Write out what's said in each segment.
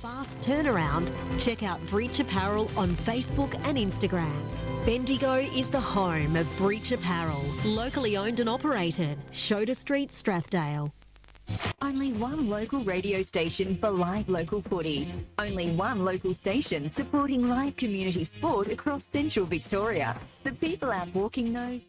fast turnaround, check out Breach Apparel on Facebook and Instagram. Bendigo is the home of Breach Apparel, locally owned and operated. Shoda Street, Strathdale. Only one local radio station for live local footy. Only one local station supporting live community sport across central Victoria. The people out walking know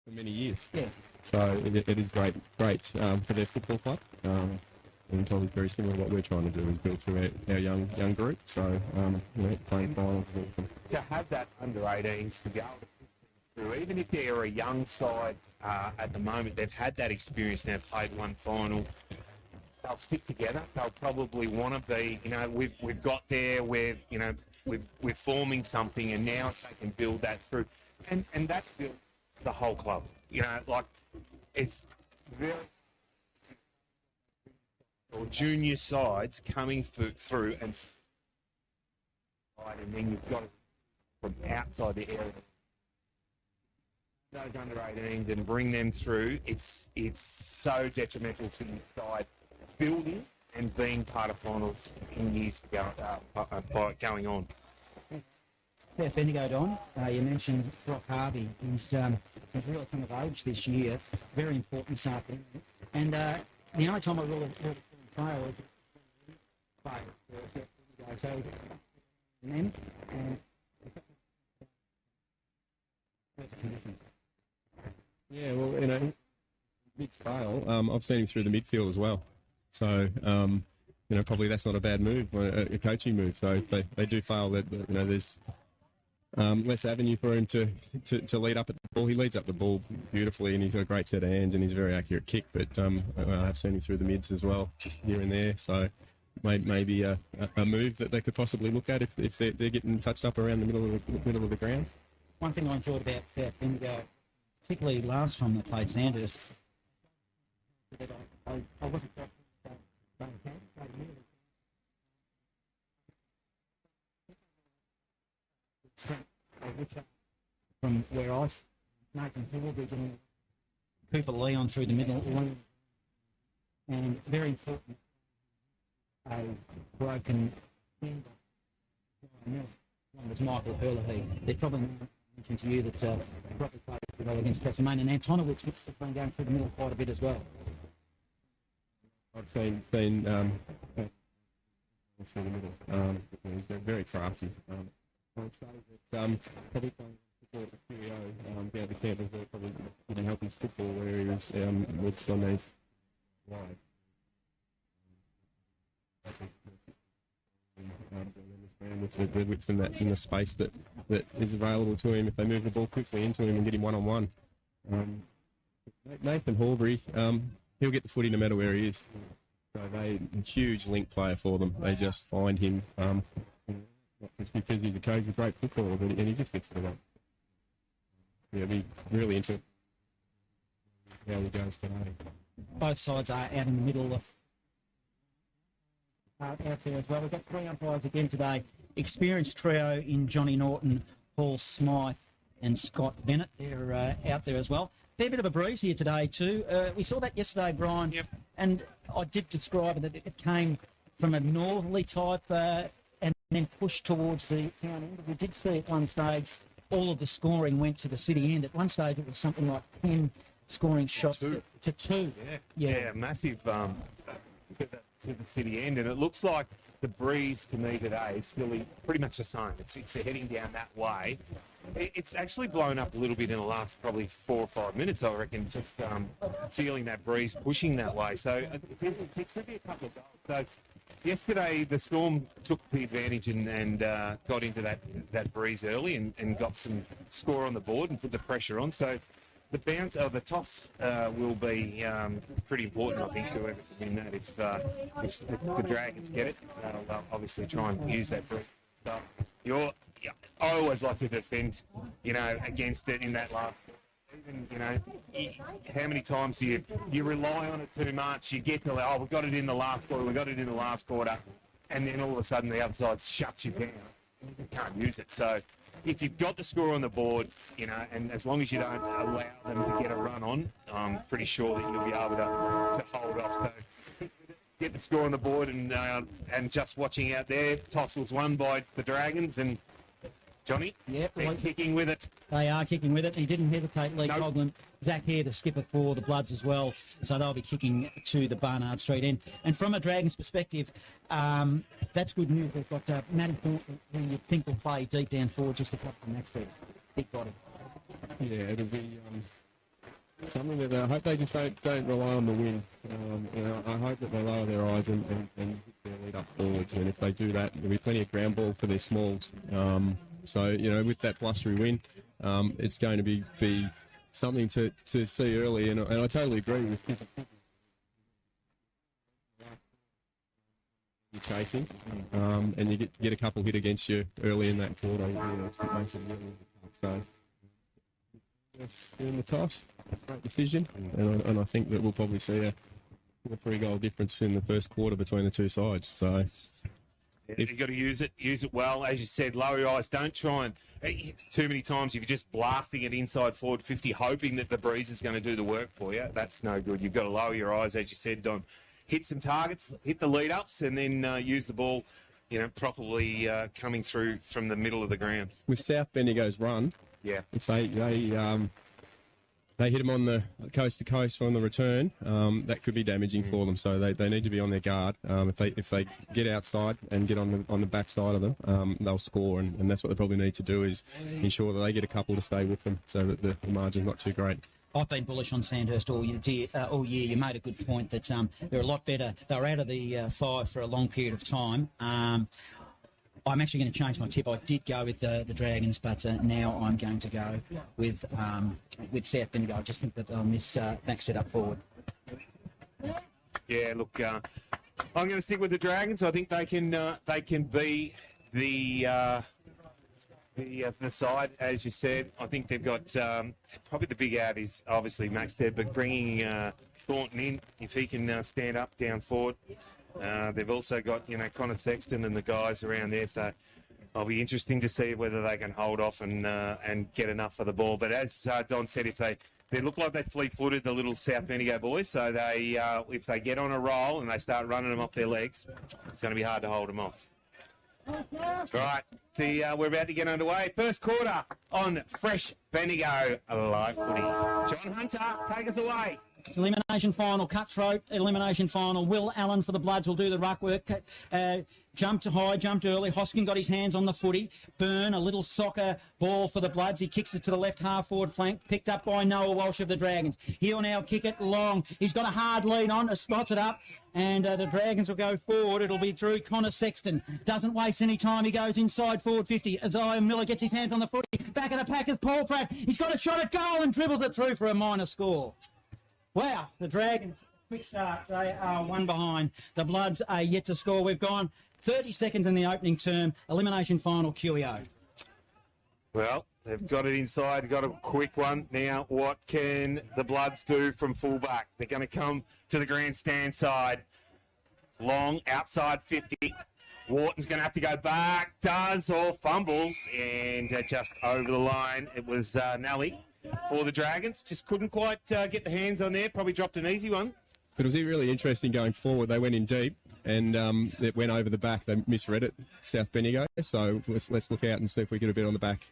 for many years. Yeah. So it is great for their football club. And probably very similar to what we're trying to do is build through our young group. So, playing finals is awesome. To have that under-18s to be able to push through, even if they're a young side at the moment, they've had that experience, they've played one final, they'll stick together. They'll probably want to be, we've got there, we're forming something, and now they can build that through. And that's built the whole club. It's very... or junior sides coming through and then you've got it from outside the area. Those under 18s and bring them through. It's so detrimental to the side building and being part of finals in years going on. Steph Bendigo, Don, you mentioned Brock Harvey. He's really come of age this year. Very important something. And the only time I really fail is so them and yeah, well, Mick's fail. I've seen him through the midfield as well. So, probably that's not a bad move, a coaching move. So if they do fail, that there's less avenue for him to lead up at the ball. He leads up the ball beautifully, and he's got a great set of hands, and he's a very accurate kick. But I have seen him through the mids as well, just here and there. So maybe a move that they could possibly look at if they're getting touched up around the middle of the ground. One thing I enjoyed about South Bendigo, particularly last time they played Sandhurst, I wasn't from where I was making forward, Cooper Leon through the middle, and very important, a broken was Michael Hurley. They're probably mentioned to you that probably played well against Castlemaine, and Antonowitz has been going through the middle quite a bit as well. I've seen through the middle. He's very crafty. I would say that probably playing football at the QEO down the camp as well probably didn't help his football where he was on those wide. With the width in the space that is available to him if they move the ball quickly into him and get him one-on-one. Nathan Horbury, he'll get the footy no matter where he is. So a huge link player for them. They just find him, not just because he's a coach, he's a great footballer, and he just gets to the one. Yeah, it'll be really interesting how he goes today. Both sides are out in the middle of out there as well. We've got three umpires again today. Experienced trio in Johnny Norton, Paul Smythe and Scott Bennett. They're out there as well. Fair bit of a breeze here today too. We saw that yesterday, Brian. Yep. And I did describe that it came from a northerly type and then pushed towards the town end. We did see at one stage all of the scoring went to the city end. At one stage it was something like 10 scoring shots to 2. Yeah, massive to the city end, and it looks like the breeze to me today is still pretty much the same. It's heading down that way. It's actually blown up a little bit in the last probably 4 or 5 minutes, I reckon, just feeling that breeze pushing that way. So it could be a couple of goals. So yesterday the Storm took the advantage and got into that breeze early and got some score on the board and put the pressure on. So the bounce or the toss will be pretty important, I think, whoever can win that. If the Dragons get it, they'll obviously try and use that breeze. So I always like to defend, against it in that last. Even, how many times do you rely on it too much? You get to we got it in the last quarter, and then all of a sudden the other side shuts you down. You can't use it. So if you've got the score on the board, and as long as you don't allow them to get a run on, I'm pretty sure that you'll be able to hold off. So get the score on the board, and just watching out there, toss was won by the Dragons, and Johnny, they're kicking with it. They are kicking with it. He didn't hesitate, Lee Coughlin. Zach Hare, the skipper for the Bloods as well. So they'll be kicking to the Barnard Street end. And from a Dragons perspective, that's good news. They've got Matty Thornton, who you think will play deep down forward just a couple from next week. Big body. Yeah, it'll be something that I hope they just don't rely on the win. I hope that they lower their eyes and hit their lead up forwards. And if they do that, there'll be plenty of ground ball for their smalls. So with that blustery win, it's going to be something to see early. And I totally agree with you. You're chasing, and you get a couple hit against you early in that quarter. It makes it really tough. So. In the toss, great decision, and I think that we'll probably see a 3-goal difference in the first quarter between the two sides. So you've got to use it well. As you said, lower your eyes. Don't try and too many times if you're just blasting it inside forward 50, hoping that the breeze is going to do the work for you. That's no good. You've got to lower your eyes, as you said, Don. Hit some targets, hit the lead ups, and then use the ball, properly coming through from the middle of the ground. With South Bendigo's run. Yeah, if they hit them on the coast to coast on the return, that could be damaging for them. So they need to be on their guard. If they get outside and get on the back side of them, they'll score, and that's what they probably need to do is ensure that they get a couple to stay with them, so that the margin's not too great. I've been bullish on Sandhurst all year. You made a good point that they're a lot better. They were out of the 5 for a long period of time. I'm actually going to change my tip. I did go with the Dragons, but now I'm going to go with South Bendigo. I just think that they'll miss Max set up forward. Yeah, look, I'm going to stick with the Dragons. I think they can be the side, as you said. I think they've got probably the big out is obviously Max there, but bringing Thornton in, if he can stand up down forward. They've also got, Connor Sexton and the guys around there, so it'll be interesting to see whether they can hold off and get enough of the ball. But as Don said, if they look like they fleet-footed, the little South Bendigo boys, so if they get on a roll and they start running them off their legs, it's going to be hard to hold them off. Right, we're about to get underway. First quarter on Fresh Bendigo Live Footy. John Hunter, take us away. It's elimination final, cutthroat elimination final. Will Allen for the Bloods will do the ruck work. Jumped high, jumped early. Hoskin got his hands on the footy. Byrne, a little soccer ball for the Bloods. He kicks it to the left half forward flank, picked up by Noah Walsh of the Dragons. He'll now kick it long. He's got a hard lead on, spots it up, and the Dragons will go forward. It'll be through Connor Sexton. Doesn't waste any time. He goes inside forward 50. Isaiah Miller gets his hands on the footy. Back of the pack is Paul Pratt. He's got a shot at goal and dribbles it through for a minor score. Wow, the Dragons, quick start. They are one behind. The Bloods are yet to score. We've gone 30 seconds in the opening term. Elimination final, QEO. Well, they've got it inside, got a quick one. Now, what can the Bloods do from fullback? They're going to come to the grandstand side. Long, outside 50. Wharton's going to have to go back, or fumbles, and just over the line. It was Nelly for the Dragons. Just couldn't quite get the hands on there. Probably dropped an easy one. But it was really interesting going forward. They went in deep, and it went over the back. They misread it, South Bendigo. So let's look out and see if we get a bit on the back.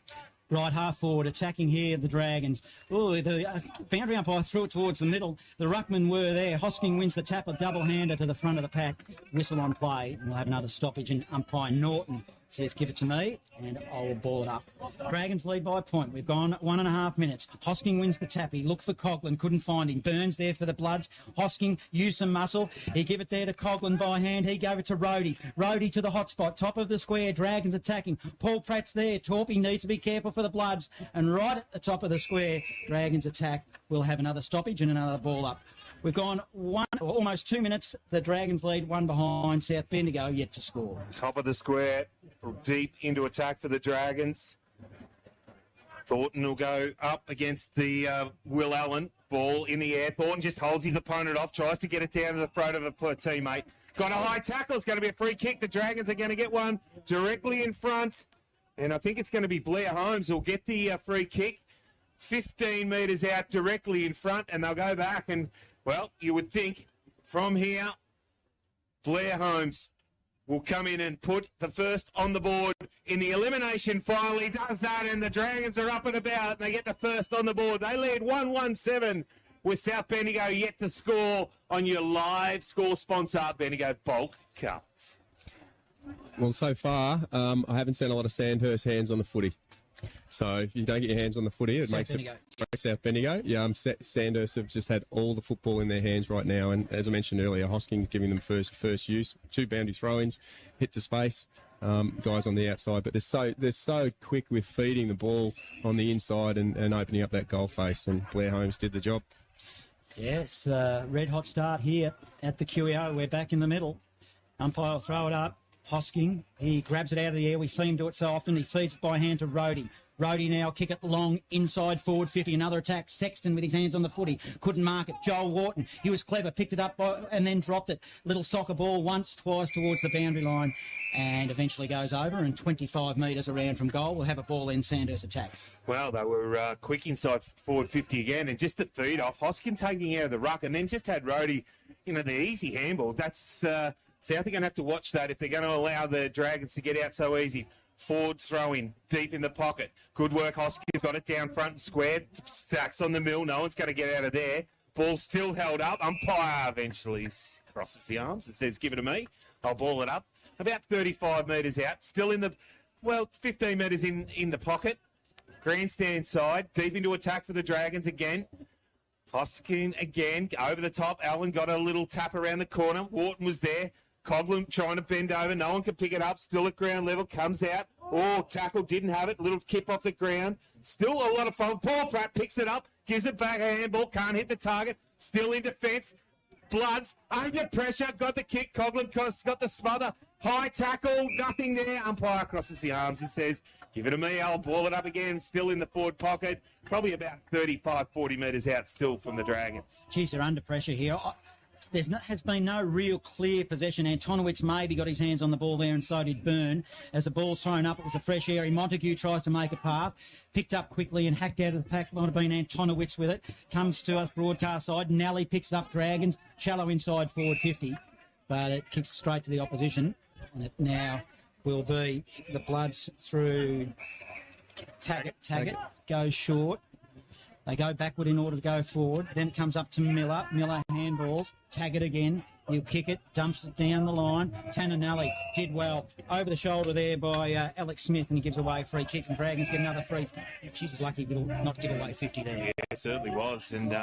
Right half forward, attacking here, the Dragons. Oh, the boundary umpire threw it towards the middle. The ruckmen were there. Hosking wins the tap, a double-hander to the front of the pack. Whistle on play. We'll have another stoppage, and umpire Norton says, give it to me, and I will ball it up. Dragons lead by a point. We've gone 1.5 minutes. Hosking wins the tap. He looked for Coughlin, couldn't find him. Burns there for the Bloods. Hosking used some muscle. He gave it there to Coughlin by hand. He gave it to Rhodey. Rhodey to the hot spot, top of the square. Dragons attacking. Paul Pratt's there. Torpy needs to be careful for the Bloods. And right at the top of the square, Dragons attack. We'll have another stoppage and another ball up. We've gone almost 2 minutes. The Dragons lead, one behind. South Bendigo yet to score. Top of the square, deep into attack for the Dragons. Thornton will go up against the Will Allen. Ball in the air. Thornton just holds his opponent off, tries to get it down to the throat of a teammate. Got a high tackle. It's going to be a free kick. The Dragons are going to get one directly in front. And I think it's going to be Blair Holmes who'll get the free kick. 15 metres out directly in front, and they'll go back and, well, you would think from here, Blair Holmes will come in and put the first on the board in the elimination final. He does that, and the Dragons are up and about, and they get the first on the board. They lead 1-1-7 with South Bendigo yet to score on your live score sponsor, Bendigo Bulk Cuts. Well, so far, I haven't seen a lot of Sandhurst hands on the footy. So if you don't get your hands on the footy, it South makes Bendigo. it South Bendigo. Yeah, Sandhurst have just had all the football in their hands right now, and as I mentioned earlier, Hosking's giving them first use. 2 boundary throw-ins, hit to space, guys on the outside, but they're so quick with feeding the ball on the inside and opening up that goal face, and Blair Holmes did the job. Yeah, it's a red-hot start here at the QEO. We're back in the middle. Umpire will throw it up. Hosking, he grabs it out of the air. We see him do it so often. He feeds it by hand to Rhodey. Rhodey now kick it long, inside forward 50. Another attack. Sexton with his hands on the footy. Couldn't mark it. Joel Wharton, he was clever. Picked it up and then dropped it. Little soccer ball once, twice towards the boundary line and eventually goes over, and 25 metres around from goal. We'll have a ball in Sandhurst attack. Well, they were quick inside forward 50 again, and just the feed off. Hoskin taking out of the ruck, and then just had Rhodey, the easy handball. That's... South are going to have to watch that if they're going to allow the Dragons to get out so easy. Forward throw-in, deep in the pocket. Good work, Hoskins got it down front and squared. Stacks on the mill, no one's going to get out of there. Ball still held up. Umpire eventually crosses the arms and says, give it to me. I'll ball it up. About 35 metres out. Still in the, 15 metres in the pocket. Grandstand side, deep into attack for the Dragons again. Hoskin again, over the top. Allen got a little tap around the corner. Wharton was there. Coghlan trying to bend over. No one can pick it up. Still at ground level. Comes out. Oh, tackle. Didn't have it. Little kip off the ground. Still a lot of fun. Paul Pratt picks it up. Gives it back. A handball. Can't hit the target. Still in defence. Bloods. Under pressure. Got the kick. Coghlan got the smother. High tackle. Nothing there. Umpire crosses the arms and says, give it to me. I'll ball it up again. Still in the forward pocket. Probably about 35, 40 metres out still from the Dragons. Geez, they're under pressure here. Has been no real clear possession. Antonowitz maybe got his hands on the ball there, and so did Byrne. As the ball's thrown up, it was a fresh area. Montague tries to make a path. Picked up quickly and hacked out of the pack. Might have been Antonowitz with it. Comes to us broadcast side. Nally picks it up. Dragons. Shallow inside forward 50. But it kicks straight to the opposition. And it now will be the Bloods through Taggart goes short. They go backward in order to go forward. Then it comes up to Miller. Miller handballs. Taggart again. He'll kick it. Dumps it down the line. Tananelli did well. Over the shoulder there by Alex Smith, and he gives away free kicks. And Dragons get another free. She's lucky to not give away 50 there. Yeah, it certainly was. And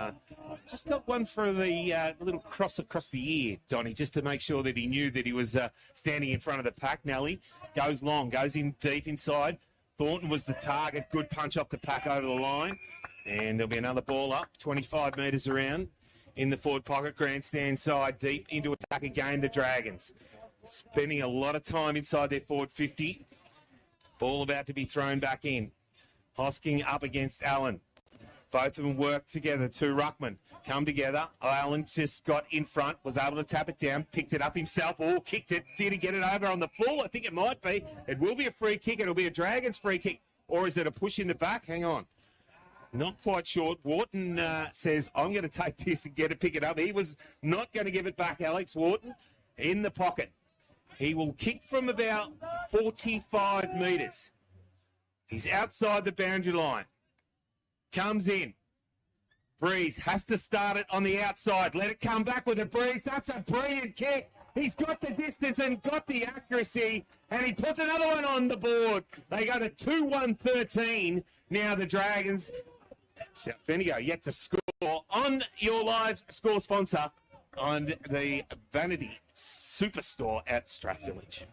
just got one for the little cross across the ear, Donny, just to make sure that he knew that he was standing in front of the pack. Nelly goes long, goes in deep inside. Thornton was the target. Good punch off the pack over the line. And there'll be another ball up, 25 metres around in the forward pocket. Grandstand side, deep into attack again, the Dragons. Spending a lot of time inside their forward 50. Ball about to be thrown back in. Hosking up against Allen. Both of them work together. 2 ruckmen come together. Allen just got in front, was able to tap it down, picked it up himself. Oh, kicked it. Did he get it over on the full? I think it might be. It will be a free kick. It'll be a Dragons free kick. Or is it a push in the back? Hang on. Not quite sure. Wharton says, I'm going to take this and pick it up. He was not going to give it back, Alex Wharton, in the pocket. He will kick from about 45 metres. He's outside the boundary line. Comes in. Breeze has to start it on the outside. Let it come back with a Breeze. That's a brilliant kick. He's got the distance and got the accuracy, and he puts another one on the board. They go to 2-1-13. Now the Dragons... South Bendigo yet to score on your live score sponsor on the Vanity Superstore at Strath Village.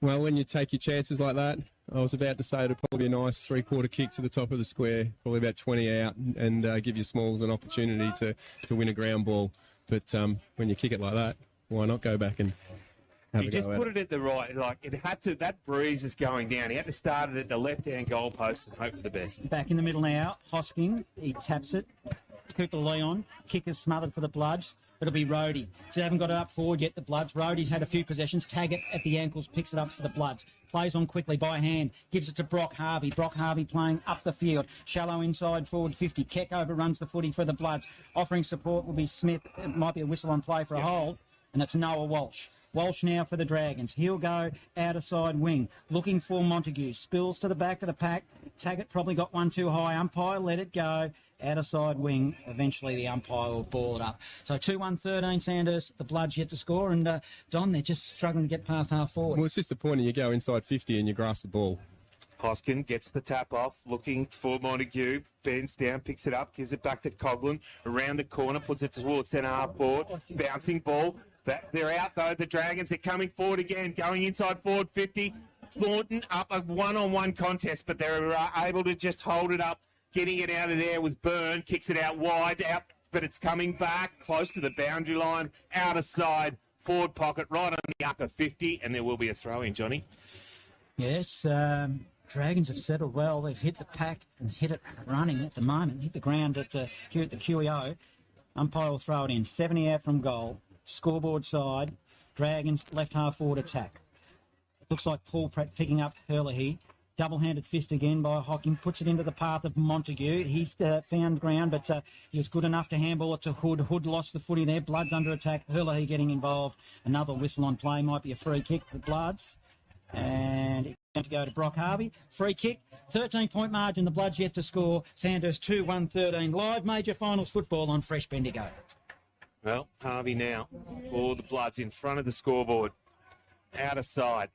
Well, when you take your chances like that, I was about to say it'd probably be a nice 3-quarter kick to the top of the square, probably about 20 out, and give your Smalls an opportunity to win a ground ball. But when you kick it like that, why not go back and have he a go just at put it at the right, like it had to, that Breeze is going down. He had to start it at the left-hand goalpost and hope for the best. Back in the middle now, Hosking, he taps it. Cooper Leon, kick is smothered for the Bloods. It'll be Rhodey. So they haven't got it up forward yet, the Bloods. Rhodey's had a few possessions. Taggart at the ankles, picks it up for the Bloods. Plays on quickly by hand. Gives it to Brock Harvey. Brock Harvey playing up the field. Shallow inside forward 50. Keck overruns the footy for the Bloods. Offering support will be Smith. It might be a whistle on play for a hold. And it's Noah Walsh. Walsh now for the Dragons. He'll go out of side wing. Looking for Montague. Spills to the back of the pack. Taggart probably got one too high. Umpire let it go. Out of side wing. Eventually the umpire will ball it up. So 2-1-13 Sandhurst. The Bloods yet to score. And Don, they're just struggling to get past half forward. Well, it's just the point. You go inside 50 and you grasp the ball. Hoskin gets the tap off, looking for Montague, bends down, picks it up, gives it back to Coughlin, around the corner, puts it towards centre half forward, bouncing ball. They're out though, the Dragons are coming forward again, going inside forward 50. Thornton up a one-on-one contest, but they're able to just hold it up. Getting it out of there was Byrne, kicks it out wide, out, but it's coming back close to the boundary line, out of side, forward pocket, right on the upper 50, and there will be a throw-in, Johnny. Yes, Dragons have settled well. They've hit the pack and hit it running at the moment, hit the ground here at the QEO. Umpire will throw it in. 70 out from goal. Scoreboard side. Dragons left half forward attack. Looks like Paul Pratt picking up Herlihy. Double-handed fist again by Hocking. Puts it into the path of Montague. He's found ground, but he was good enough to handball it to Hood. Hood lost the footy there. Bloods under attack. Herlihy getting involved. Another whistle on play. Might be a free kick for Bloods. And it's going to go to Brock Harvey. Free kick. 13-point margin. The Bloods yet to score. Sandhurst 2-1-13. Live major finals football on Fresh Bendigo. Well, Harvey now for the Bloods in front of the scoreboard. Out of side.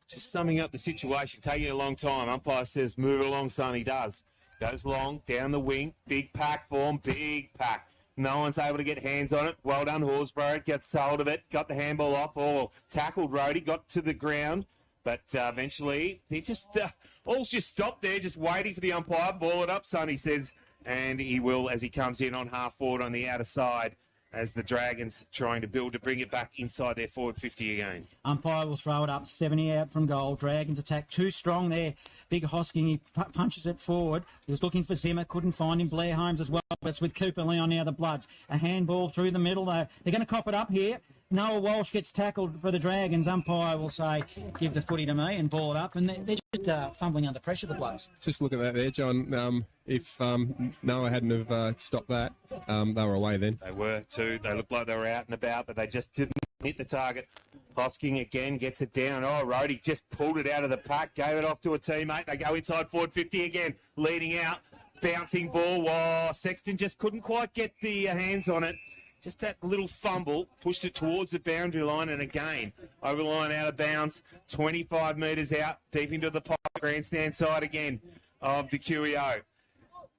Just summing up the situation, taking a long time. Umpire says, move it along, son. He does. Goes long, down the wing. Big pack form, big pack. No one's able to get hands on it. Well done, Horsburgh. Gets hold of it. Got the handball off. Oh, tackled Rhodey. Got to the ground. But eventually, he just all's just stopped there, just waiting for the umpire. Ball it up, son, he says. And he will as he comes in on half forward on the outer side, as the Dragons trying to build to bring it back inside their forward 50 again. Umpire will throw it up, 70 out from goal. Dragons attack too strong there. Big Hosking, he punches it forward. He was looking for Zimmer, couldn't find him. Blair Holmes as well, but it's with Cooper Leon now, the Bloods. A handball through the middle, though. They're going to cop it up here. Noah Walsh gets tackled for the Dragons. Umpire will say, give the footy to me and ball it up. And they're just fumbling under pressure, the Bloods. Just look at that there, John. If Noah hadn't have stopped that, they were away then. They were too. They looked like they were out and about, but they just didn't hit the target. Hosking again gets it down. Oh, Rhodey just pulled it out of the pack, gave it off to a teammate. They go inside forward 50 again, leading out. Bouncing ball. Wow, Sexton just couldn't quite get the hands on it. Just that little fumble pushed it towards the boundary line, and again, over the line, out of bounds, 25 metres out, deep into the grandstand side again of the QEO.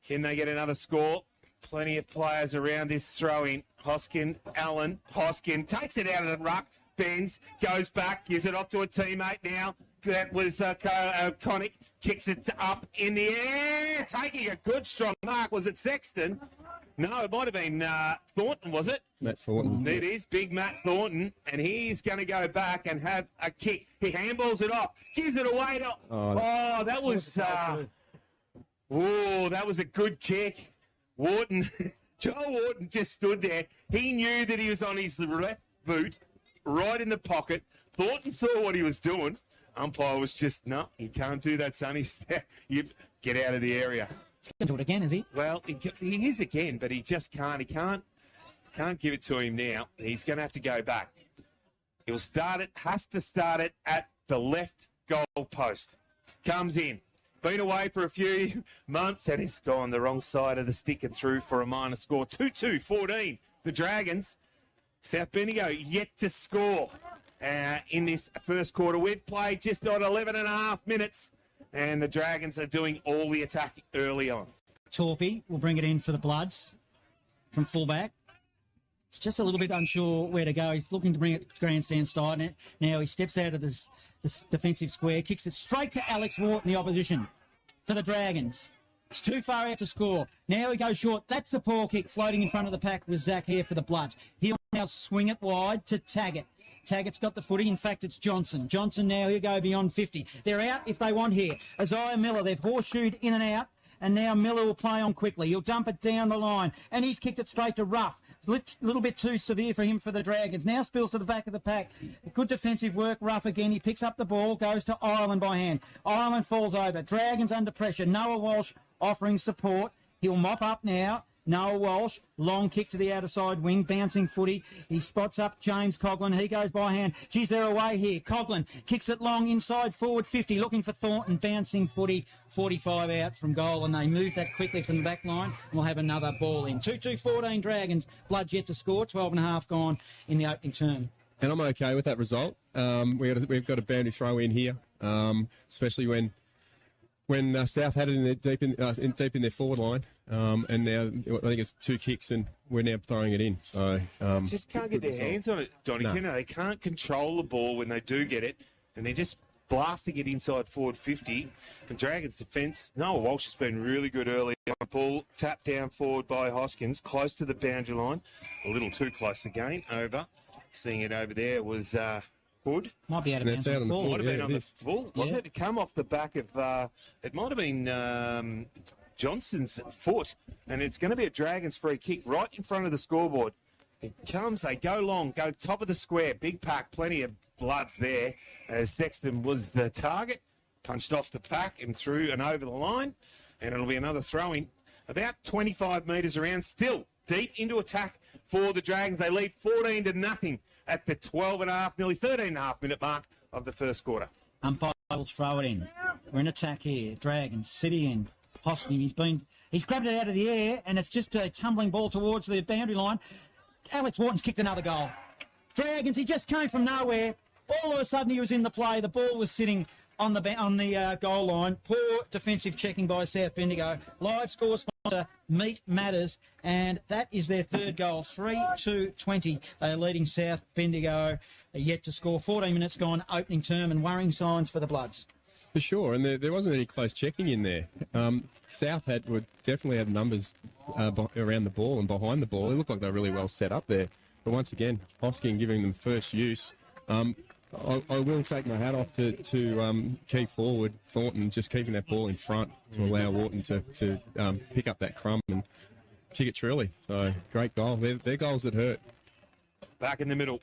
Can they get another score? Plenty of players around this throw-in. Hoskin, Allen, Hoskin takes it out of the ruck, bends, goes back, gives it off to a teammate now. That was Connick, kicks it up in the air, taking a good strong mark. Was it Sexton? No, it might have been Thornton, was it? Matt Thornton. It is, big Matt Thornton, and he's going to go back and have a kick. He handballs it off, gives it away to... Oh, that was... that was a good kick. Wharton, Joe Wharton just stood there. He knew that he was on his left boot, right in the pocket. Thornton saw what he was doing. Umpire was just, no, he can't do that, son. You get out of the area. He's going to do it again, is he? Well, he is again, but he just can't. He can't give it to him now. He's going to have to go back. He'll start it, has to start it at the left goal post. Comes in. Been away for a few months and he's gone the wrong side of the stick and through for a minor score. 2-2-14. The Dragons. South Bendigo yet to score in this first quarter. We've played just on 11 and a half minutes and the Dragons are doing all the attack early on. Torpy will bring it in for the Bloods from fullback. It's just a little bit unsure where to go. He's looking to bring it to grandstand side. Now he steps out of this defensive square, kicks it straight to Alex Wharton, the opposition, for the Dragons. It's too far out to score. Now he goes short. That's a poor kick floating in front of the pack with Zach here for the Bloods. He'll now swing it wide to Taggart. Taggart's got the footy. In fact, it's Johnson. Johnson now, he'll go beyond 50. They're out if they want here. Isaiah Miller, they've horseshoed in and out. And now Miller will play on quickly. He'll dump it down the line. And he's kicked it straight to Ruff. It's a little bit too severe for him for the Dragons. Now spills to the back of the pack. Good defensive work. Ruff again. He picks up the ball. Goes to Ireland by hand. Ireland falls over. Dragons under pressure. Noah Walsh offering support. He'll mop up now. Noah Walsh, long kick to the outer side wing, bouncing footy. He spots up James Coughlin. He goes by hand. Geez, they're away here. Coughlin kicks it long inside forward 50, looking for Thornton, bouncing footy, 45 out from goal, and they move that quickly from the back line, and we'll have another ball in. 2-2-14 Dragons. Bloods yet to score, 12 and a half gone in the opening term. And I'm okay with that result. We've got a boundary throw in here, especially when when South had it in their, deep in their forward line, and now I think it's 2 kicks, and we're now throwing it in. So just can't get their hands on it, Donny. No. They can't control the ball when they do get it, and they're just blasting it inside forward 50. And Dragons' defence, Noah Walsh has been really good early on the ball. Tapped down forward by Hoskins, close to the boundary line. A little too close again, over. Seeing it over there was Hood. Might be out of And bounds it's on out the on the full. Might have been Yeah, on it the is. full, wasn't it? It come off the back of, it might have been Johnson's foot, and it's going to be a Dragons free kick right in front of the scoreboard. It comes, they go long, go top of the square, big pack, plenty of bloods there. Sexton was the target, punched off the pack and through and over the line, and it'll be another throw-in. About 25 metres around, still deep into attack for the Dragons. They lead 14-0 at the 12.5, nearly 13.5 minute mark of the first quarter. Umpire will throw it in. We're in attack here. Dragons, City in. Hoskins, he's grabbed it out of the air, and it's just a tumbling ball towards the boundary line. Alex Wharton's kicked another goal. Dragons, he just came from nowhere. All of a sudden, he was in the play. The ball was sitting on the goal line. Poor defensive checking by South Bendigo. Live score sponsor, Meat Matters, and that is their third goal. 3-2-20. They are leading South Bendigo, yet to score. 14 minutes gone, opening term, and worrying signs for the Bloods. For sure, and there wasn't any close checking in there. South would definitely have numbers around the ball and behind the ball. It looked like they were really well set up there. But once again, Hosking giving them first use. I will take my hat off to key forward Thornton, just keeping that ball in front to allow Wharton to pick up that crumb and kick it truly. So great goal. They're goals that hurt. Back in the middle,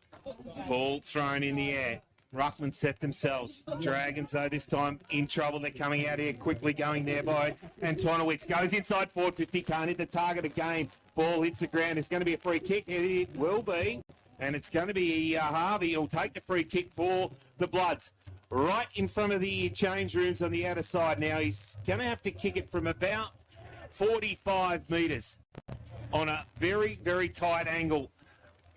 ball thrown in the air. Ruckman set themselves. Dragons, though, this time in trouble. They're coming out here quickly, going there by Antonowitz. Goes inside forward 50, can't hit the target again. Ball hits the ground. It's going to be a free kick. It will be. And it's going to be Harvey who'll take the free kick for the Bloods. Right in front of the change rooms on the outer side. Now he's going to have to kick it from about 45 metres on a very, very tight angle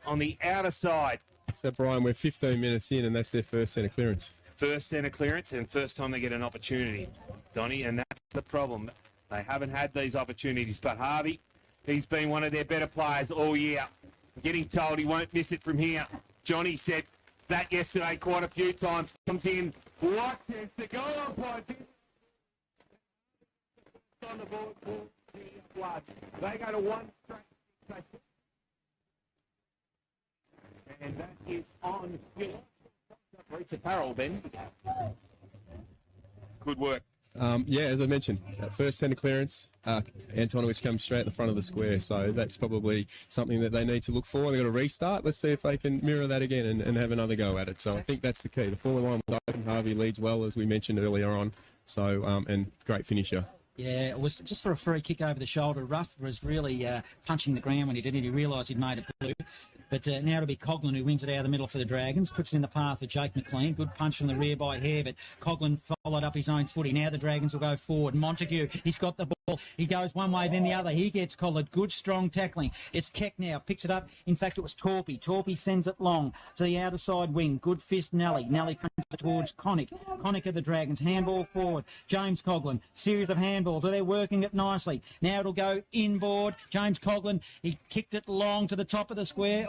on the outer side. So, Brian, we're 15 minutes in, and that's their first centre clearance. First centre clearance and first time they get an opportunity, Donny, and that's the problem. They haven't had these opportunities, but Harvey, he's been one of their better players all year. Getting told he won't miss it from here. Johnny said that yesterday quite a few times. Comes in, what is the goal umpire? On the board for the Bloods. They go to one straight. And that is on Breach Apparel, Ben. Good work. Yeah, as I mentioned, first centre clearance, Antonowitz comes straight at the front of the square, so that's probably something that they need to look for. They've got to restart. Let's see if they can mirror that again and have another go at it. So I think that's the key. The forward line was open. Harvey leads well, as we mentioned earlier on, so and great finisher. Yeah, it was just for a free kick over the shoulder. Ruff was really punching the ground when he did it. He realised he'd made it blue. But now it'll be Coughlin who wins it out of the middle for the Dragons. Puts it in the path of Jake McLean. Good punch from the rear by Hare, but Coughlin followed up his own footy. Now the Dragons will go forward. Montague, he's got the ball. He goes one way, then the other. He gets collared. Good, strong tackling. It's Keck now. Picks it up. In fact, it was Torpy. Torpy sends it long to the outer side wing. Good fist, Nelly. Nelly comes towards Connick. Connick of the Dragons. Handball forward. James Coughlin. Series of handballs. They're working it nicely. Now it'll go inboard. James Coughlin. He kicked it long to the top of the square.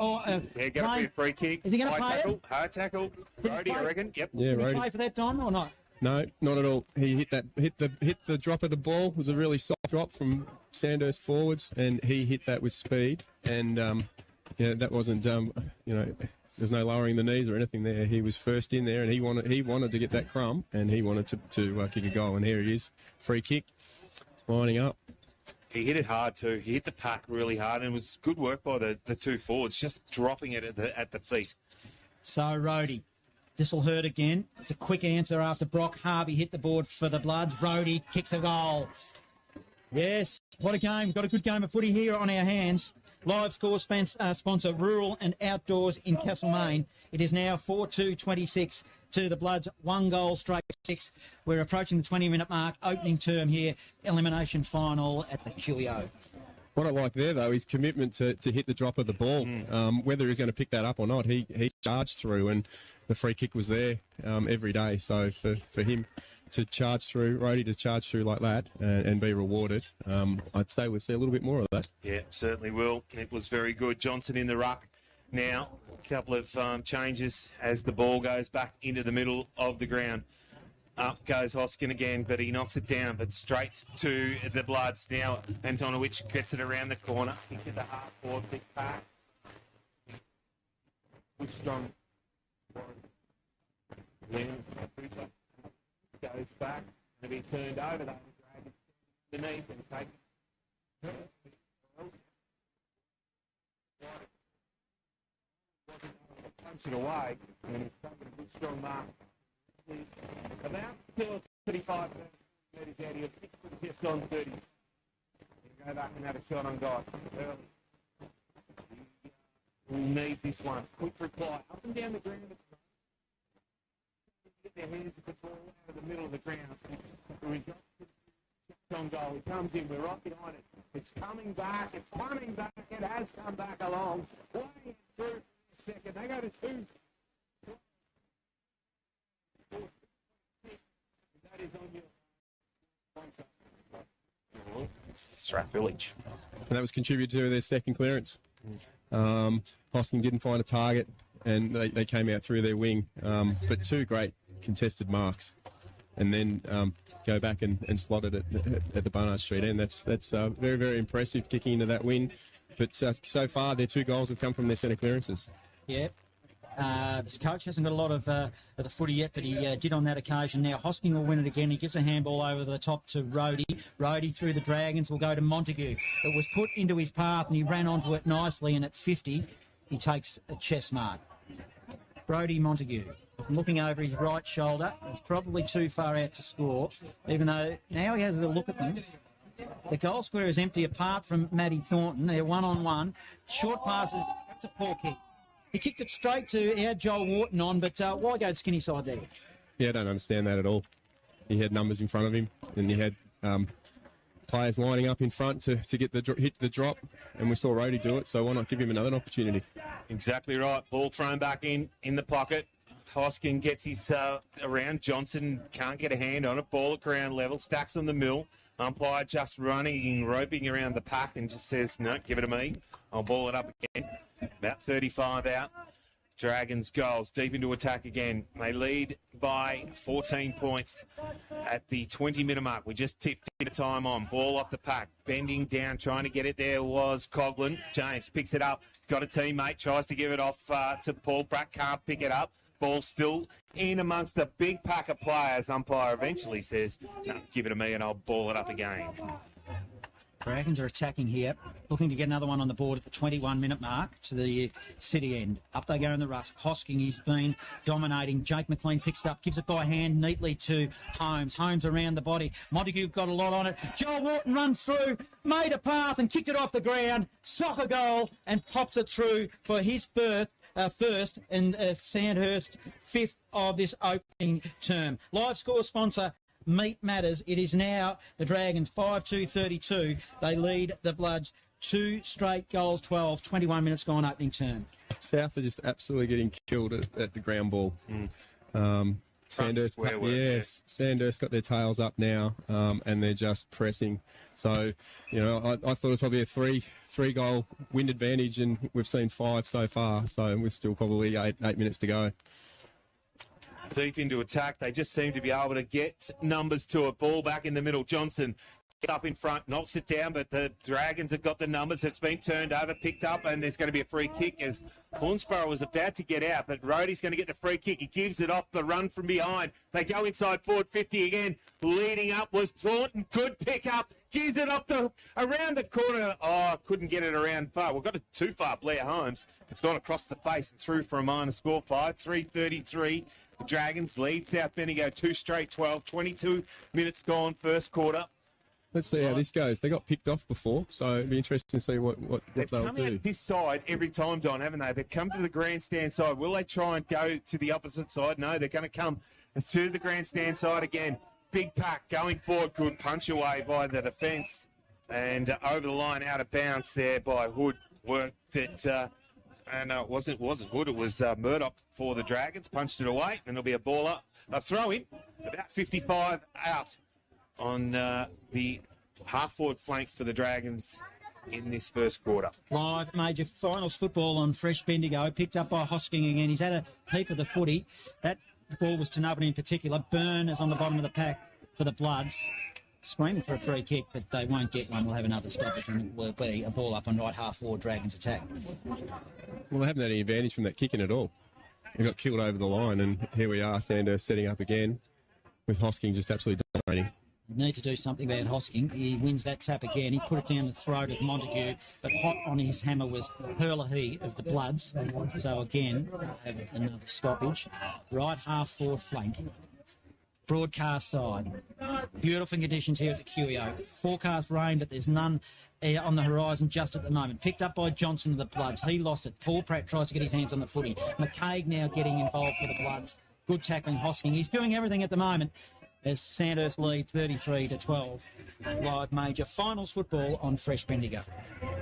Yeah, going to be a free kick. Is he going to play tackle, it? Hard tackle. Brody, I reckon. Yep. Yeah, Did he right. play for that, Don, or not? No, not at all. He hit the drop of the ball. It was a really soft drop from Sandhurst forwards, and he hit that with speed. And that wasn't there's no lowering the knees or anything there. He was first in there, and he wanted to get that crumb, and he wanted to kick a goal. And here he is, free kick, lining up. He hit it hard too. He hit the pack really hard, and it was good work by the two forwards, just dropping it at the feet. So, Rhodey, this will hurt again. It's a quick answer after Brock Harvey hit the board for the Bloods. Rhodey kicks a goal. Yes, what a game. We've got a good game of footy here on our hands. Live score sponsor, Rural and Outdoors in Castlemaine. It is now 4-2-26 to the Bloods, 1 goal straight 6. We're approaching the 20-minute mark, opening term here, elimination final at the QEO. What I like there, though, is commitment to hit the drop of the ball. Whether he's going to pick that up or not, he charged through, and the free kick was there every day. So for him to charge through, Rhodey to charge through like that and be rewarded. I'd say we'll see a little bit more of that. Yeah, certainly will. It was very good. Johnson in the ruck now. A couple of changes as the ball goes back into the middle of the ground. Up goes Hoskin again, but he knocks it down, but straight to the Bloods. Now Antonowicz gets it around the corner. He's at the half forward, big pack. Good strong. Goes back and be turned over. They drag it underneath and take it. Punch it away, and he's taken a good strong mark. About 35 metres out here, just on 30. Go back and have a shot on guys. We need this one. Quick reply. Up and down the ground. Get their hands at the ball out of the middle of the ground. On goal. He comes in. We're right behind it. It's coming back. It's coming back. It has come back along. Way through a second. They go to two. That is on your it's Strath Village. And that was contributed to their second clearance. Hoskin didn't find a target, and they came out through their wing. But two great contested marks, and then go back and slot it at the Barnard Street end. That's very, very impressive, kicking into that win. But so far, their two goals have come from their centre clearances. Yeah. This coach hasn't got a lot of the footy yet, but he did on that occasion. Now Hosking will win it again. He gives a handball over the top to Rhodey. Rhodey through the Dragons will go to Montague. It was put into his path and he ran onto it nicely, and at 50 he takes a chest mark. Brodie Montague looking over his right shoulder. He's probably too far out to score, even though now he has a look at them. The goal square is empty apart from Matty Thornton. They're one-on-one. Short passes. That's a poor kick. He kicked it straight to, he had Joel Wharton on, but why go skinny side there? Yeah, I don't understand that at all. He had numbers in front of him, and he had players lining up in front to get hit the drop, and we saw Rhodey do it, so why not give him another opportunity? Exactly right. Ball thrown back in the pocket. Hoskin gets his around. Johnson can't get a hand on it. Ball at ground level. Stacks on the mill. Umpire just running, roping around the pack and just says, no, give it to me. I'll ball it up again. About 35 out. Dragons goals deep into attack again. They lead by 14 points at the 20-minute mark. We just tipped into time on. Ball off the pack. Bending down, trying to get it there was Coughlin. James picks it up. Got a teammate. Tries to give it off to Paul Pratt. Can't pick it up. Ball still in amongst the big pack of players. Umpire eventually says, no, give it to me and I'll ball it up again. Dragons are attacking here, looking to get another one on the board at the 21-minute mark to the city end. Up they go in the rush. Hosking, he's been dominating. Jake McLean picks it up, gives it by hand neatly to Holmes. Holmes around the body. Montague got a lot on it. Joel Wharton runs through, made a path and kicked it off the ground. Soccer goal and pops it through for his first and Sandhurst fifth of this opening term. Live score sponsor, Meat Matters. It is now the Dragons 5-2-32. They lead the Bloods 2 straight goals, 21 minutes gone opening term. South are just absolutely getting killed at the ground ball. Sandhurst, Sandhurst got their tails up now, and they're just pressing. So, I thought it was probably a three goal wind advantage, and we've seen 5 so far. So we're still probably eight minutes to go. Deep into attack. They just seem to be able to get numbers to it. Ball back in the middle. Johnson gets up in front, knocks it down, but the Dragons have got the numbers. It's been turned over, picked up, and there's going to be a free kick as Hornsborough was about to get out, but Rhodey's going to get the free kick. He gives it off the run from behind. They go inside forward 50 again. Leading up was Thornton. Good pick up. Gives it off around the corner. Oh, couldn't get it around far. We've got it too far, Blair Holmes. It's gone across the face and through for a minor score. 5-3-33. The Dragons lead South Bendigo 2 straight 12. 22 minutes gone, first quarter. Let's see how this goes. They got picked off before, so it'd be interesting to see what they've they'll come do. out this side every time, Don, haven't they? They've come to the grandstand side. Will they try and go to the opposite side? No, they're going to come to the grandstand side again. Big pack going forward. Good punch away by the defence. And over the line, out of bounds there by Hood. Worked it. No, it wasn't Hood. It was Murdoch for the Dragons. Punched it away. And there'll be a throw in about 55 out on the half-forward flank for the Dragons in this first quarter. Live major finals football on Fresh Bendigo, picked up by Hosking again. He's had a heap of the footy. That ball was to nobody in particular. Byrne is on the bottom of the pack for the Bloods. Screaming for a free kick, but they won't get one. We'll have another stoppage and it will be a ball up on right half forward, Dragons attack. Well, they haven't had any advantage from that kicking at all. They got killed over the line, and here we are, Sandhurst setting up again with Hosking just absolutely dominating. Need to do something about Hosking. He wins that tap again. He put it down the throat of Montague, but hot on his hammer was Hurley of the Bloods. So again, have another stoppage. Right half forward flank. Broadcast side. Beautiful conditions here at the QEO. Forecast rain, but there's none on the horizon just at the moment. Picked up by Johnson of the Bloods. He lost it. Paul Pratt tries to get his hands on the footy. McCaig now getting involved for the Bloods. Good tackling Hosking. He's doing everything at the moment as Sandhurst lead 33-12. Live major finals football on Fresh Bendigo.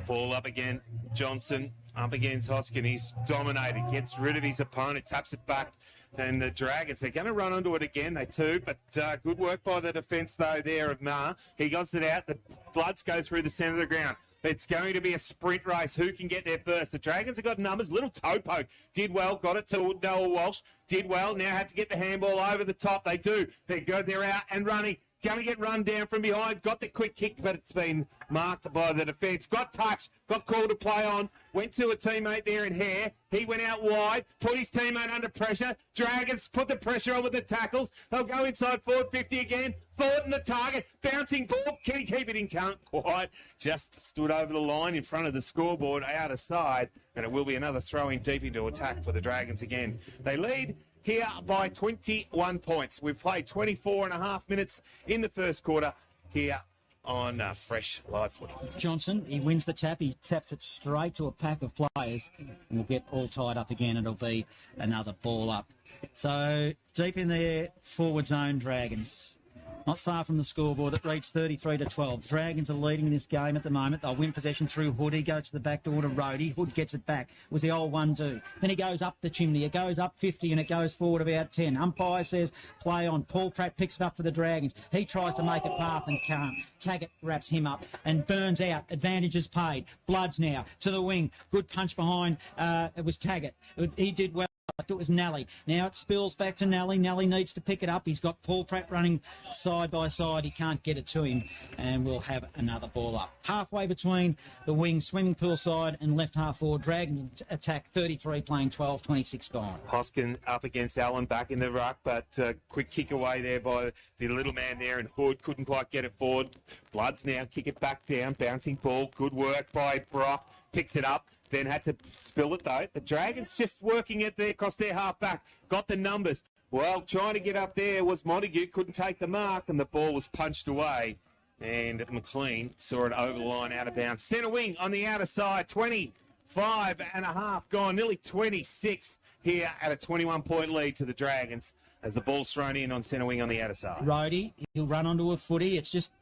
Ball up again. Johnson up against Hoskin. He's dominated. Gets rid of his opponent. Taps it back. And the Dragons, they're going to run onto it again, they too. But good work by the defence, though, there of Ma. He got it out. The Bloods go through the centre of the ground. It's going to be a sprint race. Who can get there first? The Dragons have got numbers. Little toe poke. Did well. Got it to Noah Walsh. Did well. Now have to get the handball over the top. They do. They're out and running. Going to get run down from behind. Got the quick kick, but it's been marked by the defence. Got touch. Got called to play on. Went to a teammate there in Hare. He went out wide. Put his teammate under pressure. Dragons put the pressure on with the tackles. They'll go inside forward 50 again. Thornton the target. Bouncing ball. Can he keep it in? Can't quite. Just stood over the line in front of the scoreboard out of side. And it will be another throw-in deep into attack for the Dragons again. They lead here by 21 points. We've played 24 and a half minutes in the first quarter here on Fresh Live Footy. Johnson, he wins the tap. He taps it straight to a pack of players and we'll get all tied up again. It'll be another ball up. So deep in their forward zone, Dragons. Not far from the scoreboard. It reads 33-12. Dragons are leading this game at the moment. They'll win possession through Hood. He goes to the back door to Rhodey. Hood gets it back. It was the old 1-2. Then he goes up the chimney. It goes up 50 and it goes forward about 10. Umpire says play on. Paul Pratt picks it up for the Dragons. He tries to make a path and can't. Taggart wraps him up and Burns out. Advantage is paid. Bloods now to the wing. Good punch behind. It was Taggart. He did well. It was Nally. Now it spills back to Nally. Nally needs to pick it up. He's got Paul Pratt running side by side. He can't get it to him. And we'll have another ball up. Halfway between the wing, swimming pool side and left half forward. Dragons attack 33 playing 12, 26 gone. Hoskin up against Allen back in the ruck, but quick kick away there by the little man there and Hood. Couldn't quite get it forward. Bloods now kick it back down. Bouncing ball. Good work by Brock. Picks it up. Then had to spill it, though. The Dragons just working it there across their half-back. Got the numbers. Well, trying to get up there was Montague. Couldn't take the mark, and the ball was punched away. And McLean saw it over the line, out of bounds. Centre wing on the outer side. 25 and a half gone. Nearly 26 here at a 21-point lead to the Dragons as the ball's thrown in on centre wing on the outer side. Rhodey, he'll run onto a footy. It's just...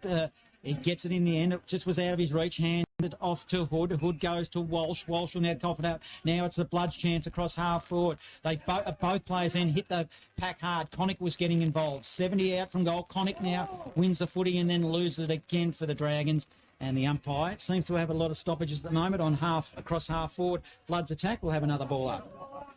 he gets it in the end. It just was out of his reach. Handed off to Hood. Hood goes to Walsh. Walsh will now cough it up. Now it's the Bloods' chance across half forward. They both players then hit the pack hard. Connick was getting involved. 70 out from goal. Connick now wins the footy and then loses it again for the Dragons. And the umpire seems to have a lot of stoppages at the moment on across half forward. Bloods attack. We'll have another ball up.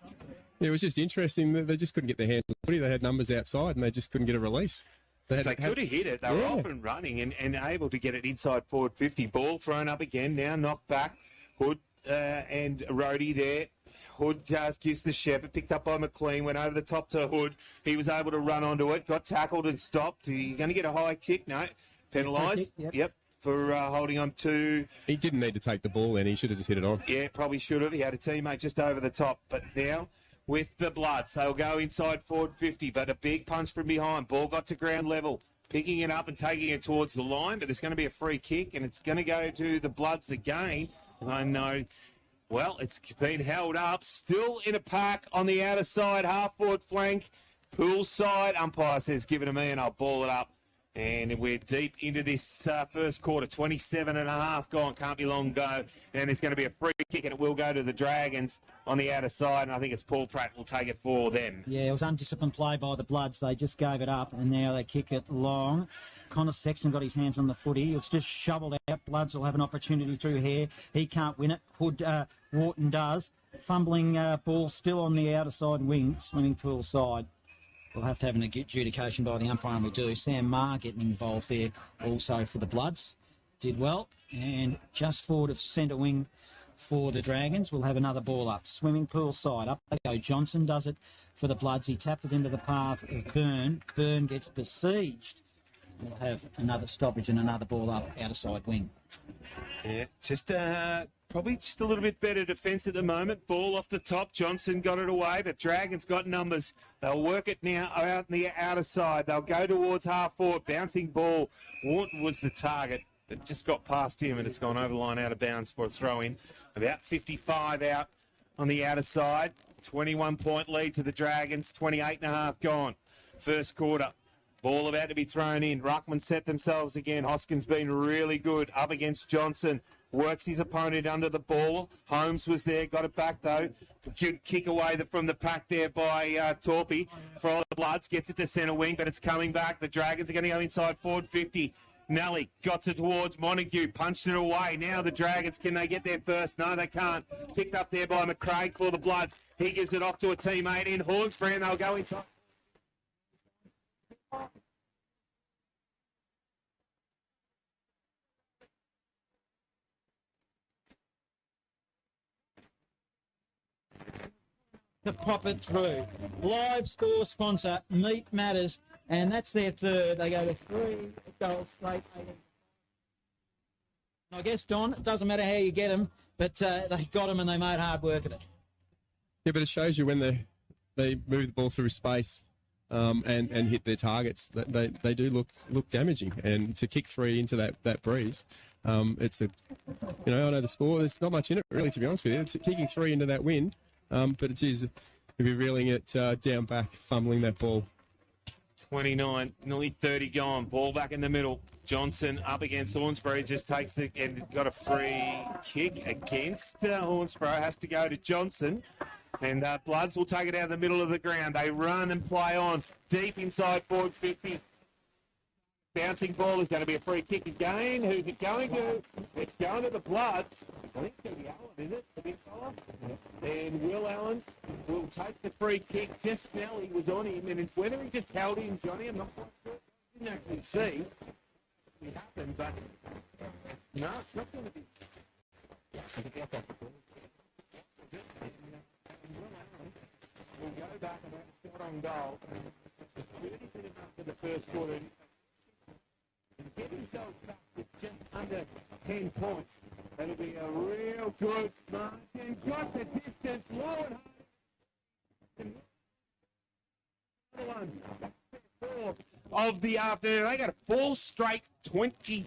Yeah, it was just interesting that they just couldn't get their hands on the footy. They had numbers outside and they just couldn't get a release. They could have hit it. They were off and running and able to get it inside forward 50. Ball thrown up again. Now knocked back. Hood and Rhodey there. Hood gives the Shepherd. Picked up by McLean. Went over the top to Hood. He was able to run onto it. Got tackled and stopped. You're going to get a high kick. No. Penalised. Yep. For holding on to... He didn't need to take the ball then. He should have just hit it on. Yeah, probably should have. He had a teammate just over the top. But now... with the Bloods, they'll go inside forward 50, but a big punch from behind. Ball got to ground level, picking it up and taking it towards the line, but there's going to be a free kick, and it's going to go to the Bloods again. And I know, well, it's been held up, still in a pack on the outer side, half-forward flank, pool side. Umpire says, give it to me, and I'll ball it up. And we're deep into this first quarter, 27 and a half gone, can't be long go. And there's going to be a free kick, and it will go to the Dragons on the outer side, and I think it's Paul Pratt will take it for them. Yeah, it was undisciplined play by the Bloods. They just gave it up, and now they kick it long. Connor Sexton got his hands on the footy. It's just shoveled out. Bloods will have an opportunity through here. He can't win it. Wharton does. Fumbling ball still on the outer side wing, swimming pool side. We'll have to have an adjudication by the umpire, and we do. Sam Marr getting involved there also for the Bloods. Did well. And just forward of centre wing for the Dragons. We'll have another ball up. Swimming pool side. Up they go. Johnson does it for the Bloods. He tapped it into the path of Byrne. Byrne gets besieged. We'll have another stoppage and another ball up outer side wing. Yeah, just probably just a little bit better defence at the moment. Ball off the top. Johnson got it away, but Dragons got numbers. They'll work it now out in the outer side. They'll go towards half forward. Bouncing ball. Wharton was the target. It just got past him, and it's gone over the line out of bounds for a throw-in. About 55 out on the outer side. 21-point lead to the Dragons. 28 and a half gone. First quarter. Ball about to be thrown in. Ruckman set themselves again. Hoskins been really good up against Johnson. Works his opponent under the ball. Holmes was there. Got it back, though. Good kick away from the pack there by Torpy. For all the Bloods. Gets it to centre wing, but it's coming back. The Dragons are going to go inside forward 50. Nelly got it towards Montague. Punched it away. Now the Dragons, can they get there first? No, they can't. Picked up there by McCraig for the Bloods. He gives it off to a teammate in Hornsbury, and they'll go inside. To pop it through. Live score sponsor, Meat Matters, and that's their third. They go to 3 goals straight. I guess, Don, it doesn't matter how you get them, but they got them and they made hard work of it. Yeah, but it shows you when they move the ball through space and hit their targets, that they do look damaging. And to kick 3 into that breeze, it's a, I know the score. There's not much in it really, to be honest with you. It's kicking 3 into that wind. But it is, you'll be reeling it down back, fumbling that ball. 29, nearly 30 gone. Ball back in the middle. Johnson up against Hornsbury, just takes and got a free kick against Hornsbury. Has to go to Johnson. And Bloods will take it out of the middle of the ground. They run and play on deep inside forward 50. Bouncing ball is going to be a free kick again. Who's it going to? It's going to the Bloods. I think it's going to be Allen, is it? The big fella? And Will Allen will take the free kick. Just now he was on him, and whether he just held him, Johnny, I'm not quite sure. Didn't actually see it happen, but no, it's not going to be. Will go back about a shot on goal. 30 minutes after the first quarter. Get himself back to just under 10 points. That'll be a real good mark. And got the distance. Lord, four of the afternoon. They got a 4 straight 20.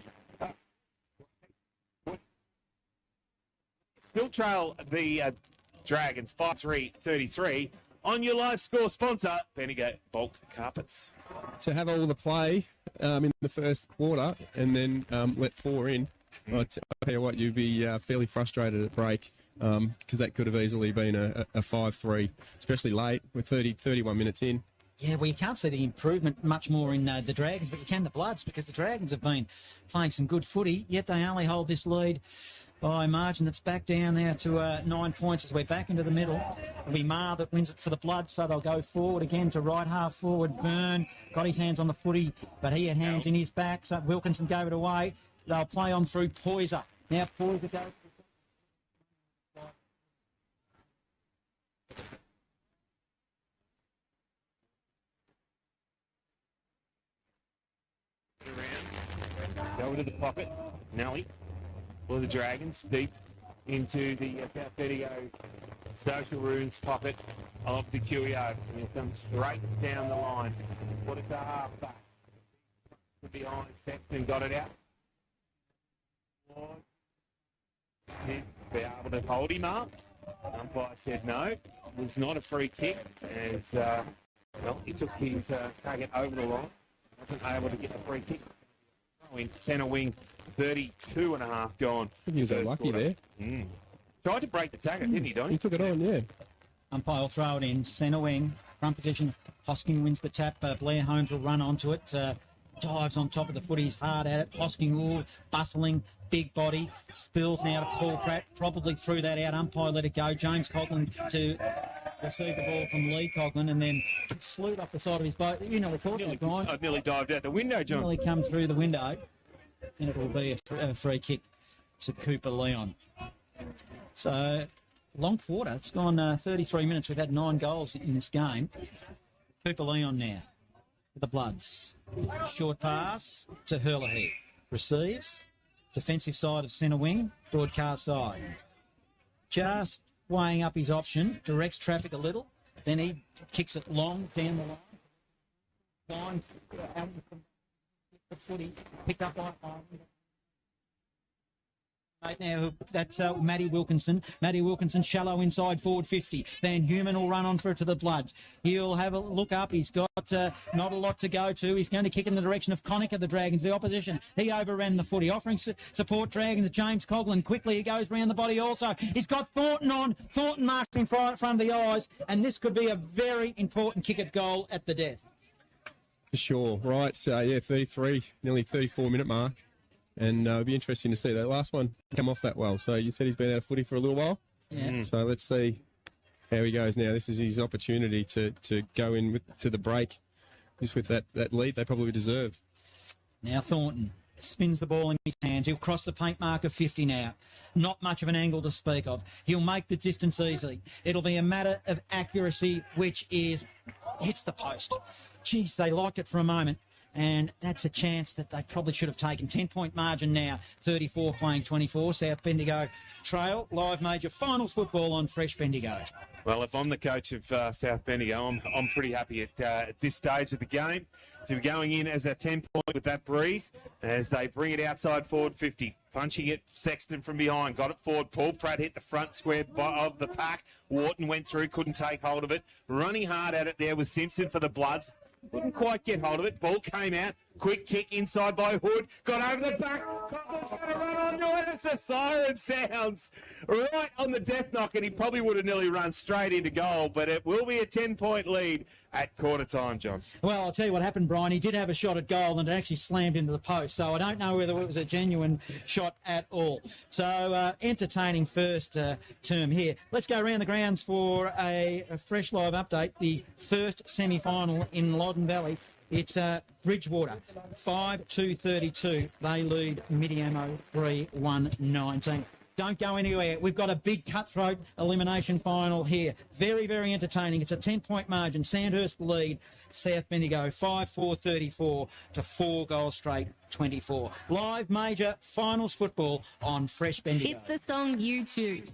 Still trail the Dragons 5-3-33. On your live score sponsor, Bendigo Bulk Carpets. To have all the play in the first quarter and then let 4 in, I tell you what, you'd be fairly frustrated at break because that could have easily been a 5-3, especially late. We're 31 minutes in. Yeah, well, you can't see the improvement much more in the Dragons, but you can the Bloods, because the Dragons have been playing some good footy, yet they only hold this lead by a margin that's back down there to 9 points as we're back into the middle. It'll be Marr that wins it for the Bloods, so they'll go forward again to right half forward. Byrne got his hands on the footy, but he had hands in his back, so Wilkinson gave it away. They'll play on through Poyser. Now Poyser goes. Go into the pocket. Nelly for the Dragons, deep into the South Bendigo social runes pocket of the QEO. And it comes straight down the line. Put it to half back. Behind Sexton, got it out. He'd be able to hold him up. Umpire said no. It was not a free kick as, well, he took his target over the line. wasn't able to get the free kick. In centre wing, 32.5 gone. I think he was unlucky there. Tried to break the tagger, didn't he, Donny? He took it on, yeah. Umpire will throw it in. Centre wing, front position. Hosking wins the tap. Blair Holmes will run onto it. Dives on top of the foot. He's hard at it. Hosking all bustling, big body. Spills now to Paul Pratt. Probably threw that out. Umpire let it go. James Coughlin to receive the ball from Lee Coughlin and then slewed off the side of his boat. You nearly caught it, Brian. I nearly dived out the window, John. Nearly come through the window. And it will be a free kick to Cooper Leon. So, long quarter. It's gone 33 minutes. We've had 9 goals in this game. Cooper Leon now for the Bloods. Short pass to Hurley. Receives. Defensive side of centre wing. Broadcast side. Just weighing up his option. Directs traffic a little. Then he kicks it long down the line. Line out from the footy. Picked up on right now, that's Matty Wilkinson. Matty Wilkinson, shallow inside forward 50. Van Human will run on for it to the Bloods. He'll have a look up. He's got not a lot to go to. He's going to kick in the direction of Conacher, the Dragons, the opposition. He overran the footy. Offering support, Dragons. James Coughlin quickly. He goes round the body also. He's got Thornton on. Thornton marks in front of the eyes. And this could be a very important kick at goal at the death. For sure. Right. So, yeah, 33, nearly 34-minute mark. And it'll be interesting to see that last one come off that well. So you said he's been out of footy for a little while. Yeah. So let's see how he goes now. This is his opportunity to go in to the break just with that lead they probably deserve. Now Thornton spins the ball in his hands. He'll cross the paint mark of 50 now. Not much of an angle to speak of. He'll make the distance easily. It'll be a matter of accuracy, which hits the post. Geez, they liked it for a moment. And that's a chance that they probably should have taken. 10-point margin now, 34 playing 24. South Bendigo trail, live major finals football on Fresh Bendigo. Well, if I'm the coach of South Bendigo, I'm pretty happy at this stage of the game to be going in as a 10-point with that breeze as they bring it outside forward 50. Punching it, Sexton from behind, got it forward. Paul Pratt hit the front square of the pack. Wharton went through, couldn't take hold of it. Running hard at it there was Simpson for the Bloods. Couldn't quite get hold of it. Ball came out. Quick kick inside by Hood. Got over the back. Coughlins going to run onto it. It's a siren sounds right on the death knock, and he probably would have nearly run straight into goal, but it will be a 10-point lead at quarter time, John. Well, I'll tell you what happened, Brian. He did have a shot at goal and it actually slammed into the post. So I don't know whether it was a genuine shot at all. So entertaining first term here. Let's go around the grounds for a fresh live update. The first semi-final in Loddon Valley. It's Bridgewater, 5-2-32. They lead Midiamo 3-1-19. Don't go anywhere. We've got a big cutthroat elimination final here. Very, very entertaining. It's a 10-point margin. Sandhurst lead. South Bendigo 5-4-34 to 4 goals straight 24. Live major finals football on Fresh Bendigo. It's the song you choose.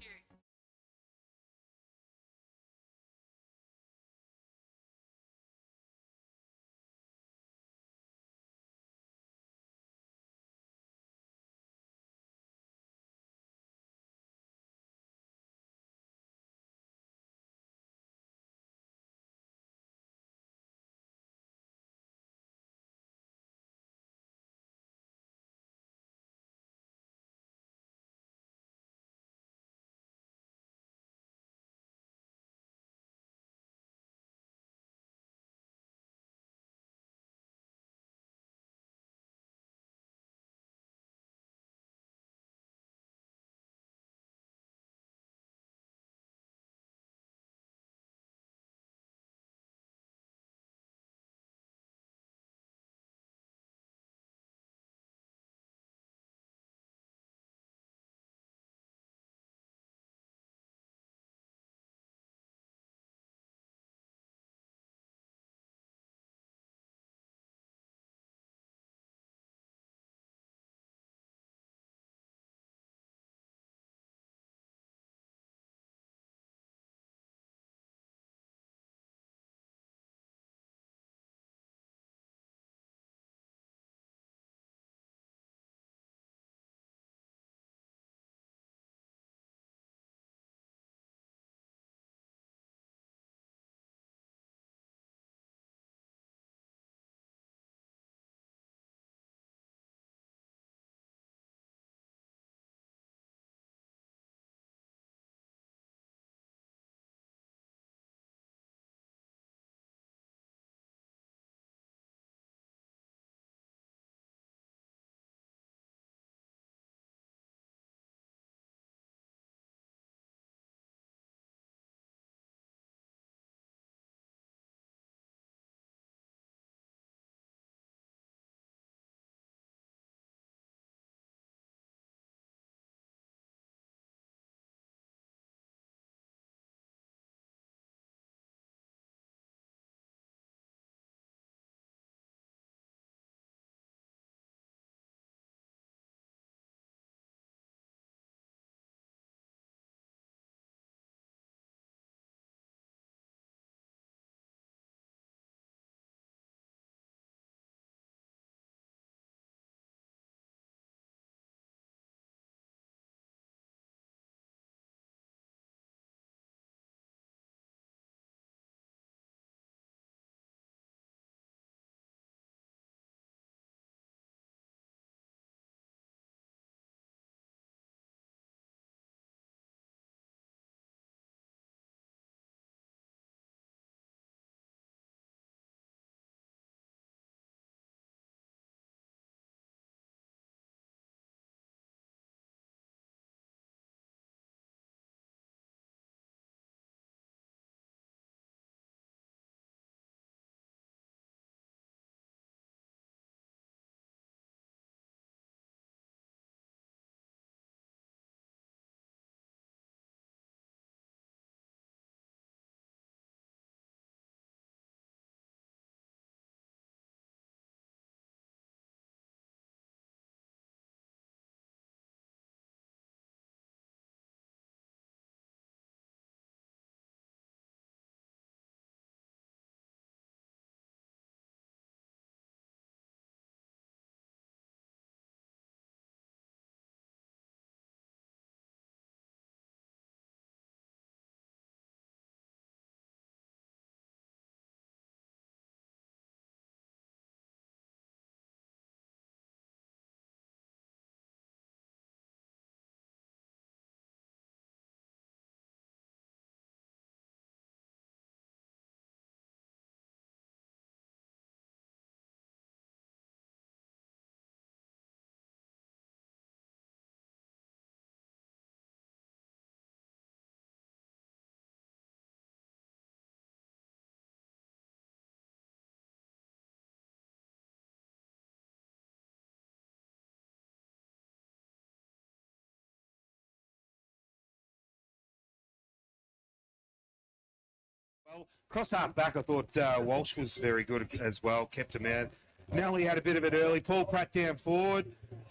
Well, cross half back, I thought Walsh was very good as well, kept him out. Nelly had a bit of it early. Paul Pratt down forward.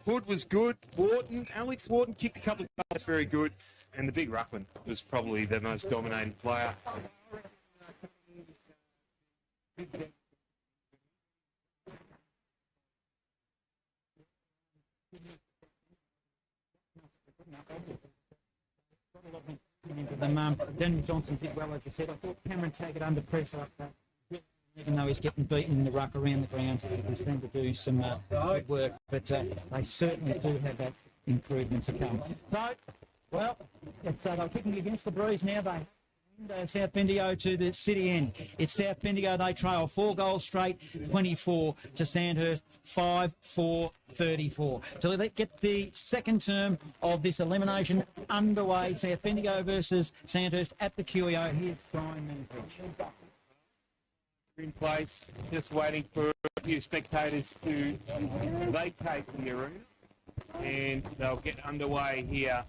Hood was good. Alex Wharton kicked a couple of goals, very good. And the big ruckman was probably the most dominating player. Daniel Johnson did well, as you said. I thought Cameron Taggart under pressure up there, even though he's getting beaten in the ruck around the ground, he's going to do some good work, but they certainly do have that improvement to come. So, well, they're kicking against the breeze now. They South Bendigo to the city end. It's South Bendigo, they trail 4 goals straight, 24 to Sandhurst, 5-4-34. So let's get the second term of this elimination underway. South Bendigo versus Sandhurst at the QEO. Here's Brian Mansbridge. In place, just waiting for a few spectators to vacate the arena. And they'll get underway here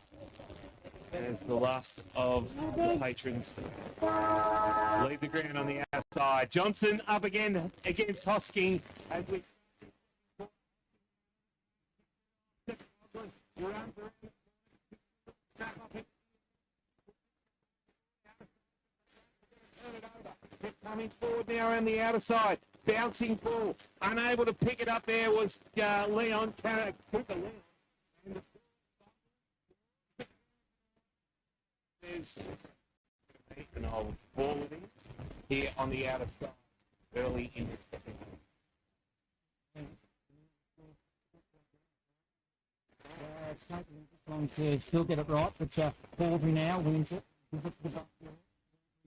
as the last of the patrons leave the ground on the outside. Johnson up again against Hosking. As we coming forward now around the outer side. Bouncing ball. Unable to pick it up there was Leon Cooper. There's an old forwarding here on the outer side early in the second. It's taking long to still get it right, but Baldry now wins it.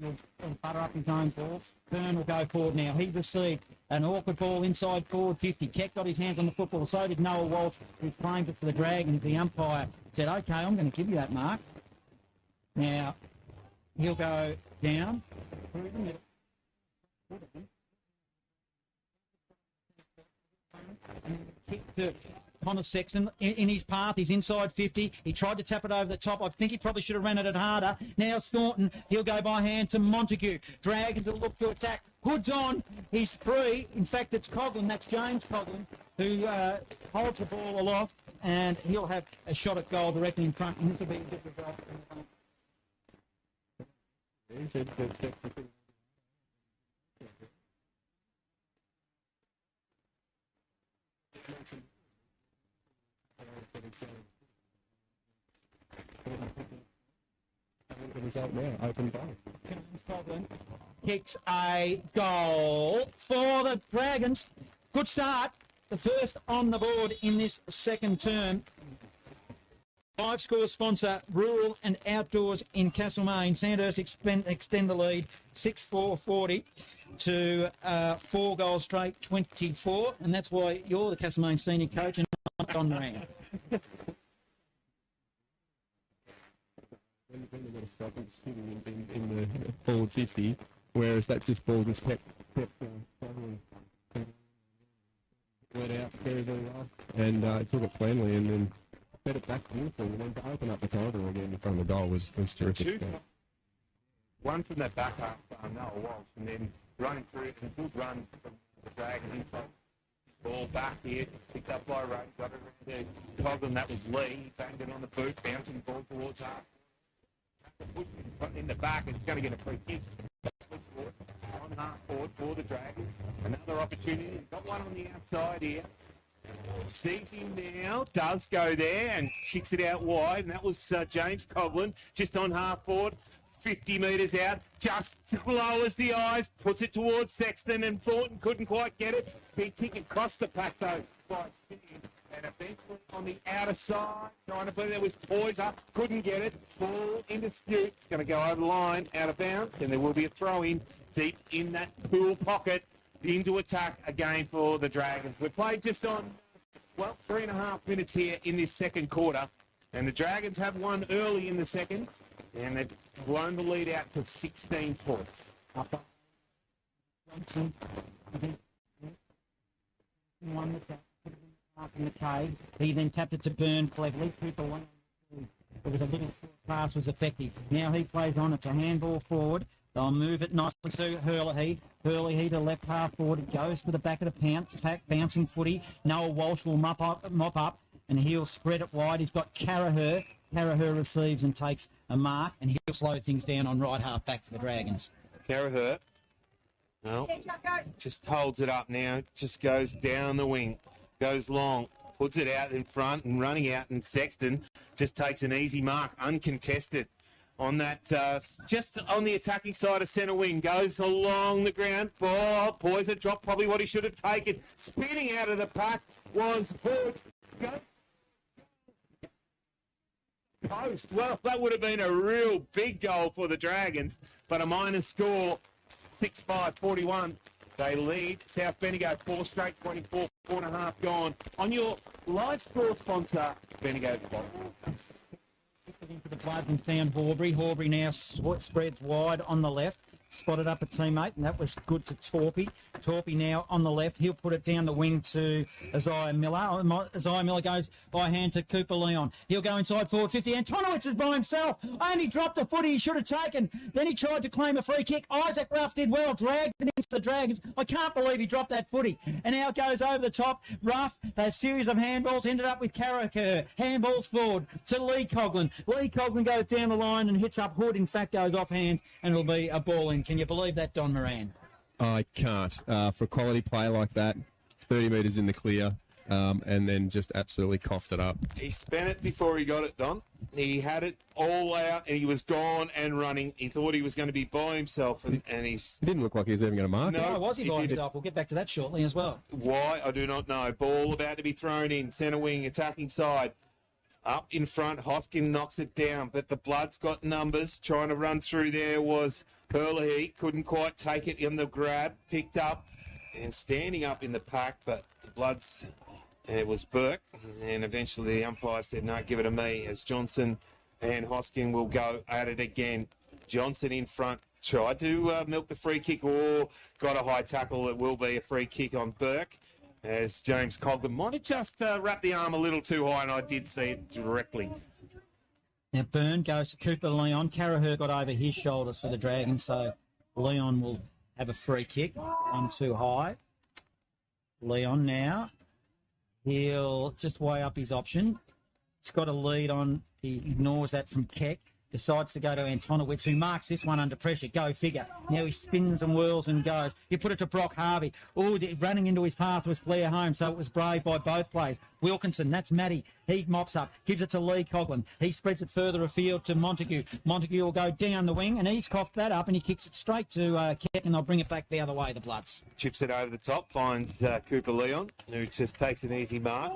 He'll butter up his own ball. Byrne will go forward now. He received an awkward ball inside forward 50. Keck got his hands on the football. So did Noah Walsh, who's playing it for the Dragons. The umpire said, OK, I'm going to give you that mark. Now, he'll go down through the middle. And kick to Connor Sexton in his path. He's inside 50. He tried to tap it over the top. I think he probably should have ran it harder. Now Thornton, he'll go by hand to Montague. Dragons will look to attack. Hood's on. He's free. In fact, it's Coughlin. That's James Coughlin, who holds the ball aloft, and he'll have a shot at goal directly in front. And this will be a good result. Result now, open goal. Kicks a goal for the Dragons. Good start. The first on the board in this second term. 5-score sponsor, Rural and Outdoors in Castlemaine. Sandhurst extend the lead, 6-4-40 to 4 goals straight, 24. And that's why you're the Castlemaine senior coach and not Don Moran. in the forward 50, whereas that just ball just kept went out very well, and took it cleanly and then fed it back beautifully, and then to open up the corridor again in front of the goal was terrific. One from that back half, Noah Walsh, and then running through it, and a good run from the Dragon inside. Ball back here, picked up by Ray, got it around to Coughlin, that was Lee, he banged it on the boot, bouncing ball towards half. In the back, it's going to get a free kick. On half forward for the Dragons. Another opportunity. Got one on the outside here. Sees him now. Does go there and kicks it out wide. And that was James Coughlin just on half forward. 50 metres out. Just lowers the eyes. Puts it towards Sexton. And Thornton couldn't quite get it. Big kick across the pack though. And eventually on the outer side, trying to put it there was poise up, couldn't get it. Ball in dispute. It's going to go over the line, out of bounds, and there will be a throw in deep in that pool pocket into attack again for the Dragons. We've played just on, 3.5 minutes here in this second quarter, and the Dragons have won early in the second, and they've blown the lead out to 16 points. Johnson, one with that. In the cave. He then tapped it to Byrne cleverly. It was a little pass was effective. Now he plays on. It's a handball forward They'll move it nicely to Hurley. Hurley to left half forward. It goes to the back of the pack, bouncing footy. Noah Walsh will mop up, and he'll spread it wide. He's got Carraher. Carraher receives and takes a mark, and he'll slow things down on right half back for the Dragons. Carraher, no, just holds it up now. Just goes down the wing, goes long, puts it out in front and running out, and Sexton just takes an easy mark, uncontested. On that, just on the attacking side of centre wing, goes along the ground. Oh, Poyser dropped probably what he should have taken. Spinning out of the pack was Hood. Post. Well, that would have been a real big goal for the Dragons, but a minus score, 6-5-41. They lead South Bendigo 4 straight, 24, 4.5 gone. On your live score sponsor, Bendigo. Into the blood and found Horbury. Horbury now spreads wide on the left. Spotted up a teammate, and that was good to Torpy. Torpy now on the left. He'll put it down the wing to Isaiah Miller. Isaiah Miller goes by hand to Cooper Leon. He'll go inside forward 50. Antonowitz is by himself. Only dropped the footy he should have taken. Then he tried to claim a free kick. Isaac Ruff did well, dragged it into the Dragons. I can't believe he dropped that footy. And now it goes over the top. Ruff, that series of handballs ended up with Carraker. Handballs forward to Lee Coughlin. Lee Coughlin goes down the line and hits up Hood. In fact, goes off hand, and it'll be a ball in. Can you believe that, Don Moran? I can't. For a quality play like that, 30 metres in the clear, and then just absolutely coughed it up. He spent it before he got it, Don. He had it all out, and he was gone and running. He thought he was going to be by himself, and he's... He didn't look like he was even going to mark it. No, was he by himself? We'll get back to that shortly as well. Why? I do not know. Ball about to be thrown in. Centre wing, attacking side. Up in front, Hoskin knocks it down, but the Blood's got numbers. Trying to run through there was Hurley. Couldn't quite take it in the grab. Picked up and standing up in the pack, but the Bloods, it was Burke. And eventually the umpire said, no, give it to me, as Johnson and Hoskin will go at it again. Johnson in front. Tried to milk the free kick, or got a high tackle. It will be a free kick on Burke, as James Coughlin might have just wrapped the arm a little too high, and I did see it directly. Now Byrne goes to Cooper Leon. Carraher got over his shoulders for the Dragons, so Leon will have a free kick. One too high. Leon now. He'll just weigh up his option. It's got a lead on. He ignores that from Keck. Decides to go to Antonowitz, who marks this one under pressure. Go figure. Now he spins and whirls and goes. You put it to Brock Harvey. Oh, running into his path was Blair Holmes, so it was brave by both players. Wilkinson, that's Matty. He mops up, gives it to Lee Coughlin. He spreads it further afield to Montague. Montague will go down the wing, and he's coughed that up, and he kicks it straight to Keck, and they'll bring it back the other way, the Bloods. Chips it over the top, finds Cooper Leon, who just takes an easy mark.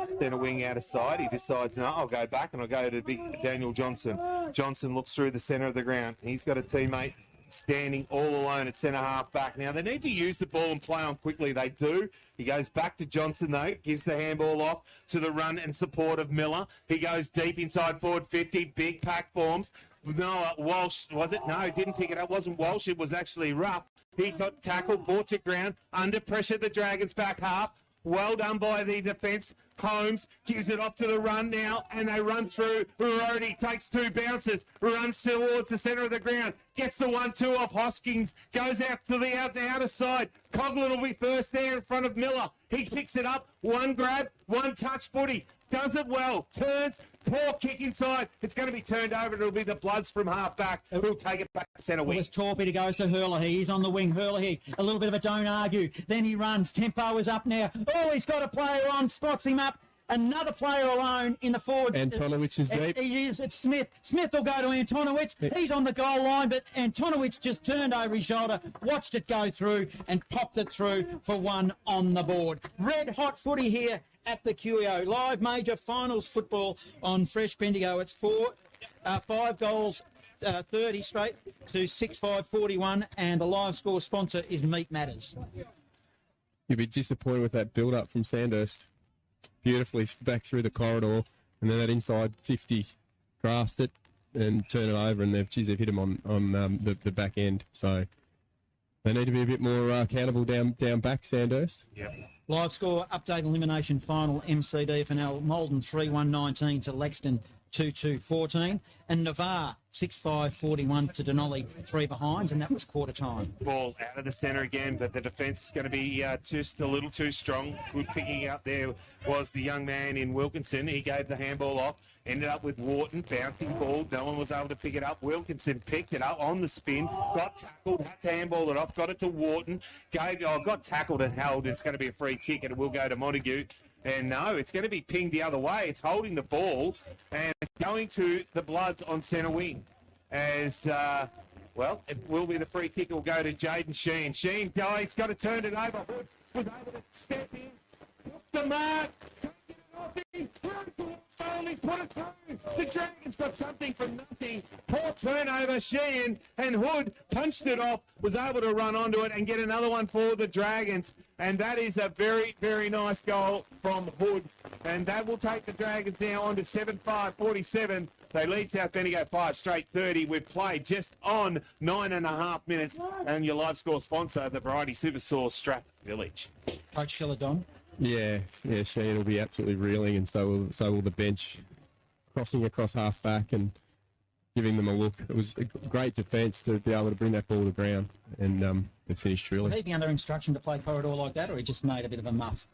Centre wing out of side. He decides, no, I'll go back, and I'll go to big Daniel Johnson. Johnson looks through the centre of the ground. He's got a teammate standing all alone at centre half back. Now, they need to use the ball and play on quickly. They do. He goes back to Johnson, though, gives the handball off to the run and support of Miller. He goes deep inside forward 50. Big pack forms. No, Walsh, was it? No, he didn't pick it up. It wasn't Walsh. It was actually Ruff. He got tackled, brought to ground. Under pressure, the Dragons back half. Well done by the defence. Holmes gives it off to the run now, and they run through. Rorody takes 2 bounces, runs towards the centre of the ground, gets the 1-2 off Hoskins, goes out to the outer side. Coughlin will be first there in front of Miller. He picks it up, 1 grab, 1 touch footy. Does it well, turns, poor kick inside. It's going to be turned over, and it'll be the Bloods from half back who'll take it back to centre wing. It was Torpy goes to Hurley. He's on the wing. Hurley, a little bit of a don't argue. Then he runs. Tempo is up now. Oh, he's got a player on, spots him up. Another player alone in the forward. Antonowitz is deep. It's Smith. Smith will go to Antonowitz. He's on the goal line, but Antonowitz just turned over his shoulder, watched it go through, and popped it through for 1 on the board. Red hot footy here at the QEO. Live major finals football on Fresh Bendigo. It's 5 goals, 30 straight to 6-5-41, and the live score sponsor is Meat Matters. You'd be disappointed with that build-up from Sandhurst. Beautifully back through the corridor, and then that inside 50 grasped it and turned it over, and they've hit him on the back end. So they need to be a bit more accountable down back, Sandhurst. Yep. Live score, update elimination final, MCD FNL, Malden 3-1-19 to Lexington 2-2-14. And Navarre, 6-5-41 to Denali, 3 behinds, and that was quarter time. Ball out of the centre again, but the defence is going to be just a little too strong. Good picking out there was the young man in Wilkinson. He gave the handball off, ended up with Wharton, bouncing ball. No one was able to pick it up. Wilkinson picked it up on the spin, got tackled, had to handball it off, got it to Wharton, got tackled and held. It's going to be a free kick, and it will go to Montague. And no, it's going to be pinged the other way. It's holding the ball, and it's going to the Bloods on centre wing. As, it will be the free kick. It will go to Jaden Sheen. Sheen, he's got to turn it over. Hood was able to step in. The mark. He's put it through. The Dragons got something from nothing. Poor turnover. Sheehan and Hood punched it off, was able to run onto it and get another one for the Dragons. And that is a very, very nice goal from Hood. And that will take the Dragons now on to 7-5-47. They lead South Bendigo 5 straight 30. We've played just on 9.5 minutes. And your live score sponsor, the Variety Super Sauce Strap Village. Coach Killer Don. Yeah, Shane will be absolutely reeling, and so will the bench, crossing across half back and giving them a look. It was a great defence to be able to bring that ball to the ground, and they finished truly. Will he be under instruction to play corridor like that, or he just made a bit of a muff?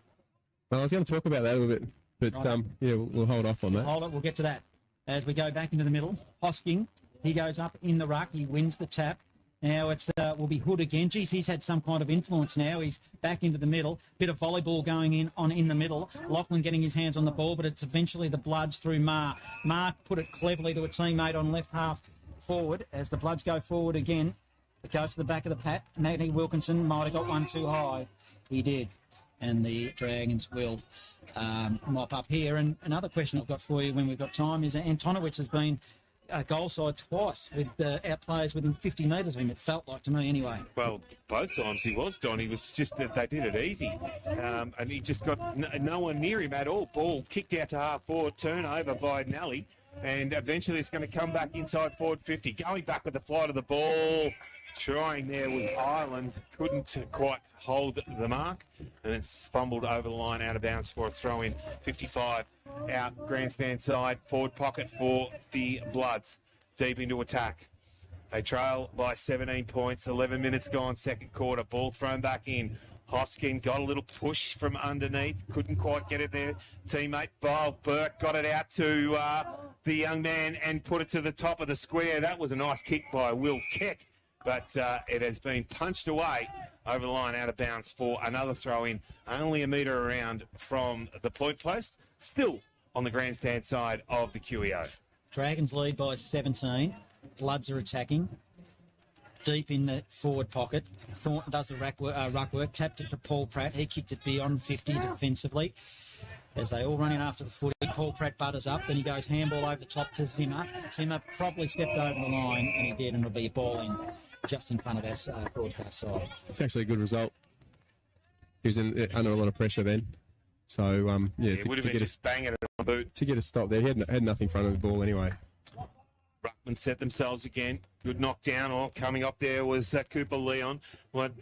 Well, I was going to talk about that a little bit, but right. we'll hold off on that. We'll get to that. As we go back into the middle, Hosking, he goes up in the ruck, he wins the tap. Now it's will be Hood again. Geez, he's had some kind of influence now. He's back into the middle. Bit of volleyball going in the middle. Lachlan getting his hands on the ball, but it's eventually the Bloods through Mark. Mark put it cleverly to a teammate on left half forward. As the Bloods go forward again, it goes to the back of the pack. Matty Wilkinson might have got one too high. He did. And the Dragons will mop up here. And another question I've got for you when we've got time is Antonowicz has been goal side twice with our players within 50 metres of him, it felt like to me anyway. Well, both times he was, Don. He was just, they did it easy. And he just got no one near him at all. Ball kicked out to half forward, turnover by Nelly. And eventually it's going to come back inside forward 50. Going back with the flight of the ball. Trying there with Ireland. Couldn't quite hold the mark. And it's fumbled over the line out of bounds for a throw in. 55 out grandstand side. Forward pocket for the Bloods. Deep into attack. They trail by 17 points. 11 minutes gone, second quarter. Ball thrown back in. Hoskin got a little push from underneath. Couldn't quite get it there. Teammate Bob Burke got it out to the young man and put it to the top of the square. That was a nice kick by Will Keck. But it has been punched away over the line out of bounds for another throw-in, only a metre around from the point post, still on the grandstand side of the QEO. Dragons lead by 17. Bloods are attacking. Deep in the forward pocket. Thornton does the ruck work, tapped it to Paul Pratt. He kicked it beyond 50 defensively. As they all run in after the footy, Paul Pratt butters up, then he goes handball over the top to Zimmer. Zimmer probably stepped over the line, and he did, and it'll be a ball in just in front of us, broadcast side. It's actually a good result. He was under a lot of pressure then. So, it would have been just banging it on the boot. To get a stop there, he had nothing in front of the ball anyway. Ruckman set themselves again. Good knockdown. Or coming up there was Cooper Leon.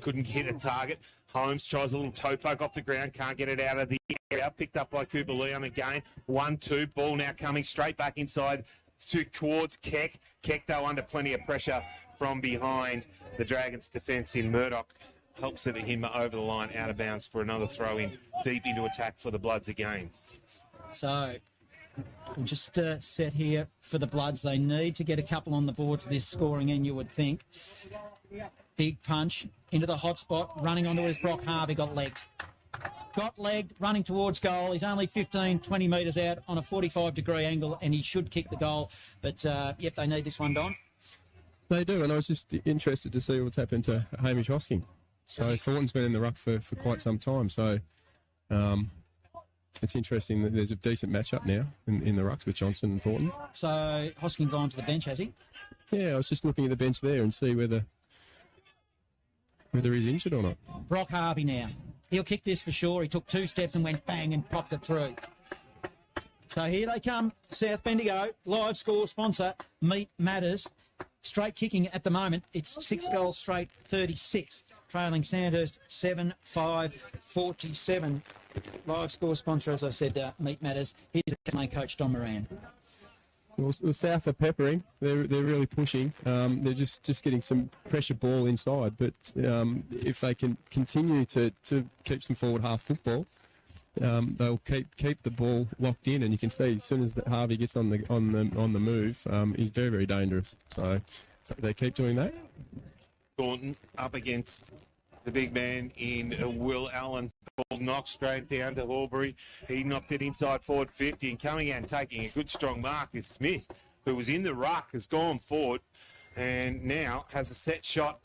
Couldn't hit a target. Holmes tries a little toe poke off the ground. Can't get it out of the area. Picked up by Cooper Leon again. 1-2. Ball now coming straight back inside towards Keck. Keck, though, under plenty of pressure from behind the Dragons' defence in Murdoch. Helps it him over the line, out of bounds for another throw-in. Deep into attack for the Bloods again. So, we'll just set here for the Bloods. They need to get a couple on the board to this scoring end, you would think. Big punch into the hot spot, running onto his Brock Harvey, got legged. Got legged, running towards goal. He's only 15, 20 metres out on a 45-degree angle, and he should kick the goal. But, they need this one, Don. They do, and I was just interested to see what's happened to Hamish Hosking. So Thornton's been in the ruck for quite some time. So it's interesting that there's a decent matchup now in the rucks with Johnson and Thornton. So Hosking gone to the bench, has he? Yeah, I was just looking at the bench there and see whether he's injured or not. Brock Harvey now. He'll kick this for sure. He took 2 steps and went bang and popped it through. So here they come, South Bendigo, live score sponsor, Meat Matters. Straight kicking at the moment. It's 6 goals straight, 36. Trailing Sandhurst 7-5-47. Live score sponsor, as I said, Meat Matters. Here's the main coach, Don Moran. Well, South are peppering. They're really pushing. They're just getting some pressure ball inside. But if they can continue to keep some forward half football, they'll keep the ball locked in. And you can see as soon as Harvey gets on the move, he's very, very dangerous. So they keep doing that. Thornton up against the big man in Will Allen. Ball knocked straight down to Horbury. He knocked it inside forward 50, and coming out and taking a good strong mark is Smith, who was in the ruck, has gone forward and now has a set shot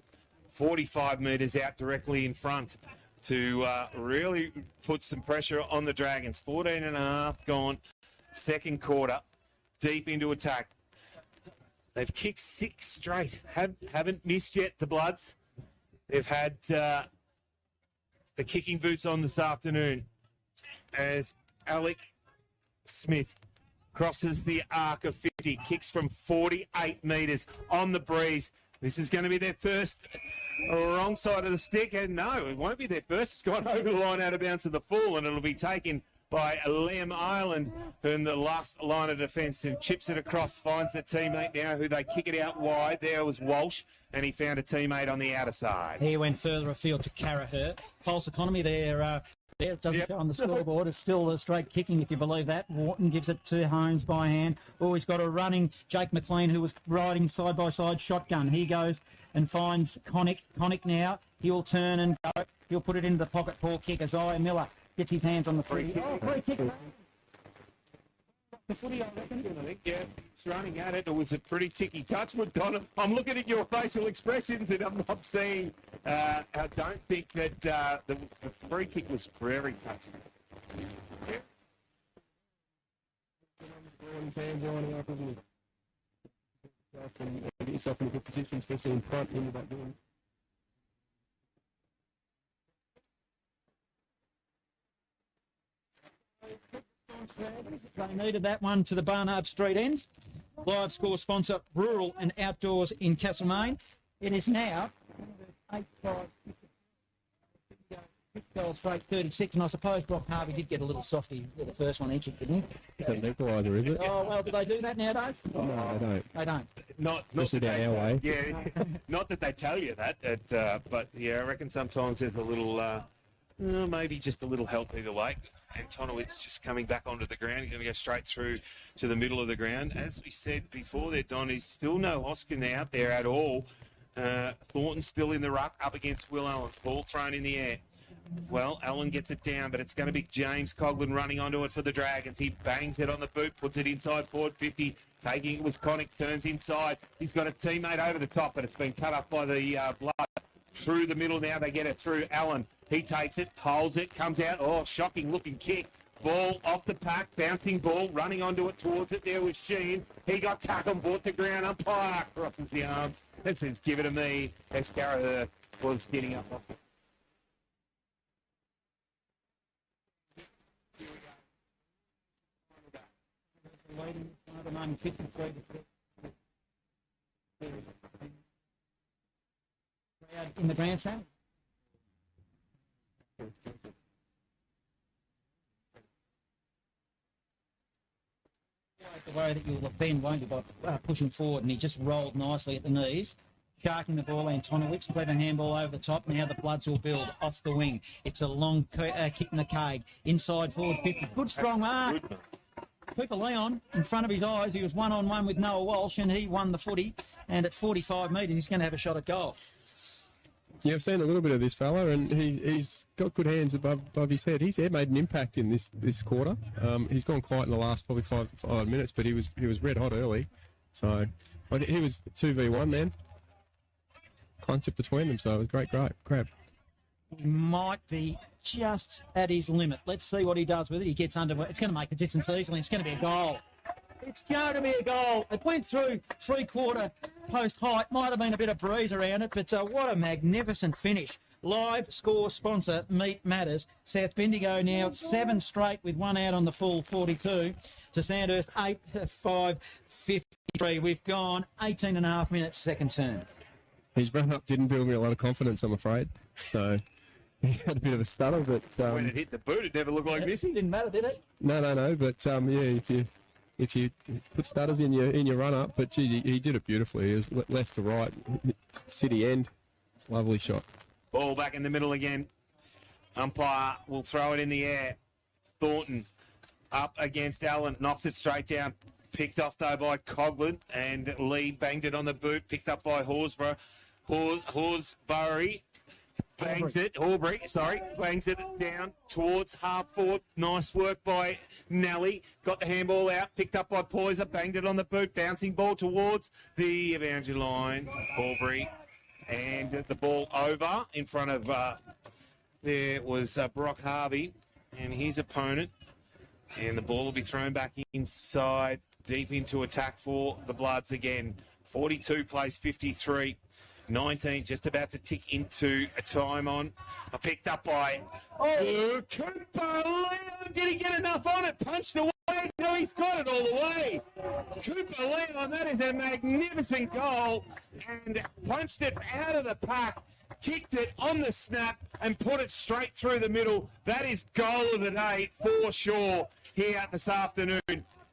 45 metres out directly in front to really put some pressure on the Dragons. 14 and a half gone, second quarter, deep into attack. They've kicked 6 straight, haven't missed yet, the Bloods. They've had the kicking boots on this afternoon as Alec Smith crosses the arc of 50, kicks from 48 metres on the breeze. This is going to be their first wrong side of the stick, and no, it won't be their first. It's gone over the line out of bounds to the full, and it'll be taken by Liam Ireland in the last line of defence, and chips it across, finds a teammate now who they kick it out wide. There was Walsh, and he found a teammate on the outer side. He went further afield to Carraher. False economy there. It doesn't show on the scoreboard. It's still a straight kicking, if you believe that. Wharton gives it to Holmes by hand. Oh, he's got a running Jake McLean, who was riding side-by-side shotgun. He goes and finds Connick. Connick now, he'll turn and go. He'll put it into the pocket. Poor kick. Isaiah Miller gets his hands on the free. Free kick. The footy, I reckon. I think, yeah, it's running at it. It was a pretty ticky touch, but Donna, I'm looking at your facial expressions and I'm not seeing. I don't think that the free kick was very touchy. Yeah. Get yourself in a good position, especially in front into that door. They needed that one to the Barnard Street ends. Live score sponsor, Rural and Outdoors in Castlemaine. It is now 8-5. Goal straight 36, and I suppose Brock Harvey did get a little softy with the first one each, didn't he? It's an equaliser, is it? Oh, well, do they do that nowadays? No, they don't. They don't. Not Especially down our way. Yeah, not that they tell you that, but yeah, I reckon sometimes there's a little, maybe just a little help either way. Antonowitz just coming back onto the ground. He's going to go straight through to the middle of the ground. As we said before there, Don, is still no Hoskin out there at all. Thornton's still in the ruck up against Will Allen. Ball thrown in the air. Well, Allen gets it down, but it's going to be James Coughlin running onto it for the Dragons. He bangs it on the boot, puts it inside forward 50. Taking it was Connick, turns inside. He's got a teammate over the top, but it's been cut up by the Blood. Through the middle now, they get it through Allen. He takes it, holds it, comes out. Oh, shocking looking kick. Ball off the pack, bouncing ball, running onto it, towards it. There was Sheen. He got tackled, brought to ground. Umpire crosses the arms and says, "Give it to me." As Carraher was getting up off it. In the grandstand. The worry that you'll offend, won't you, by pushing forward, and he just rolled nicely at the knees. Sharking the ball, Antonowitz, clever handball over the top. Now the Bloods will build off the wing. It's a long kick in the cage. Inside forward 50. Good strong mark. Cooper Leon, in front of his eyes, he was one-on-one with Noah Walsh, and he won the footy. And at 45 metres, he's going to have a shot at goal. Yeah, I've seen a little bit of this fella, and he's got good hands above his head. His head made an impact in this quarter. He's gone quiet in the last probably five minutes, but he was red hot early. So I think he was 2v1 then. Clunked it between them, so it was great grab. He might be just at his limit. Let's see what he does with it. He gets under. It's going to make a distance easily. It's going to be a goal. It's going to be a goal. It went through three-quarter post height. Might have been a bit of breeze around it, but what a magnificent finish. Live score sponsor, Meat Matters. South Bendigo now 7 straight with one out on the full 42 to Sandhurst 8-5-53. We've gone 18 and a half minutes second term. His run-up didn't build me a lot of confidence, I'm afraid. So he had a bit of a stutter, but... when it hit the boot, it never looked like missing. Didn't matter, did it? No. But, yeah, if you if you put stutters in your run up, but gee, he did it beautifully. It was left to right, city end, lovely shot. Ball back in the middle again. Umpire will throw it in the air. Thornton up against Allen, knocks it straight down. Picked off though by Coghlan, and Lee banged it on the boot. Picked up by Horsburgh. Horsbury bangs it. Horbury, sorry, bangs it down towards half forward. Nice work by Nelly. Got the handball out. Picked up by Poyser. Banged it on the boot. Bouncing ball towards the boundary line. Horbury, and the ball over in front of. There was Brock Harvey and his opponent, and the ball will be thrown back inside, deep into attack for the Bloods again. 42 plays 53. 19 just about to tick into a time on. Picked up by Cooper Leon. Did he get enough on it? Punched away. No, he's got it all the way. Cooper Leon, that is a magnificent goal. And punched it out of the pack. Kicked it on the snap and put it straight through the middle. That is goal of the day for sure here this afternoon.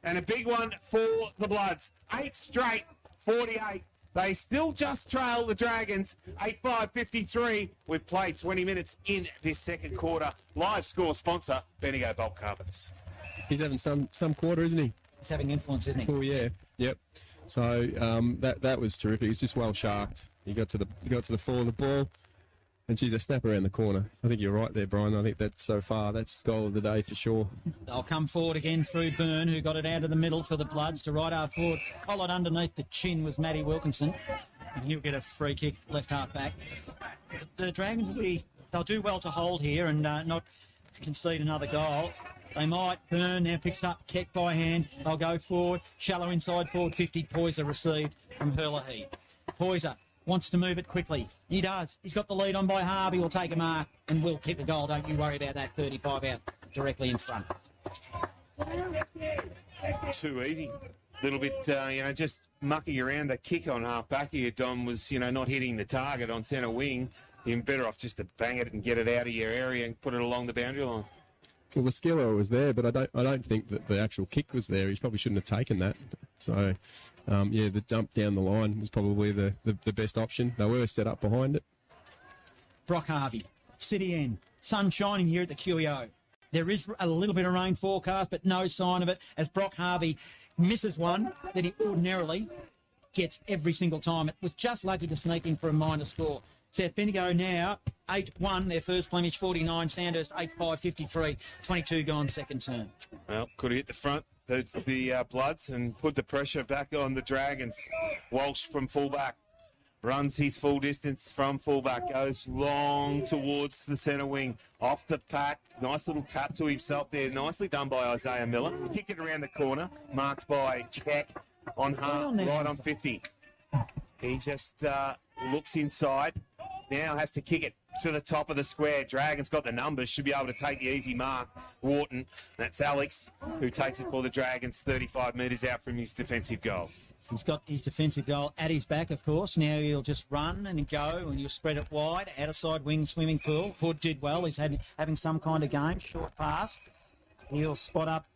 And a big one for the Bloods. 8 straight, 48. They still just trail the Dragons, 8-5-53. We've played 20 minutes in this second quarter. Live score sponsor, Bendigo Bulk Carpets. He's having some quarter, isn't he? He's having influence, isn't he? Oh, yeah. Yep. So that was terrific. He's just well sharked. He got to the fall of the ball, and she's a snap around the corner. I think you're right there, Brian. I think that so far, that's goal of the day for sure. They'll come forward again through Byrne, who got it out of the middle for the Bloods to right half forward. Collared underneath the chin was Matty Wilkinson, and he'll get a free kick left half back. The Dragons they'll do well to hold here and not concede another goal. They might. Byrne now picks up Keck by hand. They'll go forward. Shallow inside forward 50. Poyser received from Herlihy. Poyser wants to move it quickly. He does. He's got the lead on by Harvey. Will take a mark and will kick a goal. Don't you worry about that. 35 out directly in front. Too easy. Little bit, just mucking around. The kick on half back here, Dom, was, not hitting the target on centre wing. You're better off just to bang it and get it out of your area and put it along the boundary line. Well, the skiller was there, but I don't think that the actual kick was there. He probably shouldn't have taken that. So, the dump down the line was probably the best option. They were set up behind it. Brock Harvey, City End, sun shining here at the QEO. There is a little bit of rain forecast, but no sign of it as Brock Harvey misses one that he ordinarily gets every single time. It was just lucky to sneak in for a minor score. South Bendigo now 8-1, their first blemish, 49. Sandhurst 8-5-53, 22 gone second term. Well, could have hit the front, the Bloods, and put the pressure back on the Dragons. Walsh from fullback runs his full distance from fullback, goes long towards the centre wing, off the pack. Nice little tap to himself there. Nicely done by Isaiah Miller. Kicked it around the corner, marked by Keck on half, right on 50. He just looks inside. Now has to kick it to the top of the square. Dragons got the numbers, should be able to take the easy mark. Wharton, that's Alex, who takes it for the Dragons 35 metres out from his defensive goal. He's got his defensive goal at his back, of course. Now he'll just run and go, and he'll spread it wide. Outer side wing swimming pool. Hood did well. He's having some kind of game. Short pass. He'll spot up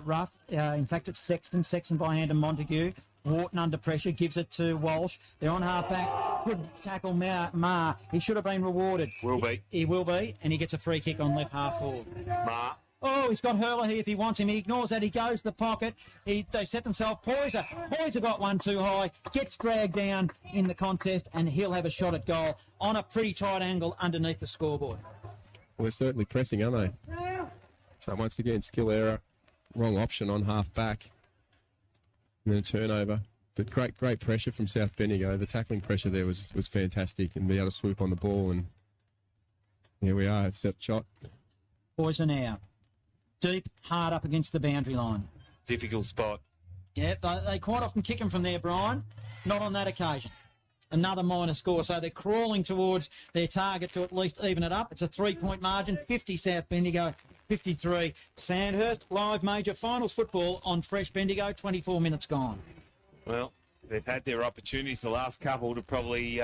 Rough. In fact, it's Sexton. Sexton by hand to Montague. Wharton under pressure, gives it to Walsh. They're on half-back. Good tackle, Ma. He should have been rewarded. Will be. He will be, and he gets a free kick on left half forward. Ma. Oh, he's got Herlihy if he wants him. He ignores that. He goes to the pocket. They set themselves. Poyser got one too high. Gets dragged down in the contest, and he'll have a shot at goal on a pretty tight angle underneath the scoreboard. Well, they're certainly pressing, aren't they? So once again, skill error. Wrong option on half-back. And then a turnover. But great pressure from South Bendigo. The tackling pressure there was fantastic, and be able to swoop on the ball. And here we are, set shot. Poyser now. Deep, hard up against the boundary line. Difficult spot. Yeah, they quite often kick him from there, Brian. Not on that occasion. Another minor score. So they're crawling towards their target to at least even it up. It's a 3-point margin. 50 South Bendigo, 53 Sandhurst. Live major finals football on Fresh Bendigo. 24 minutes gone. Well, they've had their opportunities the last couple to probably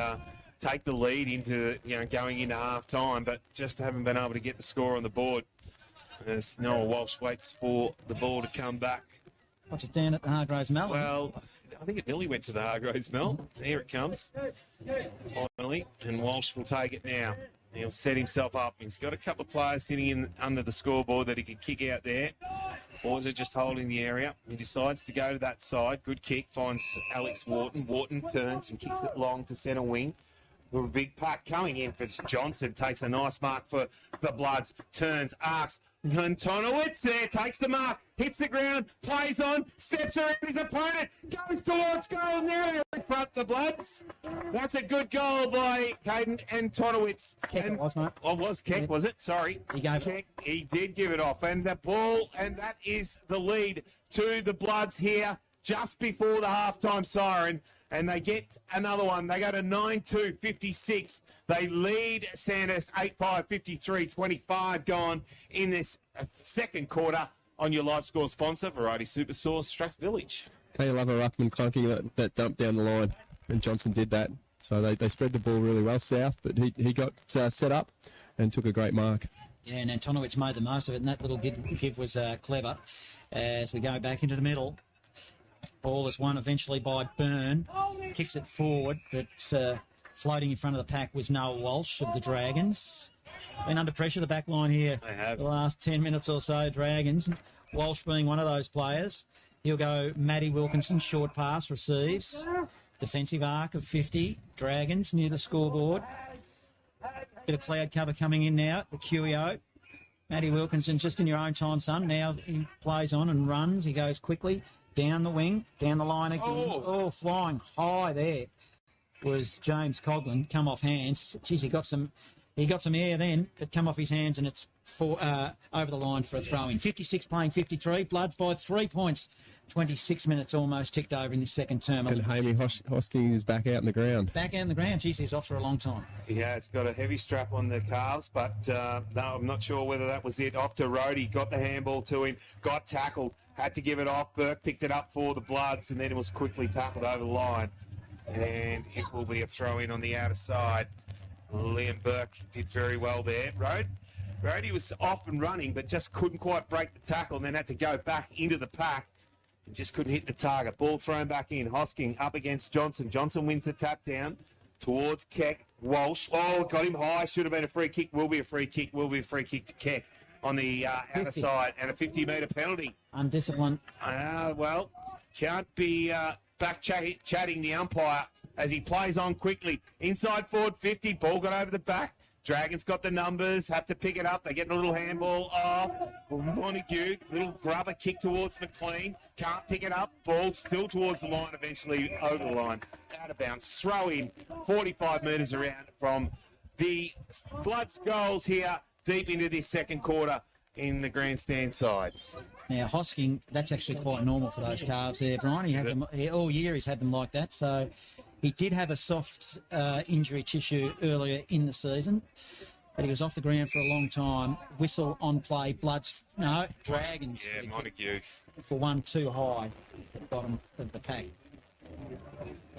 take the lead into going into half time, but just haven't been able to get the score on the board. As Noah Walsh waits for the ball to come back Watch it down at the Hargroves Melon. Well, I think it nearly went to the Hargroves Mel. Here it comes. Finally, and Walsh will take it now. He'll set himself up. He's got a couple of players sitting in under the scoreboard that he can kick out there. Boys are just holding the area. He decides to go to that side. Good kick. Finds Alex Wharton. Wharton turns and kicks it long to centre wing. A big pack coming in for Johnson. Takes a nice mark for the Bloods. Turns, arcs. And Tonowitz there, takes the mark, hits the ground, plays on, steps around his opponent, goes towards goal. Now they're in front, the Bloods. That's a good goal by Caden and Tonowitz. Keck it was, mate. Oh, was Keck, was it? Sorry. He gave Keck, he did give it off. And the ball, and that is the lead to the Bloods here just before the halftime siren. And they get another one. They go to 9-2, 56. They lead Sandhurst 8-5, 53, 25 gone in this second quarter on your live score sponsor, Variety Superstore, Strath Village. Tell you love a ruckman clunking that dump down the line, and Johnson did that. So they spread the ball really well south, but he got set up and took a great mark. Yeah, and Antonowicz made the most of it, and that little give was clever. As we go back into the middle, ball is won eventually by Byrne. Kicks it forward, but floating in front of the pack was Noah Walsh of the Dragons. Been under pressure, the back line here. They have. The last 10 minutes or so, Dragons. Walsh being one of those players. He'll go Matty Wilkinson, short pass, receives. Defensive arc of 50. Dragons near the scoreboard. Bit of cloud cover coming in now at the QEO. Matty Wilkinson, just in your own time, son. Now he plays on and runs. He goes quickly down the wing, down the line again. Oh, flying high there was James Coghlan. Come off hands. Geez, he got some air then. It come off his hands, and it's over the line for a throw-in. 56 playing 53. Bloods by 3 points. 26 minutes almost ticked over in this second term. And Hamey Hosking is back out in the ground. Back out in the ground. Geez, he's off for a long time. Yeah, it's got a heavy strap on the calves, but no, I'm not sure whether that was it. Off to Rhodey, got the handball to him, got tackled, had to give it off. Burke picked it up for the Bloods, and then it was quickly tackled over the line. And it will be a throw-in on the outer side. Liam Burke did very well there. Rhodey was off and running, but just couldn't quite break the tackle, and then had to go back into the pack. And just couldn't hit the target. Ball thrown back in. Hosking up against Johnson. Johnson wins the tap down towards Keck. Walsh. Oh, got him high. Should have been a free kick. Will be a free kick. Will be a free kick to Keck on the outer side. And a 50-metre penalty. Undisciplined. Well, can't be back chatting the umpire as he plays on quickly. Inside forward 50. Ball got over the back. Dragons got the numbers, have to pick it up. They're getting a little handball off. Montague, little grubber kick towards McLean. Can't pick it up. Ball still towards the line, eventually over the line. Out of bounds. Throw in 45 metres around from the Bloods goals here deep into this second quarter in the grandstand side. Now, Hosking, that's actually quite normal for those calves there, Brian. He had them all year, he's had them like that. So he did have a soft injury tissue earlier in the season, but he was off the ground for a long time. Whistle on play, Dragons. Yeah, Montague. For one too high at the bottom of the pack.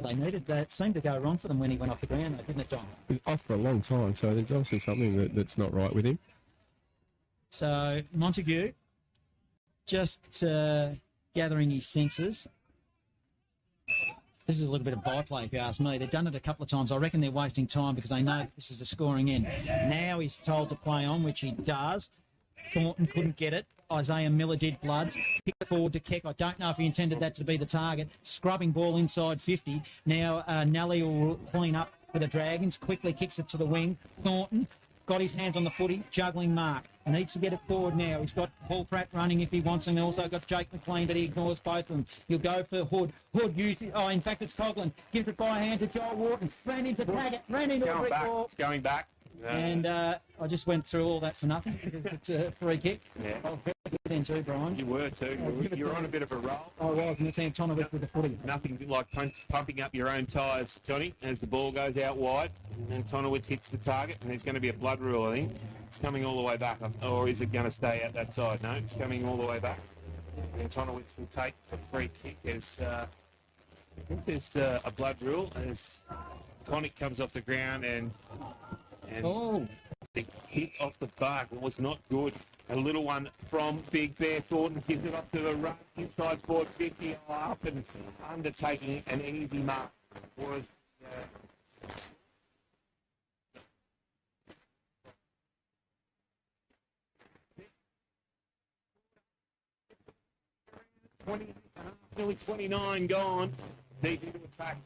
They needed that. Seemed to go wrong for them when he went off the ground, though, didn't it, Don? He was off for a long time, so there's obviously something that's not right with him. So Montague just gathering his senses. This is a little bit of byplay, if you ask me. They've done it a couple of times. I reckon they're wasting time because they know this is a scoring end. Now he's told to play on, which he does. Thornton couldn't get it. Isaiah Miller did. Bloods. Pick it forward to Keck. I don't know if he intended that to be the target. Scrubbing ball inside 50. Now Nelly will clean up for the Dragons. Quickly kicks it to the wing. Thornton got his hands on the footy. Juggling mark. Needs to get it forward now. He's got Paul Pratt running if he wants, and also got Jake McLean, but he ignores both of them. He'll go for Hood. Hood used it. Oh, in fact, it's Coghlan. Gives it by hand to Joel Wharton. Ran into Taggart. Ran into the brick wall. It's going back. And I just went through all that for nothing because it's a free kick. Yeah. I was very good then too, Brian. You were too. You're on a bit of a roll. I was, and it's Antonowicz with the footy. Nothing like pumping up your own tyres, Johnny, as the ball goes out wide. Antonowicz hits the target, and there's going to be a blood rule, I think. It's coming all the way back. Or is it going to stay out that side? No, it's coming all the way back. Antonowicz will take the free kick as I think there's a blood rule as Connick comes off the ground and the hit off the bark was not good A little one from Big Bear Thornton gives it up to the run inside forward 50 up and undertaking an easy mark was 20, nearly 29 gone. Deep into attack.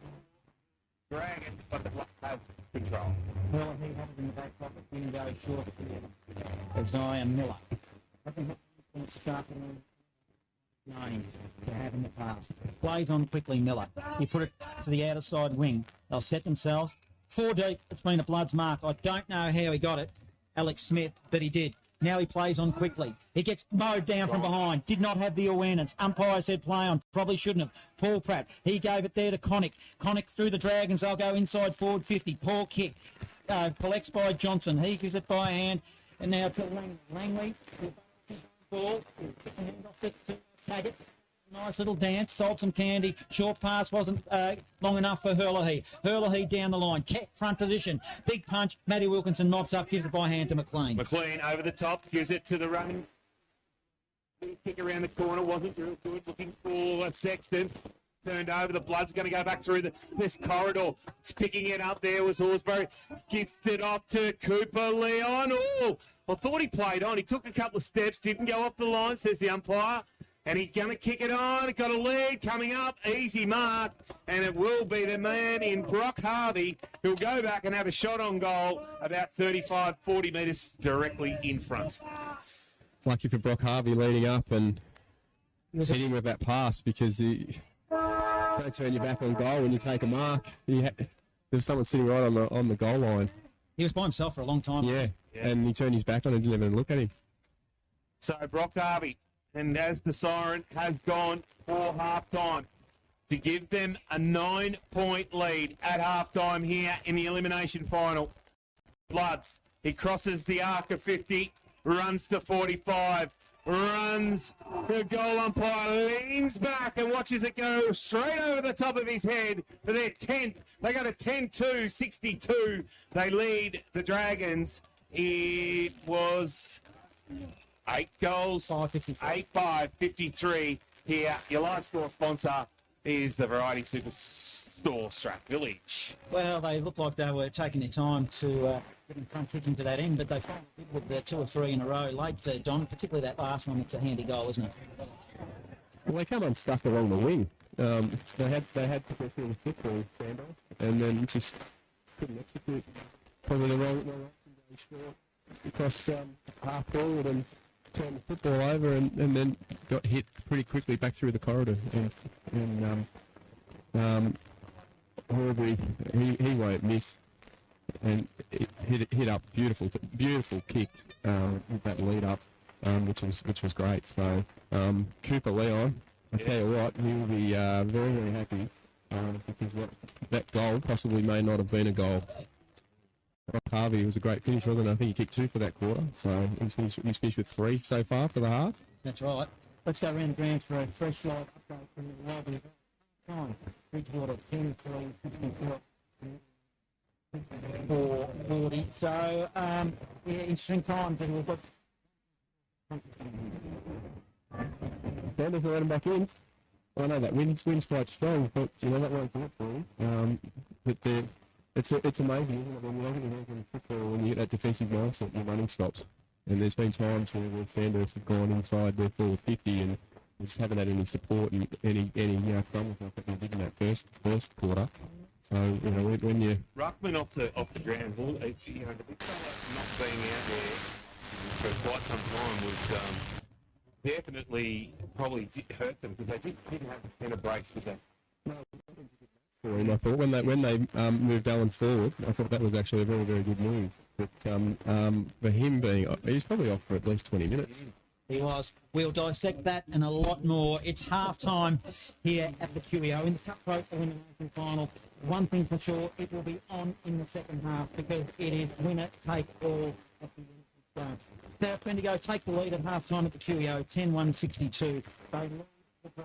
Dragons, but the Blacks have control. Well, he had it in the back pocket, Bendigo short for Isaiah Miller. I think that's starting known to have in the past. Plays on quickly, Miller. You put it to the outer side wing. They'll set themselves. 4 deep. It's been a Bloods mark. I don't know how he got it, Alex Smith, but he did. Now he plays on quickly. He gets mowed down from behind. Did not have the awareness. Umpire said play on. Probably shouldn't have. Paul Pratt. He gave it there to Connick. Connick through the Dragons. They'll go inside forward 50. Poor kick. Collects by Johnson. He gives it by hand. And now to Langley. Ball. Hand off it to Taggart. Nice little dance, sold some candy. Short pass wasn't long enough for Hurley. Hurley down the line. Front position. Big punch. Matty Wilkinson knobs up, gives it by hand to McLean. McLean over the top, gives it to the running. Kick around the corner, wasn't real good. Looking for Sexton. Turned over. The Blood's going to go back through this corridor. Picking it up there was Horsburgh. Gets it off to Cooper Leon. Oh, I thought he played on. He took a couple of steps, didn't go off the line, says the umpire. And he's going to kick it on. Got a lead coming up. Easy mark. And it will be the man in Brock Harvey who'll go back and have a shot on goal about 35, 40 metres directly in front. Lucky for Brock Harvey leading up and hitting with that pass, because you don't turn your back on goal when you take a mark. There's someone sitting right on the goal line. He was by himself for a long time. Yeah. And he turned his back on and didn't even look at him. So Brock Harvey. And as the siren has gone for half-time, to give them a 9-point lead at half-time here in the elimination final. Bloods, he crosses the arc of 50, runs to 45, runs the goal umpire, leans back and watches it go straight over the top of his head for their 10th. They got a 10-2, 62. They lead the Dragons. It was 8 goals, 8-5, 53 here. Your live score sponsor is the Variety Superstore Strat Village. Well, they looked like they were taking their time to get in front, kicking to that end, but they finally did with the 2 or 3 in a row late, Don, particularly that last one. It's a handy goal, isn't it? Well, they come unstuck along the wing. They had possession of the football, Sandhurst, and then just couldn't execute. Probably the wrong going short across half forward and turned the football over and then got hit pretty quickly back through the corridor. And Horbury, he won't miss. And it hit up beautiful kick with that lead up, which was great. So Cooper Leon, I tell you what, he will be very, very happy because that goal possibly may not have been a goal. Brock Harvey was a great finish, wasn't it? I think he kicked 2 for that quarter, so he's finished with 3 so far for the half. That's right. Let's go around the grounds for a fresh live update from the lobby. Time, Bridgewater 10, 3, 54, 40. So, yeah, interesting times, and we've got... Sanders will let him back in. I know that wind's quite strong, but you know that won't do it for him. But it's amazing, isn't it? When you're in football, when you get that defensive mindset, your running stops. And there's been times where Sanders have gone inside their forward 50 and just haven't had any support and any crumbles like that they did in that first quarter. So when you Ruckman off the ground, the big fella not being out there for quite some time was definitely probably hurt them because they didn't have the centre breaks with that. For him, I thought when they moved Allen forward, I thought that was actually a very, very good move. But for him he's probably off for at least 20 minutes. He was. We'll dissect that and a lot more. It's half-time here at the QEO in the cutthroat elimination final. One thing for sure, it will be on in the second half because it is winner take all at the end of the game. South Bendigo take the lead at half-time at the QEO, 10-1-62. They lead the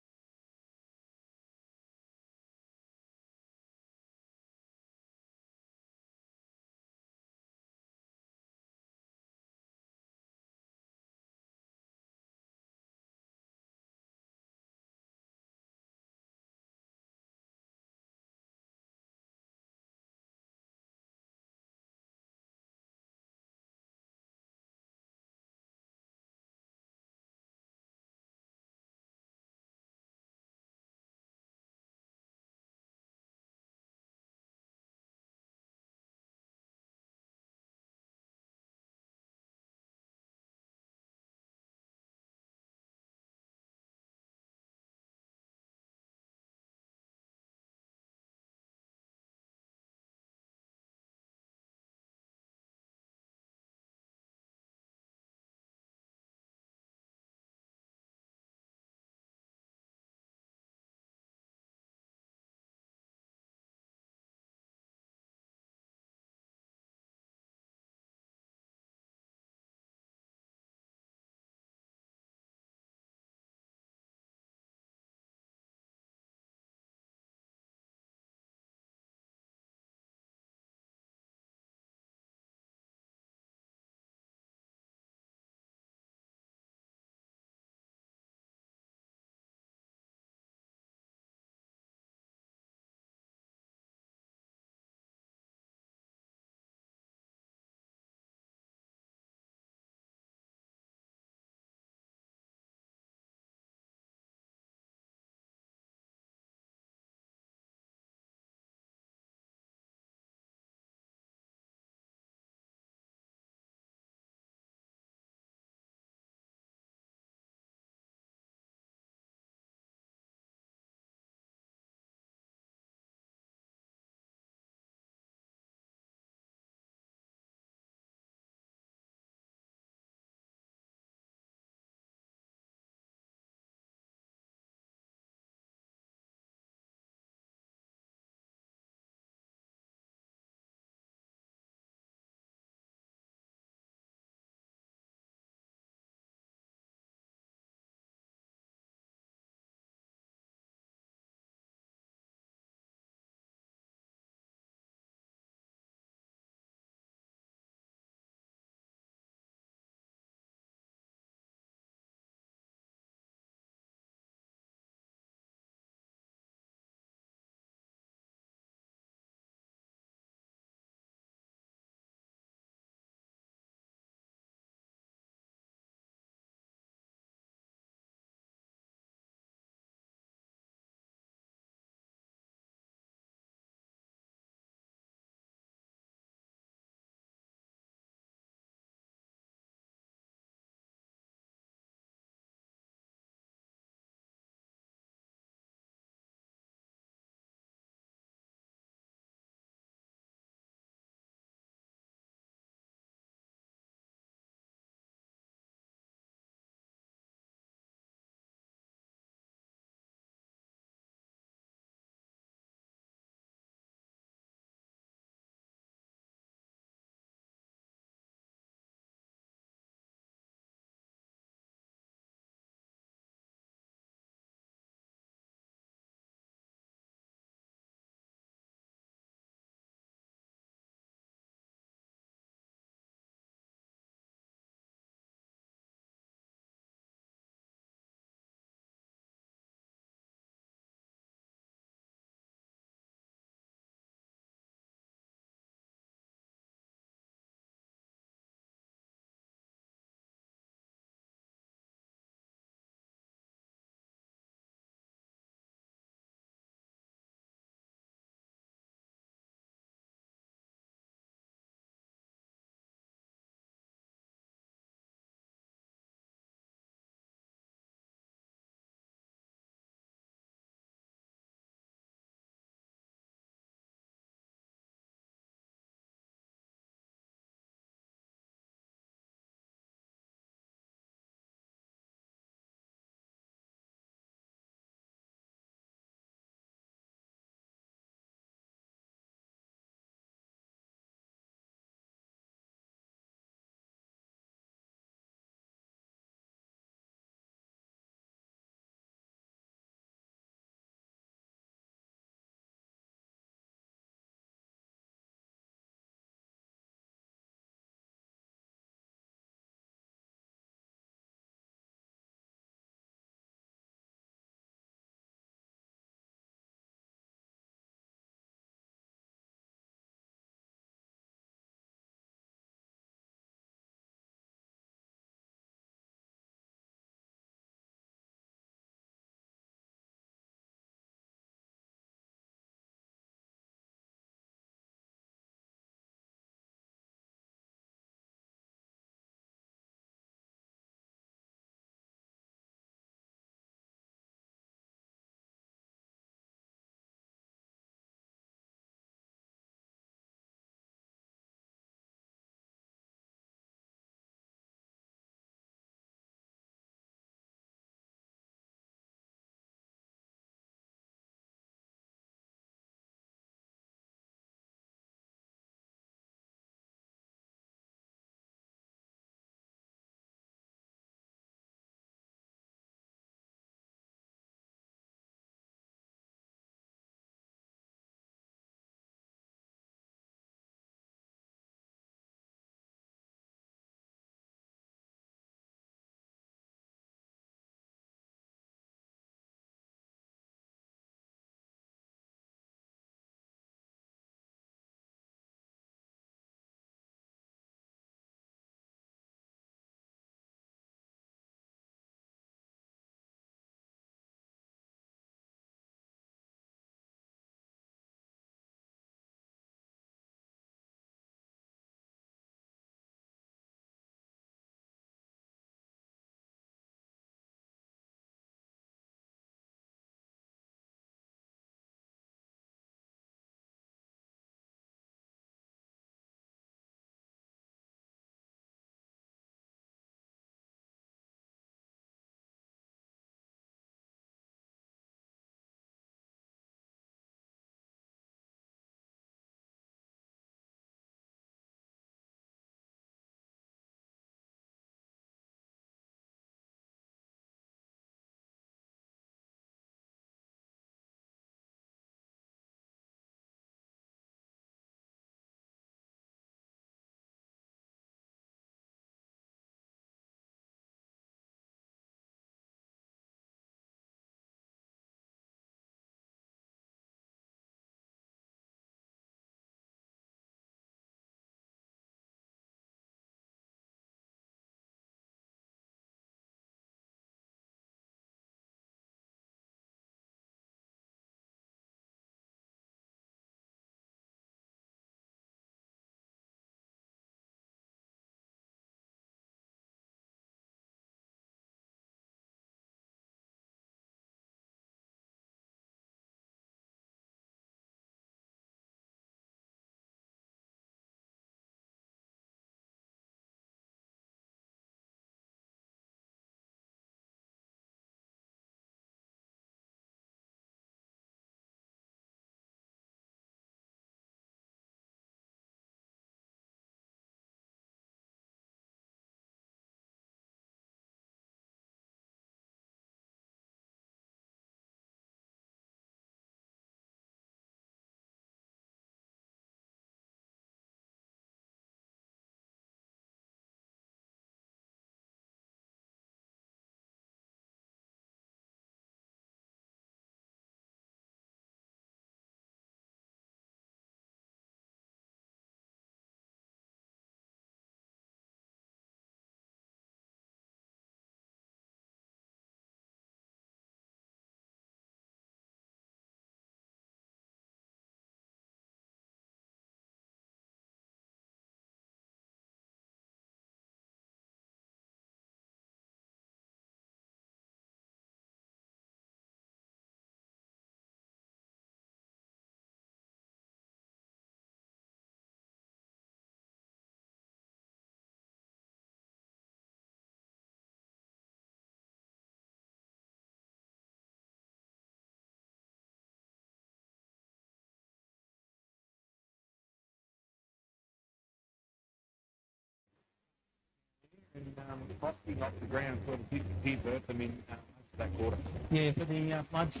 Hosking off the ground sort of did hurt them in most of that quarter. Yeah, for the Bloods,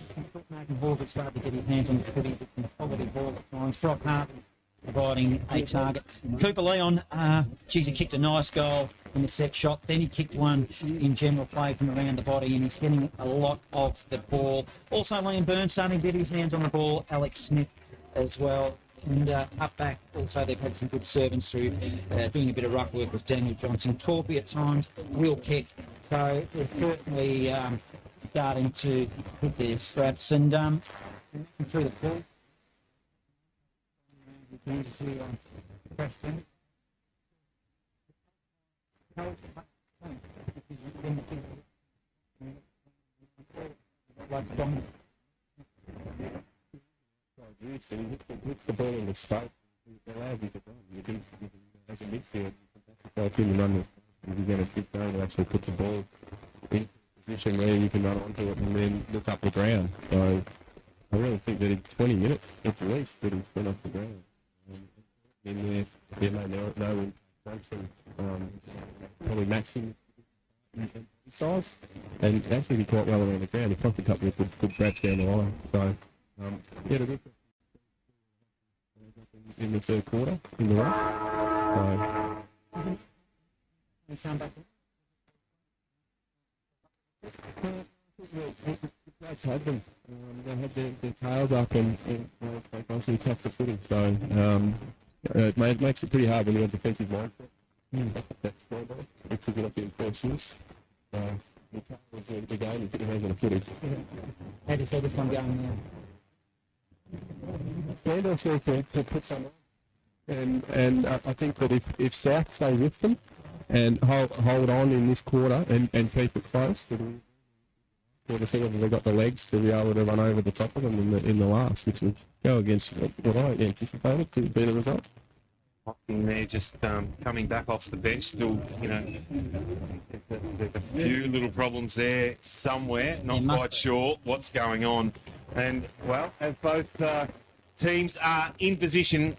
Martin Horvath started to get his hands on the footy, but some quality ball at times. Brock Hart providing a target. Cooper Leon, he kicked a nice goal in the set shot. Then he kicked one in general play from around the body, and he's getting a lot of the ball. Also, Liam Burns starting to get his hands on the ball. Alex Smith as well. And up back, also, they've had some good servants through doing a bit of ruck work with Daniel Johnson. Torpy at times, Will Keck. So they're certainly starting to hit their straps. And through the ball. Question. So he hits the ball in the spoke. It allows you to run. You do, as a midfield, you can run if you're going to keep going to actually put the ball in a position where you can run onto it and then look up the ground. So I really think that in 20 minutes at least that he's been off the ground. In there, no Johnson probably matching his size and actually did quite well around the ground. He clocked a couple of good grabs down the line. So yeah, the in the third quarter in the run. Bloods had them. They had their tails up and they constantly tapped the footing. So it makes it pretty hard when you have defensive mindset. That scoreboard, which is not being forced use. So the tail was doing the game and put your hands on the footage. How do you see this one going now? Sandhurst need to put some on. And I think that if South stay with them and hold on in this quarter and keep it close, to see whether they've got the legs to be able to run over the top of them in the last, which would go against what I anticipated to be the result. Hocking there just coming back off the bench, still, there's a few little problems there somewhere, not quite sure what's going on. And, well, as both teams are in position,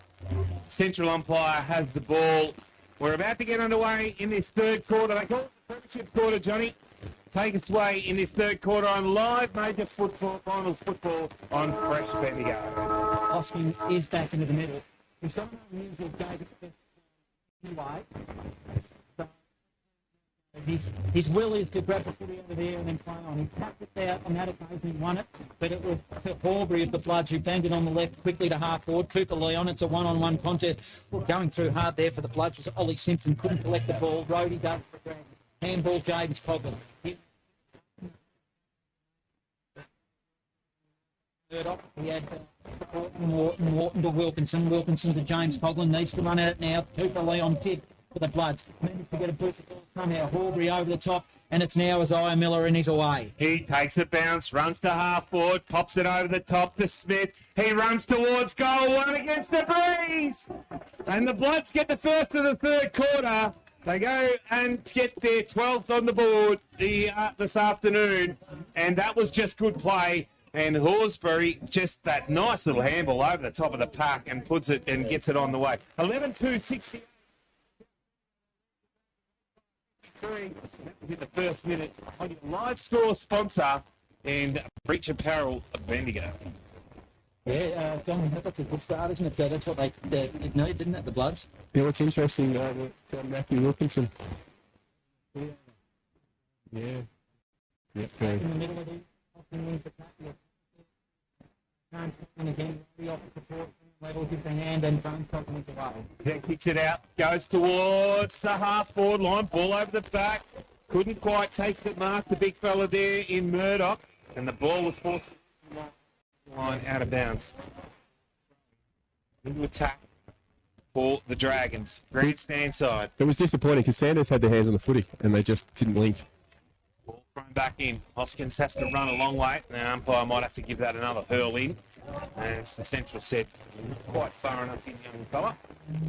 central umpire has the ball. We're about to get underway in this third quarter. They call it the premiership quarter, Johnny. Take us away in this third quarter on live major football, finals football on Fresh Bendigo. Hosking is back into the middle. He's got an unusual David anyway. So his will is to grab the footy over there and then play on. He tapped it out on that occasion, he won it, but it was to Horbury of the Bloods who banged it on the left quickly to half forward. Cooper Leon, it's a one-on-one contest. Well, going through hard there for the Bloods was Ollie Simpson, couldn't collect the ball. Rhodey does the ground. Handball, James Coghlan. He had Morton to Wilkinson to James Coghlan. Needs to run at it now. Cooper Leon did for the Bloods. Managed to get a boot the ball somehow. Horbury over the top, and it's now Isaiah Miller and he's away. He takes a bounce, runs to half forward, pops it over the top to Smith. He runs towards goal, one against the breeze. And the Bloods get the first of the third quarter. They go and get their 12th on the board this afternoon, and that was just good play. And Horsbury, just that nice little handball over the top of the pack and puts it and gets it on the way. 11-2-60. In the first minute, on your live score sponsor and Breach Apparel of Bendigo. Yeah, John, that's a good start, isn't it? That's what they need, didn't it, the Bloods? Yeah, what's interesting, Matthew Wilkinson. Yeah. In the middle of the again, the off support level, gives the hand and James Coghlan is away. Yeah, kicks it out, goes towards the half-forward line, ball over the back. Couldn't quite take the mark, the big fella there in Murdoch, and the ball was forced line out of bounds. Into attack for the Dragons. Grandstand side. It was disappointing because Sandhurst had their hands on the footy and they just didn't link. Ball thrown back in. Hoskins has to run a long way. Now umpire might have to give that another hurl in. And it's the central set. Not quite far enough in, young fella.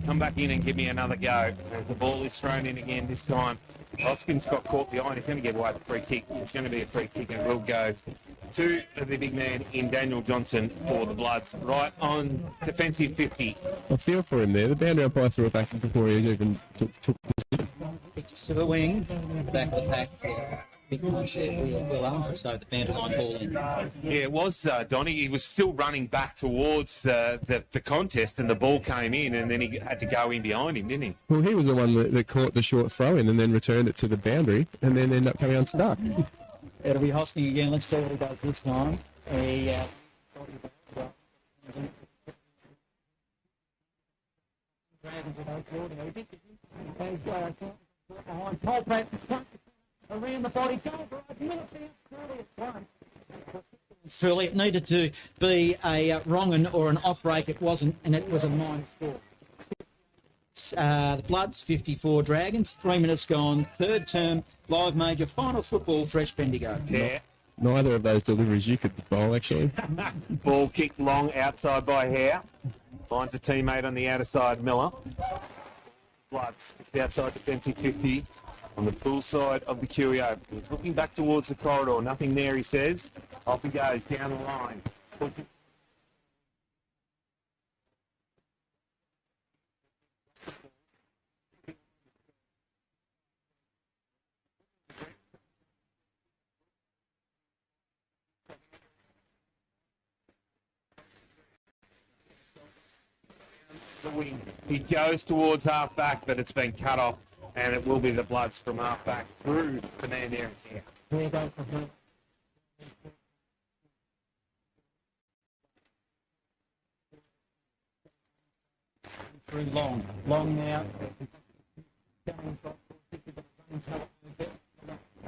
Come back in and give me another go. And the ball is thrown in again this time. Hoskins got caught behind. He's going to get away with a free kick. It's going to be a free kick and we'll go to the big man in Daniel Johnson for the Bloods. Right on defensive 50. I feel for him there. The boundary umpire threw it back before he even took position. to the wing, back of the pack. Big punch there, Will Allen puts over the Bendigo ball in. Yeah, it was Donny. He was still running back towards the contest, and the ball came in, and then he had to go in behind him, didn't he? Well, he was the one that caught the short throw in and then returned it to the boundary and then ended up coming unstuck. It'll be Hosking again. Let's see what he does this time. Around the body, truly, it needed to be a wrong or an off break. It wasn't, and it was a minus score. The Bloods 54, Dragons 3 minutes gone. Third term live major final football. Fresh Bendigo. Yeah. Neither of those deliveries you could bowl, actually. Ball kicked long outside by Hare. Finds a teammate on the outer side, Miller. Bloods, the outside defensive 50 on the pool side of the QEO. He's looking back towards the corridor. Nothing there, he says. Off he goes, down the line. The wing. He goes towards half back, but it's been cut off, and it will be the Bloods from half back through the man there. Through long now.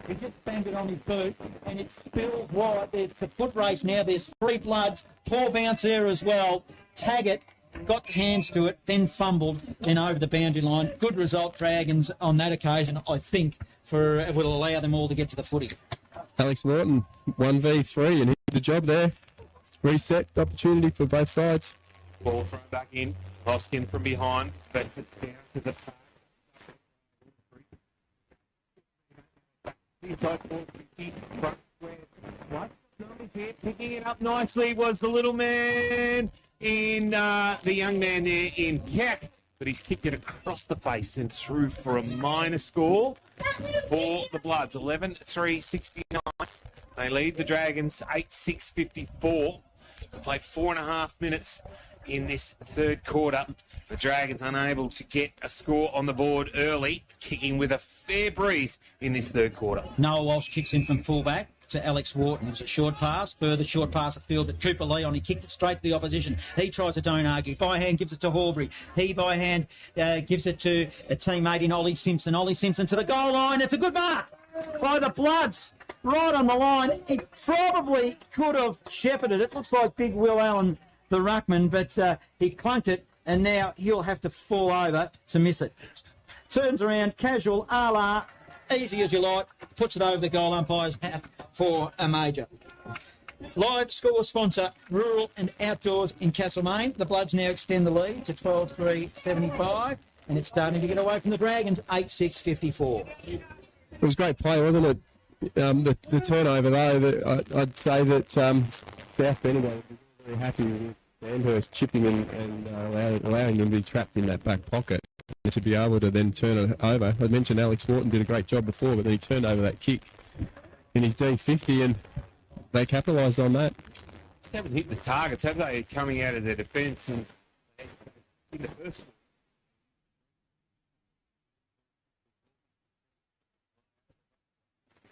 He just banged it on his boot, and it spills wide. It's a foot race now. There's 3 Bloods. Poor bounce there as well. Taggart got hands to it, then fumbled, then over the boundary line. Good result, Dragons, on that occasion, I think, it will allow them all to get to the footy. Alex Morton, 1v3, and he did the job there. Reset opportunity for both sides. Ball thrown back in. Hoskin from behind. Bedford down to the pack. Picking it up nicely was the little man in the young man there in Keck, but he's kicked it across the face and through for a minor score for the Bloods. 11-3-69. They lead the Dragons 8-6-54. Played 4.5 minutes in this third quarter. The Dragons unable to get a score on the board early, kicking with a fair breeze in this third quarter. Noah Walsh kicks in from fullback to Alex Wharton. It was a short pass, further short pass afield to Cooper Leon. He kicked it straight to the opposition. He tries to don't argue. By hand gives it to Horbury. He by hand gives it to a teammate in Ollie Simpson. Ollie Simpson to the goal line. It's a good mark by the Bloods. Right on the line. It probably could have shepherded. It looks like Big Will Allen, the ruckman, but he clunked it, and now he'll have to fall over to miss it. Turns around, casual, a la, easy as you like, puts it over the goal umpire's hat for a major. Live score sponsor, Rural and Outdoors in Castlemaine. The Bloods now extend the lead to 12-3-75, and it's starting to get away from the Dragons, 8-6-54. It was great play, wasn't it? The turnover, though, I'd say that South Bendigo was very happy with Sandhurst chipping and allowing them to be trapped in that back pocket to be able to then turn it over. I mentioned Alex Morton did a great job before, but then he turned over that kick in his D50 and they capitalised on that. Just haven't hit the targets, have they, coming out of their defence? And in the first one.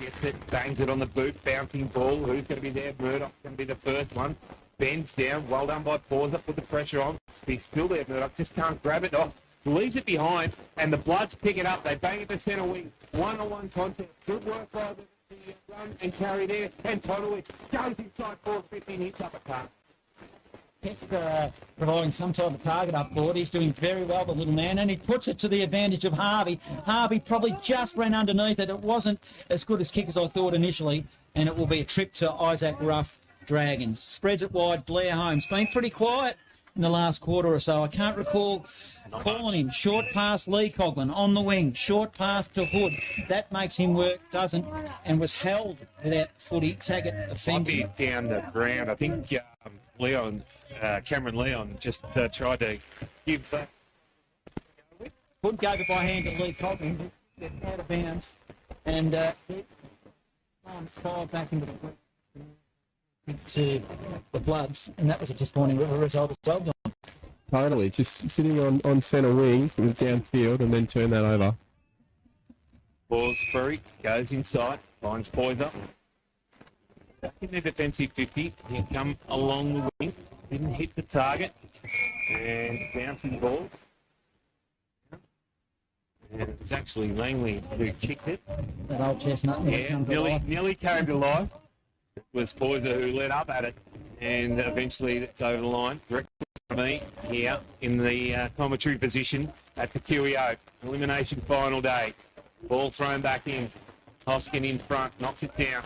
Gets it, bangs it on the boot, bouncing ball. Who's going to be there? Murdoch's going to be the first one. Bends down, well done by Pauser, put the pressure on. He's still there, Murdoch, just can't grab it off. Leaves it behind, and the Bloods pick it up. They bang it to centre wing. One-on-one contest. Good work by the run and carry there. And Todowicz goes inside 450 and hits up a cut. Kept providing some type of target up board. He's doing very well, the little man, and he puts it to the advantage of Harvey. Harvey probably just ran underneath it. It wasn't as good as kick as I thought initially, and it will be a trip to Isaac Ruff Dragons. Spreads it wide, Blair Holmes. Been pretty quiet in the last quarter or so. I can't recall calling him. Short pass, Lee Coughlin on the wing. Short pass to Hood. That makes him work, doesn't, and was held without footy. Taggart offending. Might be down the ground. I think Cameron Leon just tried to give that. Hood gave it by hand to Lee Coughlin. out of bounds and fired back into the Bloods, and that was a disappointing result as well, Don. Totally. Just sitting on centre wing from downfield and then turn that over. Horsbury goes inside, finds Poyser. Back in their defensive 50. He come along the wing, didn't hit the target, and bouncing ball. And it was actually Langley who kicked it. That old chestnut. Nearly came to life. It was Poyser who led up at it, and eventually it's over the line. Direct for me here in the commentary position at the QEO. Elimination final day. Ball thrown back in. Hoskin in front, knocks it down.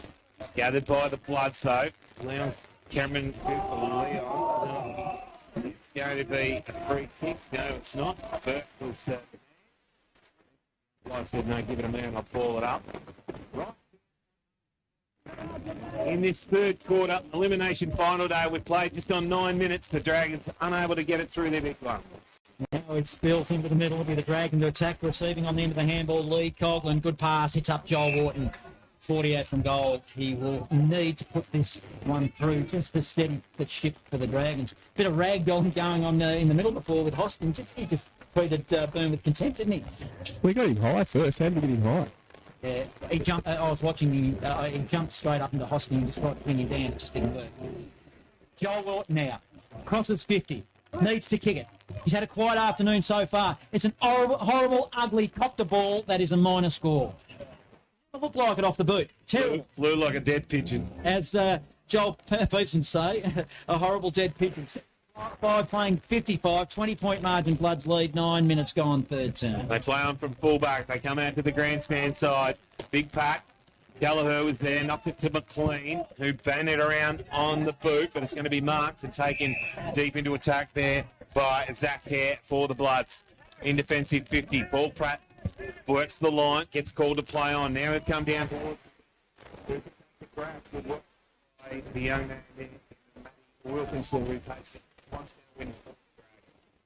Gathered by the Bloods though. Leon Cameron Leon. It's going to be a free kick. No, it's not. Burke was. I said no, give it a man. I'll ball it up. Right. In this third quarter, elimination final day, we've played just on 9 minutes. The Dragons unable to get it through their big one. Now it's built into the middle. It'll be the Dragon to attack, receiving on the end of the handball. Lee Coughlin, good pass, hits up Joel Wharton. 48 from goal. He will need to put this one through just to steady the ship for the Dragons. Bit of ragdoll going on in the middle before with Hoskin. He just treated Boone with contempt, didn't he? We got him high first. How did we get him high? Yeah, he jumped. I was watching him. He jumped straight up into Hoskin and just tried to pin him down. It just didn't work. Joel Wharton now crosses 50. Needs to kick it. He's had a quiet afternoon so far. It's an horrible, ugly copter ball that is a minor score. It looked like it off the boot. Terrible. Flew like a dead pigeon. As Joel Peterson say, a horrible dead pigeon. 5 playing 55, 20-point margin, Bloods lead, 9 minutes gone, third term. They play on from fullback. They come out to the grandstand side. Big pack. Gallagher was there, knocked it to McLean, who banged it around on the boot, but it's going to be marked and taken deep into attack there by Zach Hare for the Bloods. In defensive 50. Paul Pratt works the line, gets called to play on. Now it come down towards the young man there, Wilkinson, who takes it.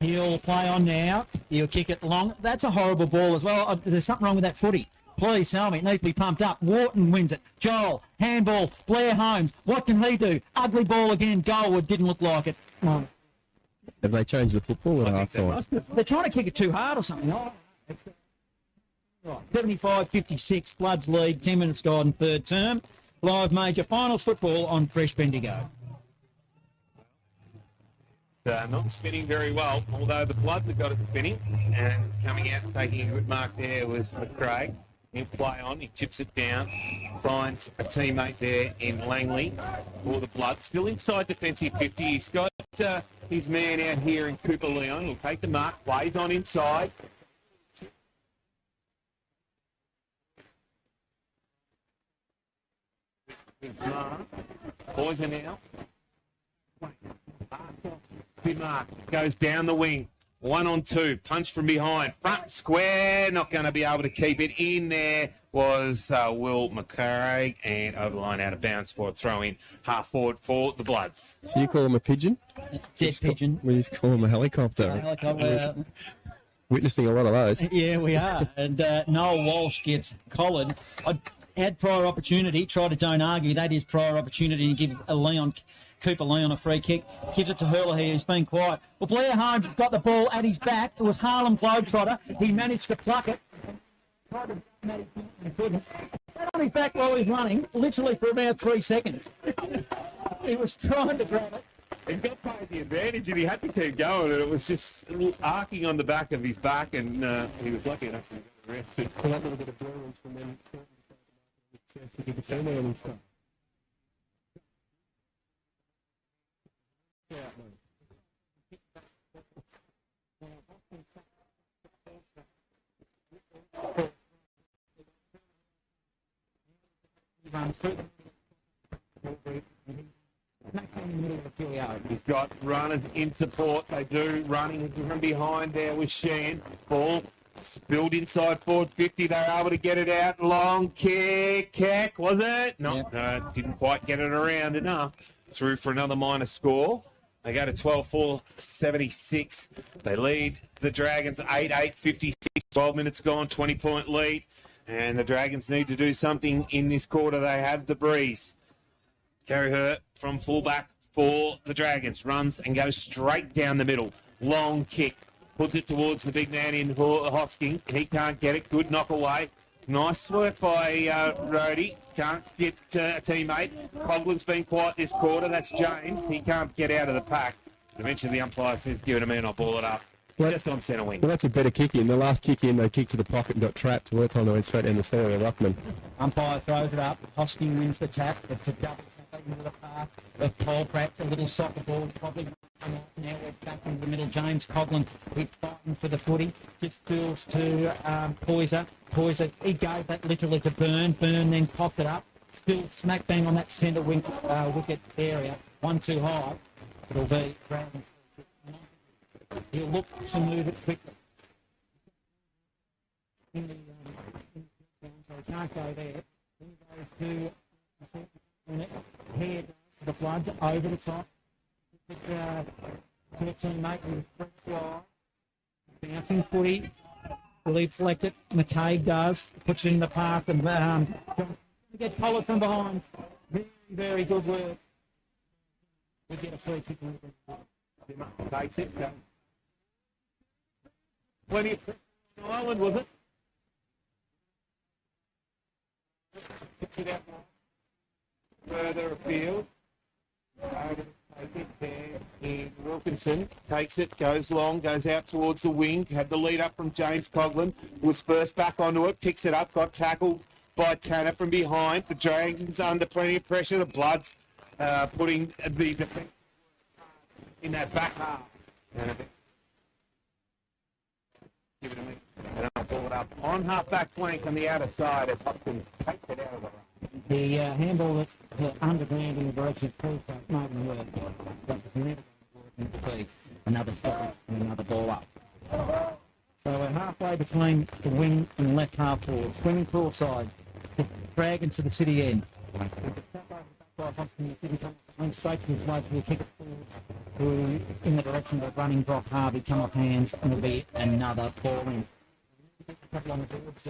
He'll play on now. He'll kick it long. That's a horrible ball as well. There's something wrong with that footy. Please tell me. It needs to be pumped up. Wharton wins it. Joel, handball, Blair Holmes. What can he do? Ugly ball again. Goalwood didn't look like it. Have they changed the football at half time? They're trying to kick it too hard or something. Oh. Right. 75-56. Bloods lead. 10 minutes gone, third term. Live major finals football on Fresh Bendigo. Not spinning very well, although the Bloods have got it spinning. And coming out and taking a good mark there was McCraig. He'll play on, he chips it down, finds a teammate there in Langley for the Bloods. Still inside defensive 50. He's got his man out here in Cooper Leon. He'll take the mark, plays on inside. Poison now. Good mark. Goes down the wing. 1-on-2. Punch from behind. Front square. Not going to be able to keep it in there. Was Will McCarrig. And over the line out of bounds for a throw in. Half forward for the Bloods. So you call him a pigeon? Dead pigeon. We just call him a helicopter. Witnessing a lot of those. Yeah, we are. And Noel Walsh gets collared. I had prior opportunity. Tried to don't argue. That is prior opportunity to give Cooper Leon a free kick. Gives it to Hurley here. He's been quiet. Well, Blair Holmes has got the ball at his back. It was Harlem Globetrotter. He managed to pluck it. Tried to he couldn't. Sat on his back while he was running, literally for about 3 seconds. He was trying to grab it. He got paid the advantage and he had to keep going, and it was just arcing on the back of his back, and he was lucky enough to get arrested. Pull up a little bit of brilliance from them. You can see there and stuff. He's got runners in support. They do running from behind there with Sheehan. Ball spilled inside forward 50. They were able to get it out. Long kick, was it? No, didn't quite get it around enough. Through for another minor score. They go to 12-4-76. They lead the Dragons 8-8-56. 12 minutes gone, 20-point lead. And the Dragons need to do something in this quarter. They have the breeze. Carry her from fullback for the Dragons. Runs and goes straight down the middle. Long kick. Puts it towards the big man in Hosking. He can't get it. Good knock away. Nice work by Rhodey. Can't get a teammate. Coglin's been quiet this quarter. That's James. He can't get out of the pack. Eventually the umpire says, give it a man, I'll ball it up. Well, just on centre wing. Well, that's a better kick in. The last kick in, they kicked to the pocket and got trapped. Well, that time they went straight down the centre of the ruckman. Umpire throws it up. Hosking wins the tap. It's a double tap into the path. The Paul Pratt, a little soccer ball, probably come off now. We're back into the middle. James Coughlin, he's fighting for the footy. Just spills to Poyser. Poyser, he gave that literally to Byrne. Byrne then popped it up. Spilled smack bang on that centre wicket area. One too high. It'll be Brown. He'll look to move it quickly. So he can't go there. Then goes to head to the Floods over the top. Her teammate with fresh fly. Bouncing footy. Lead selected. McCabe does. Puts it in the path and get collared from behind. Very, very good work. We get a free kick. Takes it. Plenty of Island, was it? Puts it out further afield. Wilkinson takes it, goes long, goes out towards the wing. Had the lead up from James Coughlin. Was first back onto it, picks it up, got tackled by Tanner from behind. The Dragons under plenty of pressure. The Bloods putting the defence in that back half. Give it a minute. And I'll pull it up on half-back flank on the outer side as Hopkins takes it out of the run. The handball underground in the direction of Coulter might work. But it's never going to be another stop and another ball up. So we're halfway between the wing and left half forward. Swinging full side. The Dragons to the city end. Went straight to his way to kick it forward through in the direction of running Brock Harvey, come off hands, and it'll be another ball in. A couple on the boards,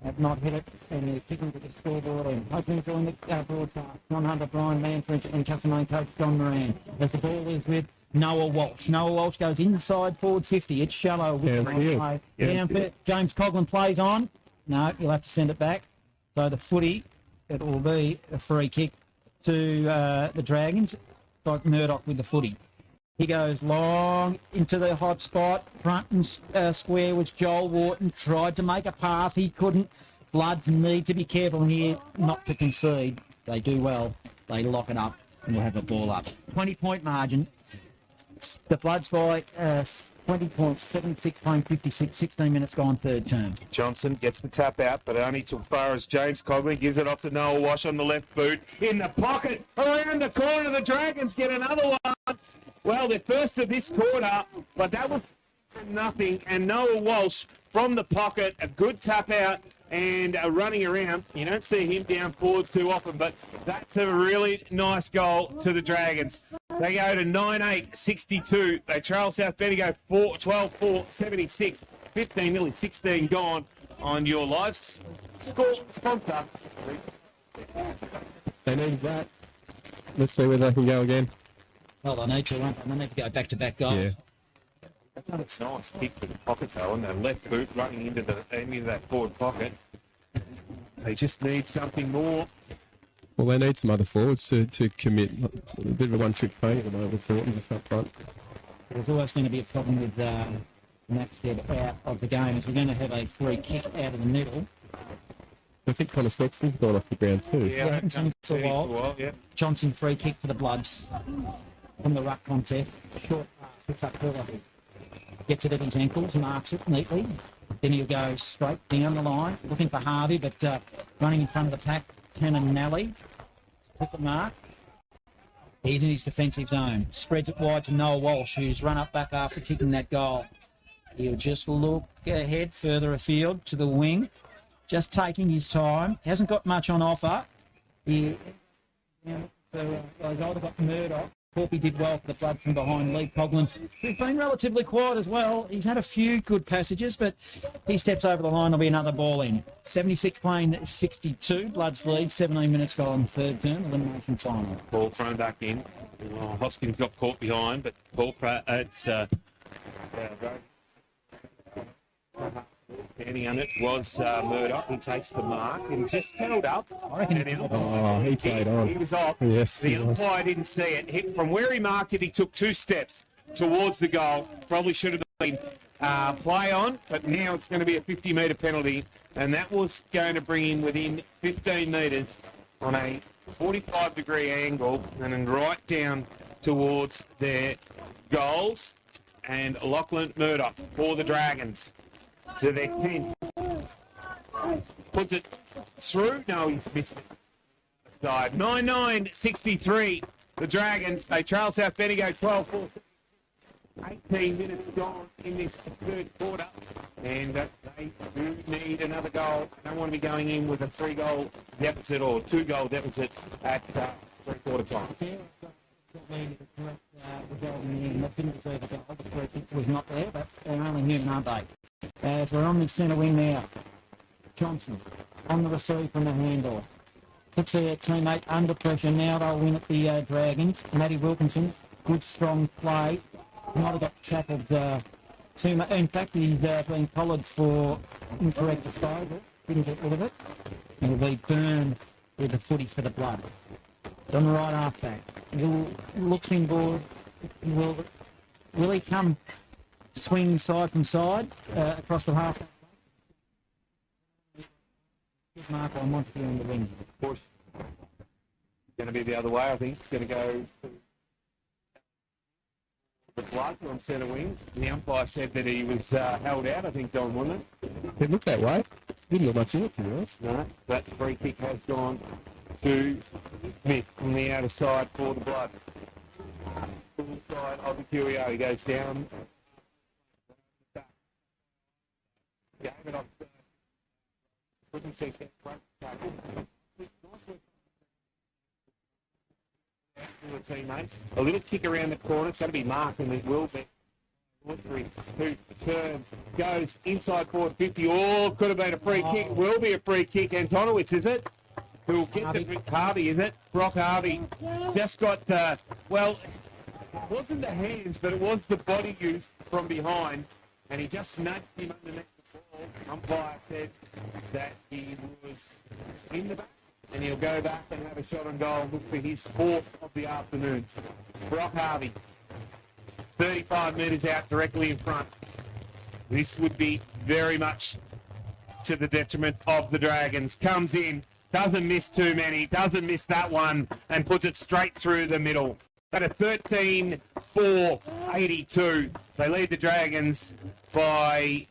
have not hit it, and they're kicking to the scoreboard, and hoping to join the broadcast. John Hunter, Brian Manfred, and Castlemaine coach John Moran. As the ball is with Noah Walsh. Noah Walsh goes inside forward 50. It's shallow. Downfield. James Coughlin plays on. No, you'll have to send it back. So the footy, it will be a free kick to the Dragons. Like Murdoch with the footy. He goes long into the hot spot. Front and square was Joel Wharton. Tried to make a path. He couldn't. Bloods need to be careful here not to concede. They do well. They lock it up and we'll have a ball up. 20-point margin. The Bloods by 20 points, 76, playing 56, 16 minutes gone, third term. Johnson gets the tap out, but only too far as James Coughlin gives it off to Noah Walsh on the left boot. In the pocket, around the corner, the Dragons get another one. Well, they're first of this quarter, but that was nothing. And Noah Walsh from the pocket, a good tap out and running around. You don't see him down forward too often, but that's a really nice goal to the Dragons. They go to 9-8-62. They trail South Bendigo 12-4, 76. 15, nearly 16 gone on your live score sponsor. They need that. Let's see whether they can go again. Well, they need to, they need to go back-to-back goals. Yeah. That's not a nice kick to the pocket, though, and the left boot running into that forward pocket. They just need something more. Well, they need some other forwards to commit. A bit of a one-trick pony at the moment with Thornton just up front. There's always going to be a problem with Maxted out of the game, as we're going to have a free kick out of the middle. I think Connor Sexton's gone off the ground too. Yeah, Haven't seen it for a while. Yeah. Johnson free kick for the Bloods from the ruck contest. Short pass, hits up Hiller. Gets it at his ankles, marks it neatly. Then he'll go straight down the line, looking for Harvey, but running in front of the pack, Tanner Nally. Hit the mark. He's in his defensive zone. Spreads it wide to Noah Walsh, who's run up back after kicking that goal. He'll just look ahead, further afield to the wing. Just taking his time. Hasn't got much on offer. He's either got Murdoch Corpy did well for the Blood from behind. Lee Coughlin, who's been relatively quiet as well. He's had a few good passages, but he steps over the line. There'll be another ball in. 76 playing 62. Blood's lead. 17 minutes gone. Third term. Elimination final. Ball thrown back in. Oh, Hoskins got caught behind, but ball standing on it was Murdoch. He takes the mark and just held up. I reckon He played on. He was off. Yes, the he was. umpire didn't see it. From where he marked it, he took 2 steps towards the goal. Probably should have been play on, but now it's going to be a 50-metre penalty, and that was going to bring in within 15 metres on a 45-degree angle and then right down towards their goals. And Lachlan Murdoch for the Dragons to their 10. Puts it through. No, he's missed it. Side 9-9-63. The Dragons, they trail South Bendigo 12-4. 18 minutes gone in this third quarter. And they do need another goal. They don't want to be going in with a 3-goal deficit or 2-goal deficit at three-quarter time. Was not there, but they're only human, aren't they? As we're on the centre wing now. Johnson on the receive from the handle. Puts their teammate under pressure. Now they'll win at the Dragons. Matty Wilkinson, good strong play. Might have got tackled too much. In fact, he's been collared for incorrect disposal. Didn't get rid of it. And it'll be Byrne with the footy for the Blood. On the right half back. He looks inboard. Will he come swing side from side across the half? Good mark on Montague on the wing. Push. Going to be the other way, I think. It's going to go to the Blood on centre wing. The umpire said that he was held out, I think, Don Woodland. It looked that way. Didn't look much in it, to be honest. No, that free kick has gone to Smith on the outer side for the Blood. Full side of the QEO. He goes down. Gave it off. Couldn't see that front tackle. Teammate. A little kick around the corner. It's going to be marked, and it will be. Who turns, goes inside forward 50. Oh, could have been a free kick. Will be a free kick. Antonowitz, is it? Who'll get the Harvey, is it? Brock Harvey just got the, well, it wasn't the hands, but it was the body use from behind, and he just nudged him underneath the ball. Umpire said that he was in the back, and he'll go back and have a shot on goal and look for his 4th of the afternoon. Brock Harvey, 35 metres out directly in front. This would be very much to the detriment of the Dragons. Comes in. Doesn't miss too many, doesn't miss that one, and puts it straight through the middle. At a 13-4-82, they lead the Dragons by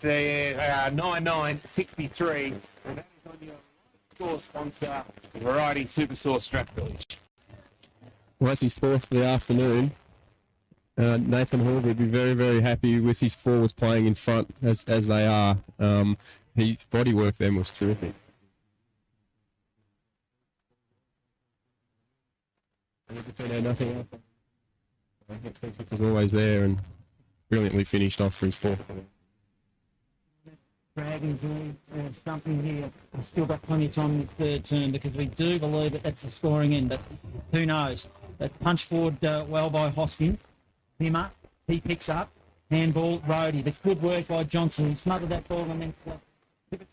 their 9-9-63. And that is on your score sponsor, Variety Super Sauce Strap Village. Well, that's his 4th for the afternoon. Nathan Hall would be very, very happy with his forwards playing in front as they are. His body work then was terrific. Nothing else. It was always there and brilliantly finished off for his 4th. Dragons something here. We've still got plenty of time in the third term because we do believe that that's the scoring end, but who knows? That punch forward well by Hoskin. Himmer, he picks up. Handball, Rhodey. But good work by Johnson. He smothered that ball and then give it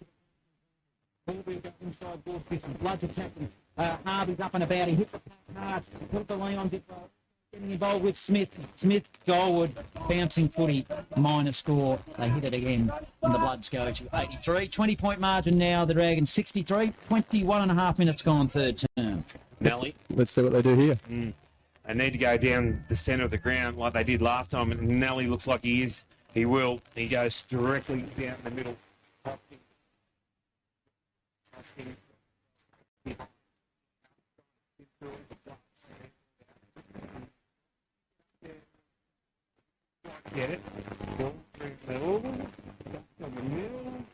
to the ball. Go inside ball 50. Blood's attacking. Harvey's up and about. He hit the pack hard. Put the Leon Dippo. Getting involved with Smith. Smith, Goldwood, bouncing footy, minor score. They hit it again, and the Bloods go to 83. 20-point margin now. The Dragons 63. 21 and a half minutes gone, third term. Nelly. Let's see what they do here. They need to go down the centre of the ground like they did last time, and Nelly looks like he is. He will. He goes directly down the middle. Get it. Ball through the middle. Down the middle.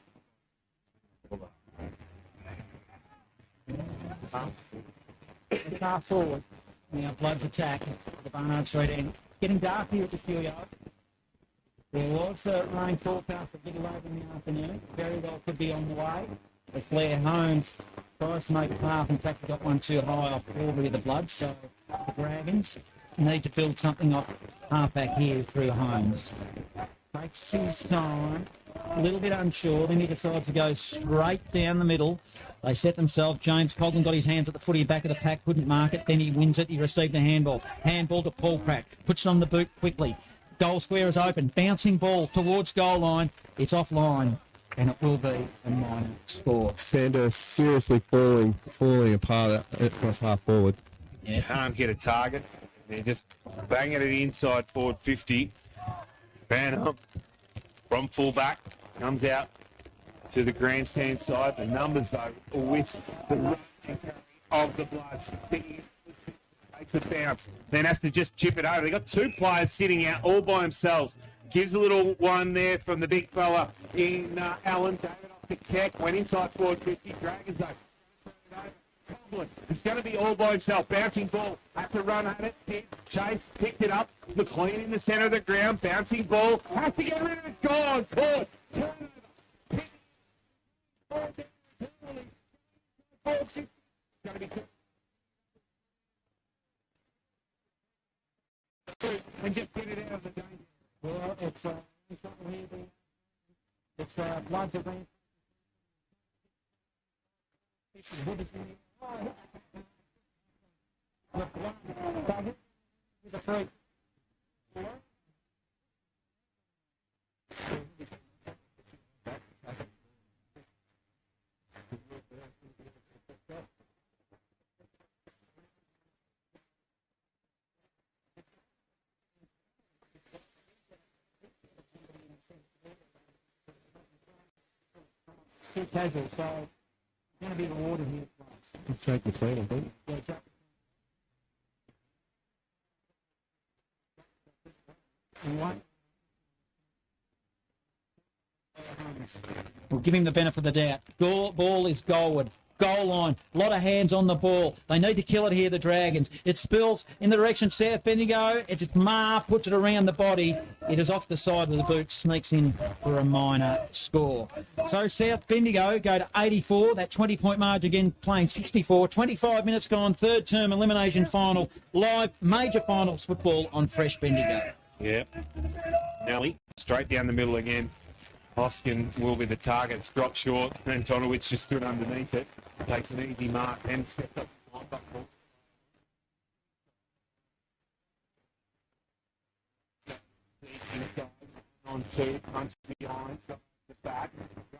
Far forward. Now Bloods attack the Barnard Street end. Getting dark here at the QEO. There was rain forecast a little later in the afternoon. Very well could be on the way. As Blair Holmes tries to make a half. In fact, he got one too high off Aubrey of the Bloods. So the Dragons need to build something off half back here through Holmes. Takes his time. A little bit unsure. Then he decides to go straight down the middle. They set themselves. James Coglan got his hands at the footy, back of the pack, couldn't mark it. Then he wins it. He received a handball. Handball to Paul Crack. Puts it on the boot quickly. Goal square is open. Bouncing ball towards goal line. It's offline, and it will be a minor score. Sandhurst seriously falling apart across half forward. Yeah. Can't get a target. They're just banging it inside forward 50. Van from fullback comes out to the grandstand side. The numbers, though, with the running carry of the Bloods. Takes a bounce, then has to just chip it over. They've got two players sitting out all by themselves. Gives a little one there from the big fella in Allen. David off the keck, went inside forward 50. Dragons, though. It's going to be all by himself. Bouncing ball. Have to run at it. Chase picked it up. McLean in the centre of the ground. Bouncing ball. Has to get rid of it. Gone. Caught. Going to be and just get it out of the danger. Well, it's Bloods of rain. With a free. Too casual, so it's going to be rewarded here. Take the feet, I think. Yeah, we'll give him the benefit of the doubt. Ball is goalward. Goal line. A lot of hands on the ball. They need to kill it here, the Dragons. It spills in the direction South Bendigo. It's just Ma puts it around the body. It is off the side of the boot. Sneaks in for a minor score. So South Bendigo go to 84. That 20-point margin again playing 64. 25 minutes gone. Third term elimination final. Live major finals football on Fresh Bendigo. Yeah. Nelly straight down the middle again. Hoskin will be the target. It's dropped short. Antonowicz just stood underneath it. Takes an easy mark. Then stepped up. On two. Punch behind. Got the back.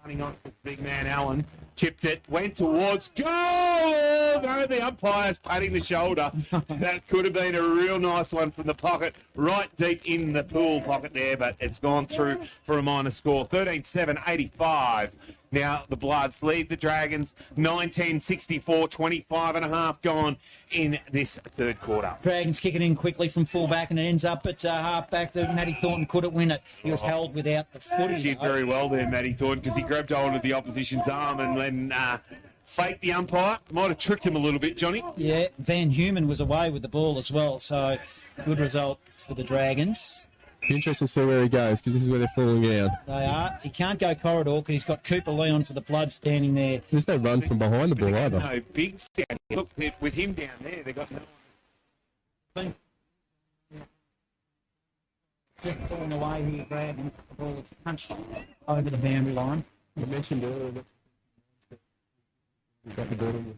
Running on the big man Allen. Chipped it. Went towards goal. No, the umpire's patting the shoulder. That could have been a real nice one from the pocket. Right deep in the pool pocket there, but it's gone through for a minor score. 13-7, 85. Now the Bloods lead the Dragons 9-10-64, 25 and a half gone in this third quarter. Dragons kicking in quickly from full back, and it ends up at half back. Matty Thornton couldn't win it. He was held without the footy. He did very well there, Matty Thornton, because he grabbed hold of the opposition's arm and then faked the umpire. Might have tricked him a little bit, Johnny. Yeah, Van Human was away with the ball as well, so good result for the Dragons. Interesting to see where he goes, because this is where they're falling out. They are. He can't go corridor because he's got Cooper Leon for the Bloods standing there. There's no run from behind the ball either. No, big stand. Look, with him down there, they got no one. Just pulling away here, Brad, the ball is punched over the boundary line. You mentioned earlier that you got the ball in.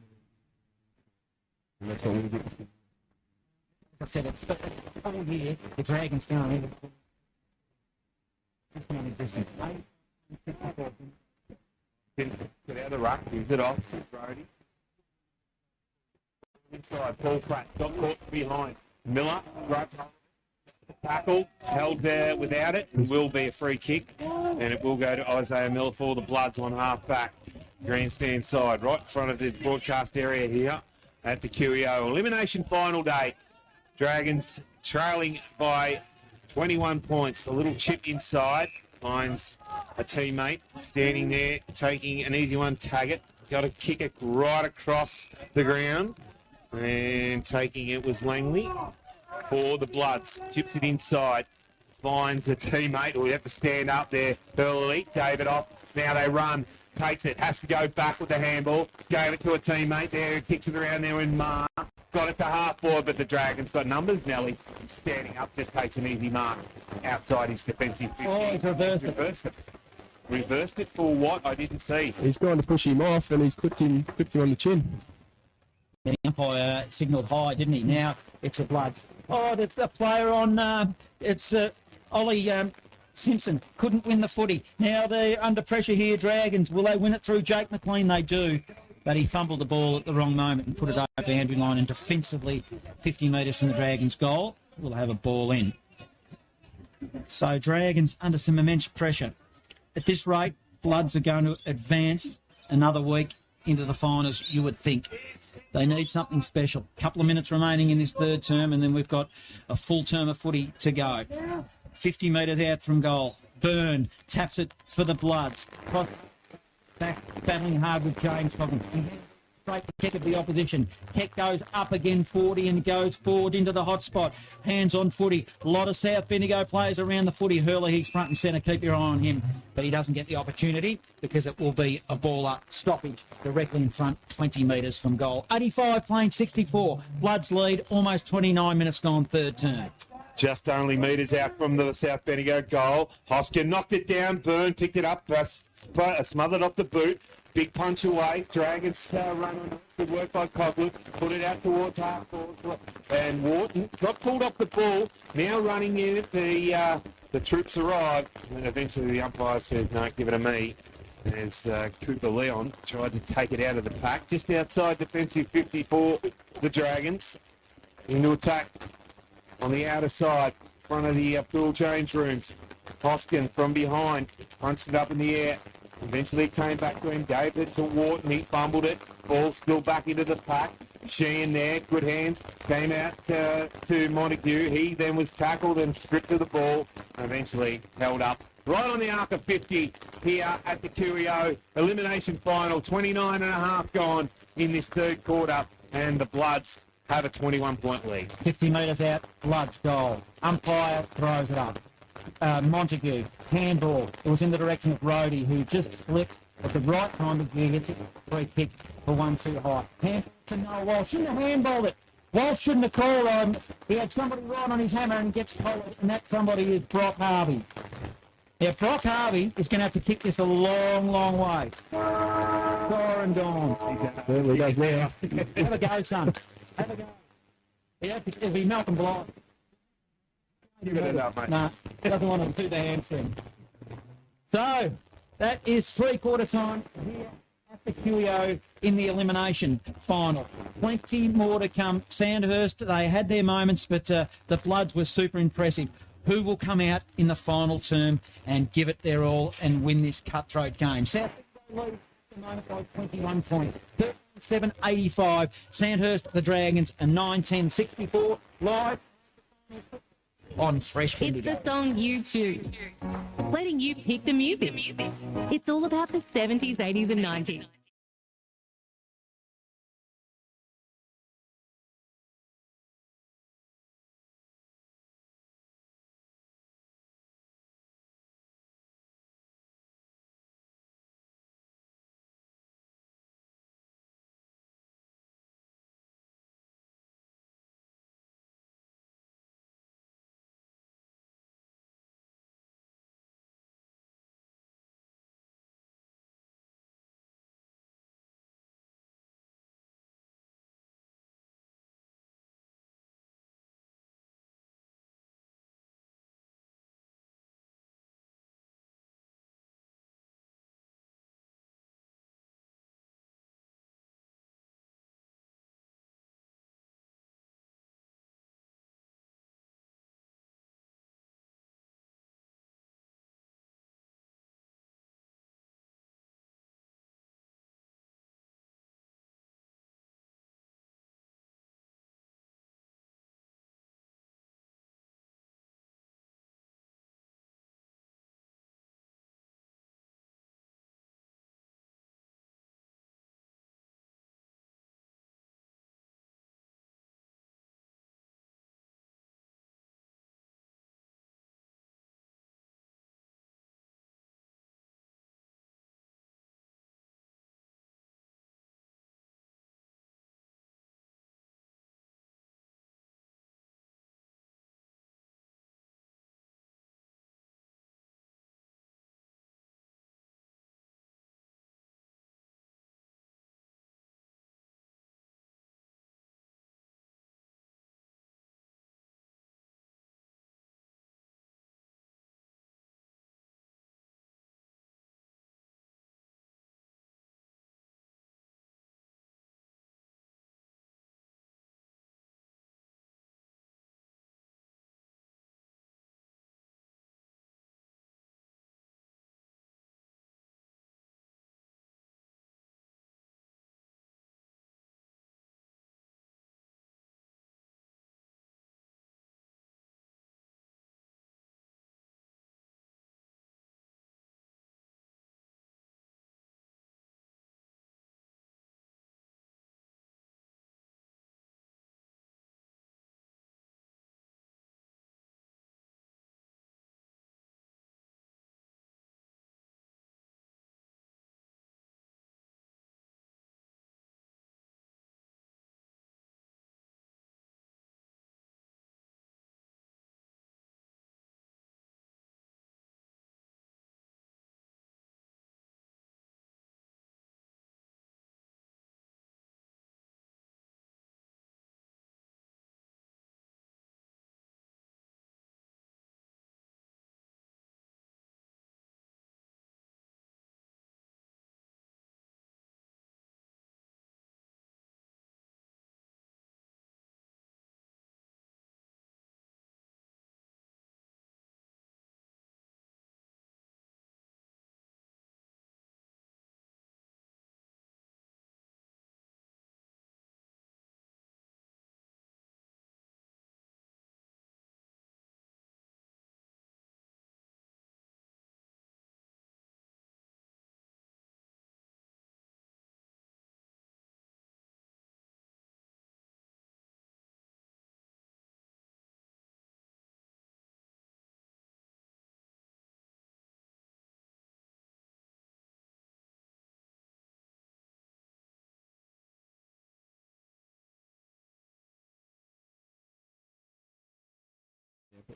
And that's what we did. I said it's all here. The Dragons going in. Get out of the ruck. Gives it off. Brody. Inside. Paul Pratt. Got caught behind. Miller. Right. Tackle. Held there without it. It will be a free kick. And it will go to Isaiah Miller for the Bloods on half back. Grandstand side. Right in front of the broadcast area here at the QEO. Elimination final day. Dragons trailing by 21 points. A little chip inside. Finds a teammate standing there, taking an easy one. Taggart got to kick it right across the ground. And taking it was Langley for the Bloods. Chips it inside. Finds a teammate. We have to stand up there early. Gave it off. Now they run. Takes it. Has to go back with the handball. Gave it to a teammate there. Kicks it around there in Mark. Got it to half forward, but the Dragons got numbers. Nelly standing up. Just takes an easy mark outside his defensive 50. Oh, he's reversed it. Reversed it for what? I didn't see. He's gone to push him off, and he's clipped him on the chin. The umpire signalled high, didn't he? Now it's a blood. Oh, the player on, it's Ollie Simpson. Couldn't win the footy. Now they're under pressure here, Dragons. Will they win it through Jake McLean? They do. But he fumbled the ball at the wrong moment and put it over the boundary line and defensively 50 metres from the Dragons' goal. We'll have a ball in. So Dragons under some immense pressure. At this rate, Bloods are going to advance another week into the finals, you would think. They need something special. Couple of minutes remaining in this third term, and then we've got a full term of footy to go. 50 metres out from goal. Byrne taps it for the Bloods. Back, battling hard with James Coggins. Straight to Keck of the opposition. Keck goes up again 40 and goes forward into the hot spot. Hands on footy. A lot of South Bendigo players around the footy. Hurley, he's front and centre. Keep your eye on him. But he doesn't get the opportunity because it will be a baller stoppage directly in front, 20 metres from goal. 85 playing 64. Bloods lead, almost 29 minutes gone, third term. Just only metres out from the South Bendigo goal. Hoskin knocked it down. Byrne picked it up, smothered off the boot. Big punch away. Dragons run on. Good work by Cogley. Put it out towards half forward. And Wharton got pulled off the ball. Now running in. The troops arrived. And eventually the umpire said, no, give it to me. As Cooper Leon tried to take it out of the pack. Just outside defensive 54, the Dragons. Into attack on the outer side. Front of the pool change rooms. Hoskin from behind. Punched it up in the air. Eventually came back to him, gave it to Wharton, he fumbled it, ball still back into the pack. Sheehan there, good hands, came out to Montague. He then was tackled and stripped of the ball, and eventually held up right on the arc of 50 here at the Curio. Elimination final, 29 and a half gone in this third quarter, and the Bloods have a 21-point lead. 50 metres out, Bloods goal. Umpire throws it up. Montague, handball. It was in the direction of Rhodey, who just slipped at the right time. He gets it, free kick for one too high. Handball to Noah Walsh. Shouldn't have handballed it. Walsh shouldn't have called on. He had somebody right on his hammer and gets called, and that somebody is Brock Harvey. Now, Brock Harvey is going to have to kick this a long, long way. Score and dawn. Certainly does now. Have a go, son. Have a go. It'll be Malcolm Blythe. Give it enough, mate. No, doesn't want to do the hamstring. So, that is three-quarter time here at the QEO in the elimination final. 20 more to come. Sandhurst, they had their moments, but the Bloods were super impressive. Who will come out in the final term and give it their all and win this cutthroat game? South Bendigo lead at the moment by 21 points. 7-85. Sandhurst, the Dragons, a 9-10-64. Live on Fresh It's Bendigo. the song you choose, letting you pick the music. It's all about the 70s, 80s and 90s.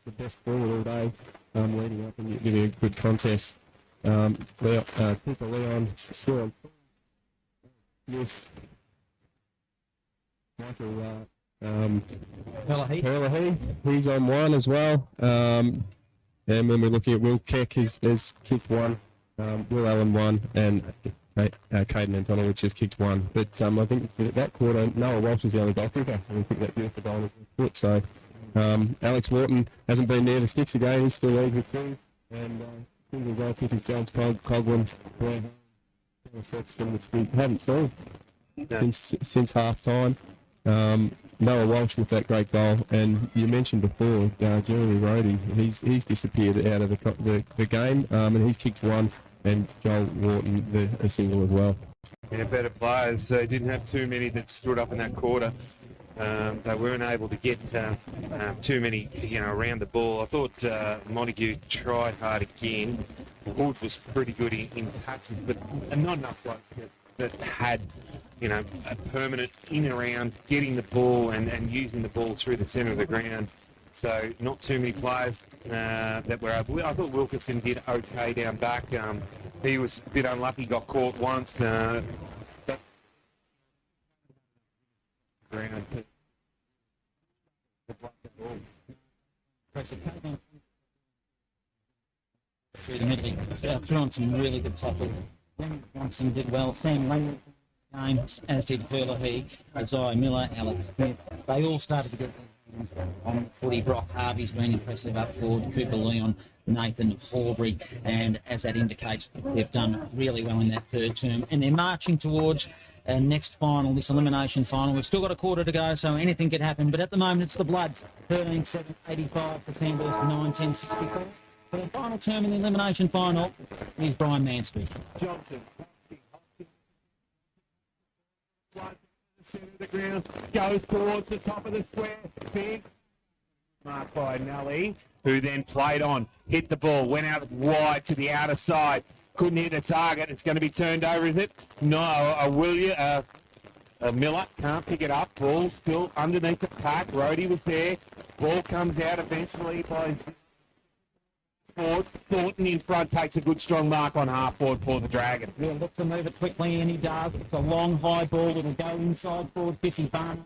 the best forward all day, leading up and giving a good contest. Cooper Leon still on with Michael Herlihy. He's on one as well. And then we're looking at Will Keck has kicked one, Will Allen one, and Caden Antonovich has kicked one. But I think that quarter, Noah Walsh is the only goal kicker, and we think that beautiful goal is in foot. So Alex Wharton hasn't been near the sticks again. He's still leads with two. And single goal kick is James Coghlan, which we haven't seen since half time. Noah Walsh with that great goal, and you mentioned before Jeremy Rhodey, he's disappeared out of the game, and he's kicked one, and Joel Wharton a single as well. Yeah, better players. They didn't have too many that stood up in that quarter. They weren't able to get too many, around the ball. I thought Montague tried hard again. Hood was pretty good in touches, but not enough blokes that had, a permanent in around getting the ball and using the ball through the centre of the ground. So not too many players that were able. I thought Wilkinson did okay down back. He was a bit unlucky, got caught once. Ground. Threw on some really good tackle. Johnson did well. Sam Lang, as did Herlihy, Isaiah Miller, Alex Smith. They all started to get on footy. Brock Harvey's been impressive up forward. Cooper Leon, Nathan Horbury, and as that indicates, they've done really well in that third term, and they're marching towards next final, this elimination final. We've still got a quarter to go, so anything could happen, but at the moment it's the Bloods, 13-7-85 for Sandhurst, 9-10-64. For the final term in the elimination final is Brian Mansfield. Johnson. Centre of the ground, goes towards the top of the square. Big mark by Nelly, who then played on, hit the ball, went out wide to the outer side. Couldn't hit a target. It's going to be turned over, is it? No, Miller can't pick it up. Ball still underneath the pack. Rhodey was there. Ball comes out eventually by forward. Thornton in front takes a good strong mark on half forward for the Dragons. He'll look to move it quickly, and he does. It's a long, high ball. It'll go inside forward 50 Barnard.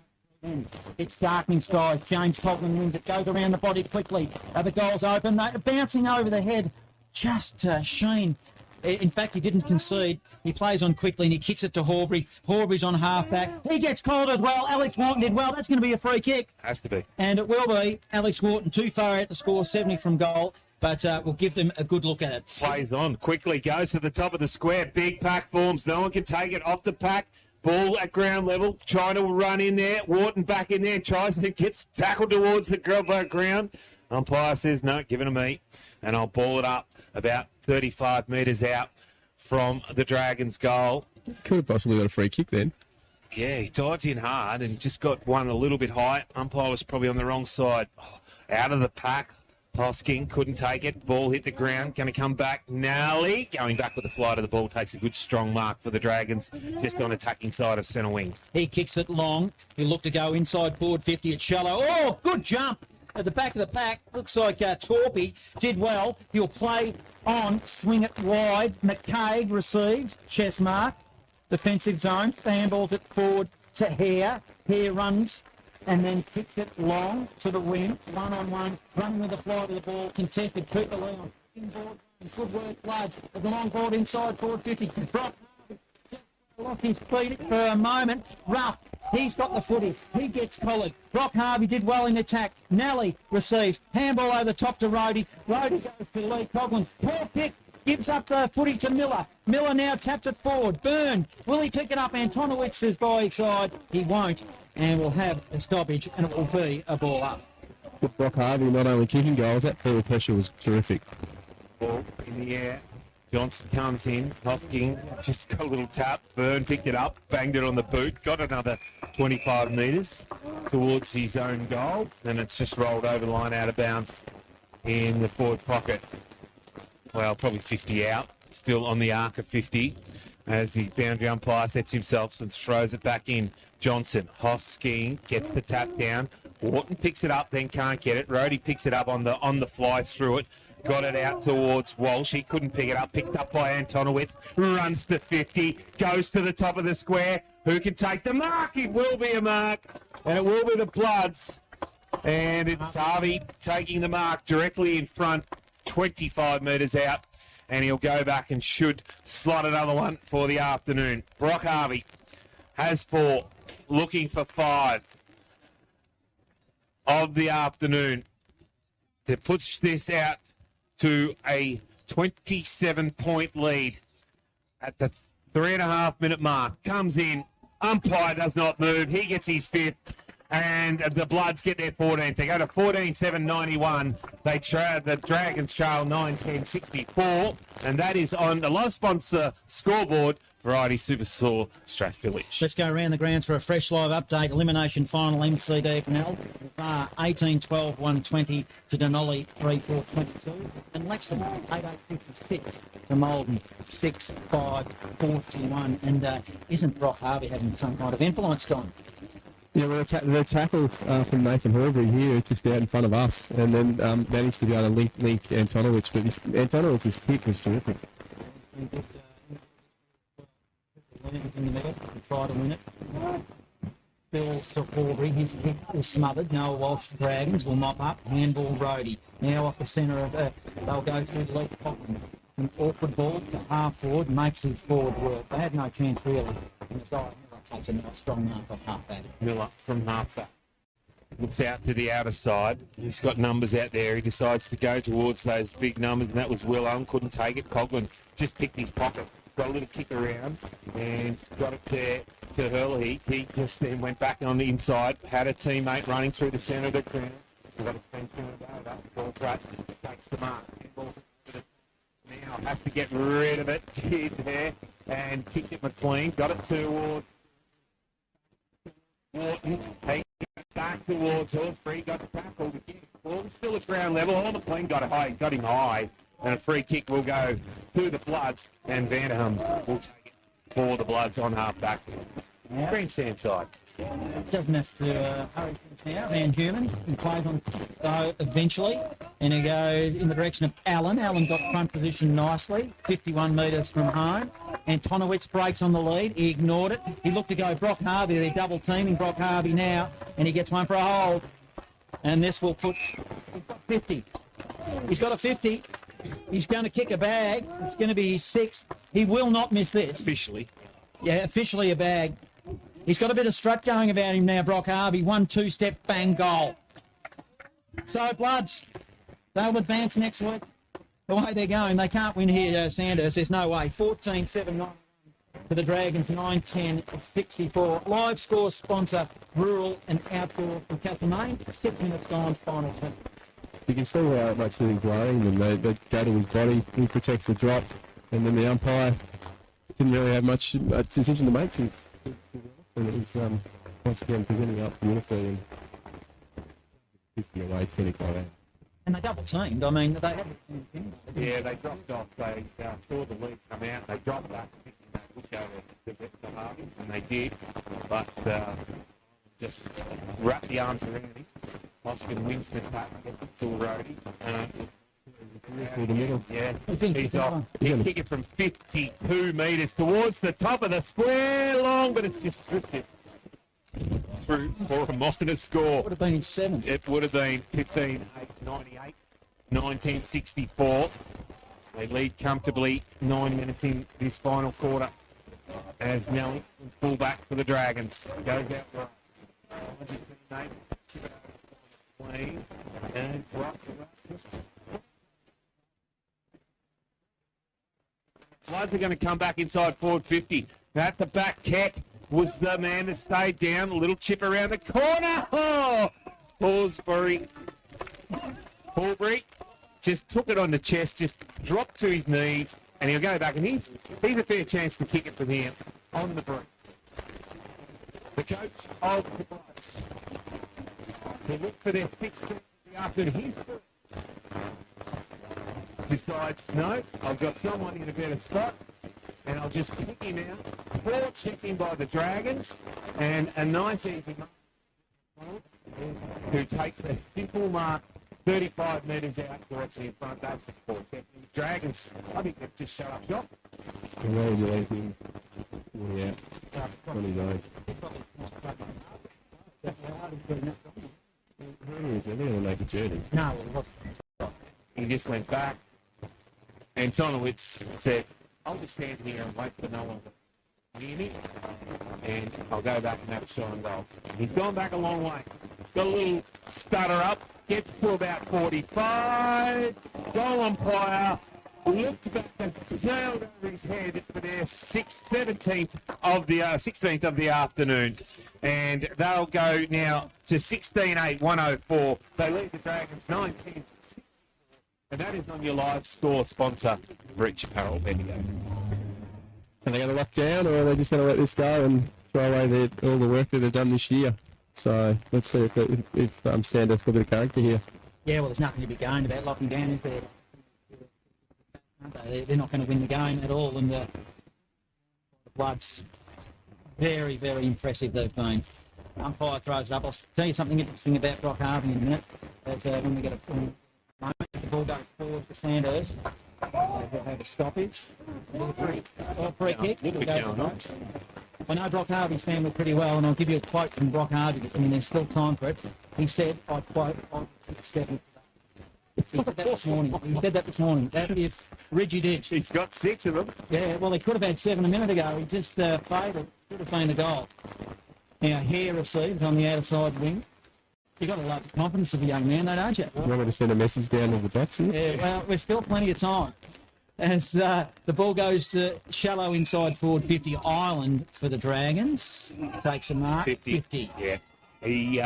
It's darkening skies. James Coghlan wins it. Goes around the body quickly. The goal's open. They're bouncing over the head. Just Sheen. In fact, he didn't concede. He plays on quickly and he kicks it to Horbury. Horbury's on half-back. He gets called as well. Alex Wharton did well. That's going to be a free kick. Has to be. And it will be. Alex Wharton too far out to score, 70 from goal. But we'll give them a good look at it. Plays on. Quickly goes to the top of the square. Big pack forms. No one can take it off the pack. Ball at ground level. Trying to run in there. Wharton back in there. Tries and gets tackled towards the ground. Umpire says, no, give it to me. And I'll ball it up about 35 metres out from the Dragons' goal. Could have possibly got a free kick then. Yeah, he dived in hard and just got one a little bit high. Umpire was probably on the wrong side. Out of the pack. Hosking couldn't take it. Ball hit the ground. Going to come back. Nally going back with the flight of the ball. Takes a good strong mark for the Dragons just on attacking side of centre wing. He kicks it long. He'll look to go inside forward 50 at shallow. Oh, good jump. At the back of the pack, looks like Torpy did well. He'll play on, swing it wide. McCaig receives, chest mark, defensive zone, handballs it forward to Hare. Hare runs and then kicks it long to the wing, one-on-one, running with the flight of the ball, contested, Cooper Leon, inboard, good work, Bloods, with the long ball inside forward 50. Brock lost his feet for a moment. Rough. He's got the footy. He gets collared. Brock Harvey did well in the attack. Nally receives. Handball over the top to Rhodey. Rhodey goes to Lee Coghlan. Poor kick. Gives up the footy to Miller. Miller now taps it forward. Byrne. Will he pick it up? Antonowicz is by his side. He won't. And we'll have a stoppage, and it will be a ball up. For Brock Harvey, not only kicking goals, that forward pressure was terrific. Ball in the air. Johnson comes in, Hosking just got a little tap. Byrne picked it up, banged it on the boot, got another 25 metres towards his own goal, and it's just rolled over the line out of bounds in the forward pocket. Well, probably 50 out, still on the arc of 50 as the boundary umpire sets himself and throws it back in. Johnson, Hosking gets the tap down, Wharton picks it up, then can't get it. Rhodey picks it up on the fly through it. Got it out towards Walsh. He couldn't pick it up. Picked up by Antonowitz. Runs to 50. Goes to the top of the square. Who can take the mark? It will be a mark. And it will be the Bloods. And it's Harvey taking the mark directly in front, 25 metres out. And he'll go back and should slot another one for the afternoon. Brock Harvey has 4. Looking for 5 of the afternoon to push this out to a 27-point lead at the 3.5-minute mark. Comes in, umpire does not move. He gets his 5th, and the Bloods get their 14th. They go to 14-7-91. The Dragons trail 9-10-64, and that is on the live sponsor scoreboard. Variety Super Store, Strathvillage. Let's go around the grounds for a fresh live update. Elimination final MCD final. 18-12-120 to Denali 3-4-22. And Lexington 8-8-56 to Malden 6-5-41. And isn't Brock Harvey having some kind of influence, Don? Yeah, well, the tackle from Nathan Horbury here, just out in front of us, and then managed to be able to link Antonowicz. But Antonowicz's kick was terrific. In the middle to try to win it. Bills to Horbury. His kick is smothered. Noah Walsh, the Dragons will mop up. Handball Rhodey. Now off the centre of they'll go through the lead pocket. It's an awkward ball to half forward. Makes his forward work. They had no chance really. And the guy Miller takes a strong mark off half back. Miller from half back. Looks out to the outer side. He's got numbers out there. He decides to go towards those big numbers, and that was Will Owen. Couldn't take it. Coghlan just picked his pocket. Got a little kick around and got it to Hurley. He just then went back on the inside, had a teammate running through the centre of the ground. Got a 10 ball threat, takes the mark. Now has to get rid of it. Did there and kicked it McLean. Got it towards Wharton. He back towards Horbury. Got the tackle. The ball still at ground level. All McLean got him high. And a free kick will go to the Bloods, and Vanderham will take it for the Bloods on half-back. Yeah. Grandstand side. Doesn't have to hurry things now. Van Human, he plays on eventually, and he goes in the direction of Allen. Allen got front position nicely, 51 metres from home. Antonowitz breaks on the lead. He ignored it. He looked to go Brock Harvey. They're double teaming Brock Harvey now, and he gets one for a hold. And this will put, he's got 50. He's got a 50. He's going to kick a bag. It's going to be his 6th. He will not miss this. Officially. Yeah, officially a bag. He's got a bit of strut going about him now, Brock Harvey. 1-2 step, bang, goal. So, Bloods, they'll advance next week. The way they're going, they can't win here, Sandhurst. There's no way. 14-7-9 for the Dragons, 9-10-64. Live score sponsor, Rural and Outdoor from Castlemaine. 6 minutes gone, final 2. You can see how much he's worrying them. They go to his body, he protects the drop, and then the umpire didn't really have much decision to make. And it was once again presenting up beautifully and 50 away, 25 out. And they double teamed. I mean, they had. Yeah, they dropped off. They saw the lead come out. They dropped back, thinking they would go to Harvey, and they did. But just wrapped the arms around him. Oscar wins the back, gets it to Rhodey. Through the middle. Yeah, he's off. He'll kick it from 52 metres towards the top of the square, long, but it's just drifted through for a minor score. Would have been his 7th. It would have been 15-8-98, 1964. They lead comfortably 9 minutes in this final quarter as Nelly, full-back for the Dragons, goes out right. And Bloods are going to come back inside forward 50. At the back, Keck was the man that stayed down. A little chip around the corner. Oh, Horbury just took it on the chest, just dropped to his knees, and he'll go back. And he's a fair chance to kick it from here on the break. The coach of the Bloods. They look for their 6th after his decides, no, I've got someone in a better spot, and I'll just kick him out. Ball checked in by the Dragons, and a nice easy who takes a simple mark 35 metres out directly in front. That's the fourth. Dragons, I think they've just shut up shop. Congratulations. Yeah. 29. They're going to make a journey. No, it wasn't. He just went back, and Tonowitz said, I'll just stand here and wait for no one to hear me, and I'll go back and have a shot on goal. He's gone back a long way. Got a little stutter up, gets to about 45, goal umpire, looked back and sailed over his head for their 16th of the afternoon. And they'll go now to 16-8, 104. They lead the Dragons 19. And that is on your live score sponsor, Breach Apparel, Bendigo. Are they going to lock down, or are they just going to let this go and throw away all the work that they've done this year? So let's see if Sandhurst got a bit of character here. Yeah, well, there's nothing to be gained about locking down, is there? They're not going to win the game at all, and the Bloods, very, very impressive they've been. Umpire throws it up. I'll tell you something interesting about Brock Harvey in a minute. That's when we get a moment, the ball goes forward for Sandhurst. They'll have a stoppage. Free kick. I know Brock Harvey's family pretty well, and I'll give you a quote from Brock Harvey. I mean, there's still time for it. He said, I quote, "I'm accepting." He said that this morning. That is Reggie Ditch. He's got 6 of them. Yeah, well, he could have had 7 a minute ago. He just faded. Could have been a goal. Now, Hare received on the outside wing. You've got to love the confidence of a young man, though, don't you? You want me to send a message down to the box here? Yeah, well, there's still plenty of time. As the ball goes to shallow inside forward 50, Ireland for the Dragons. Takes a mark. 50. Yeah. He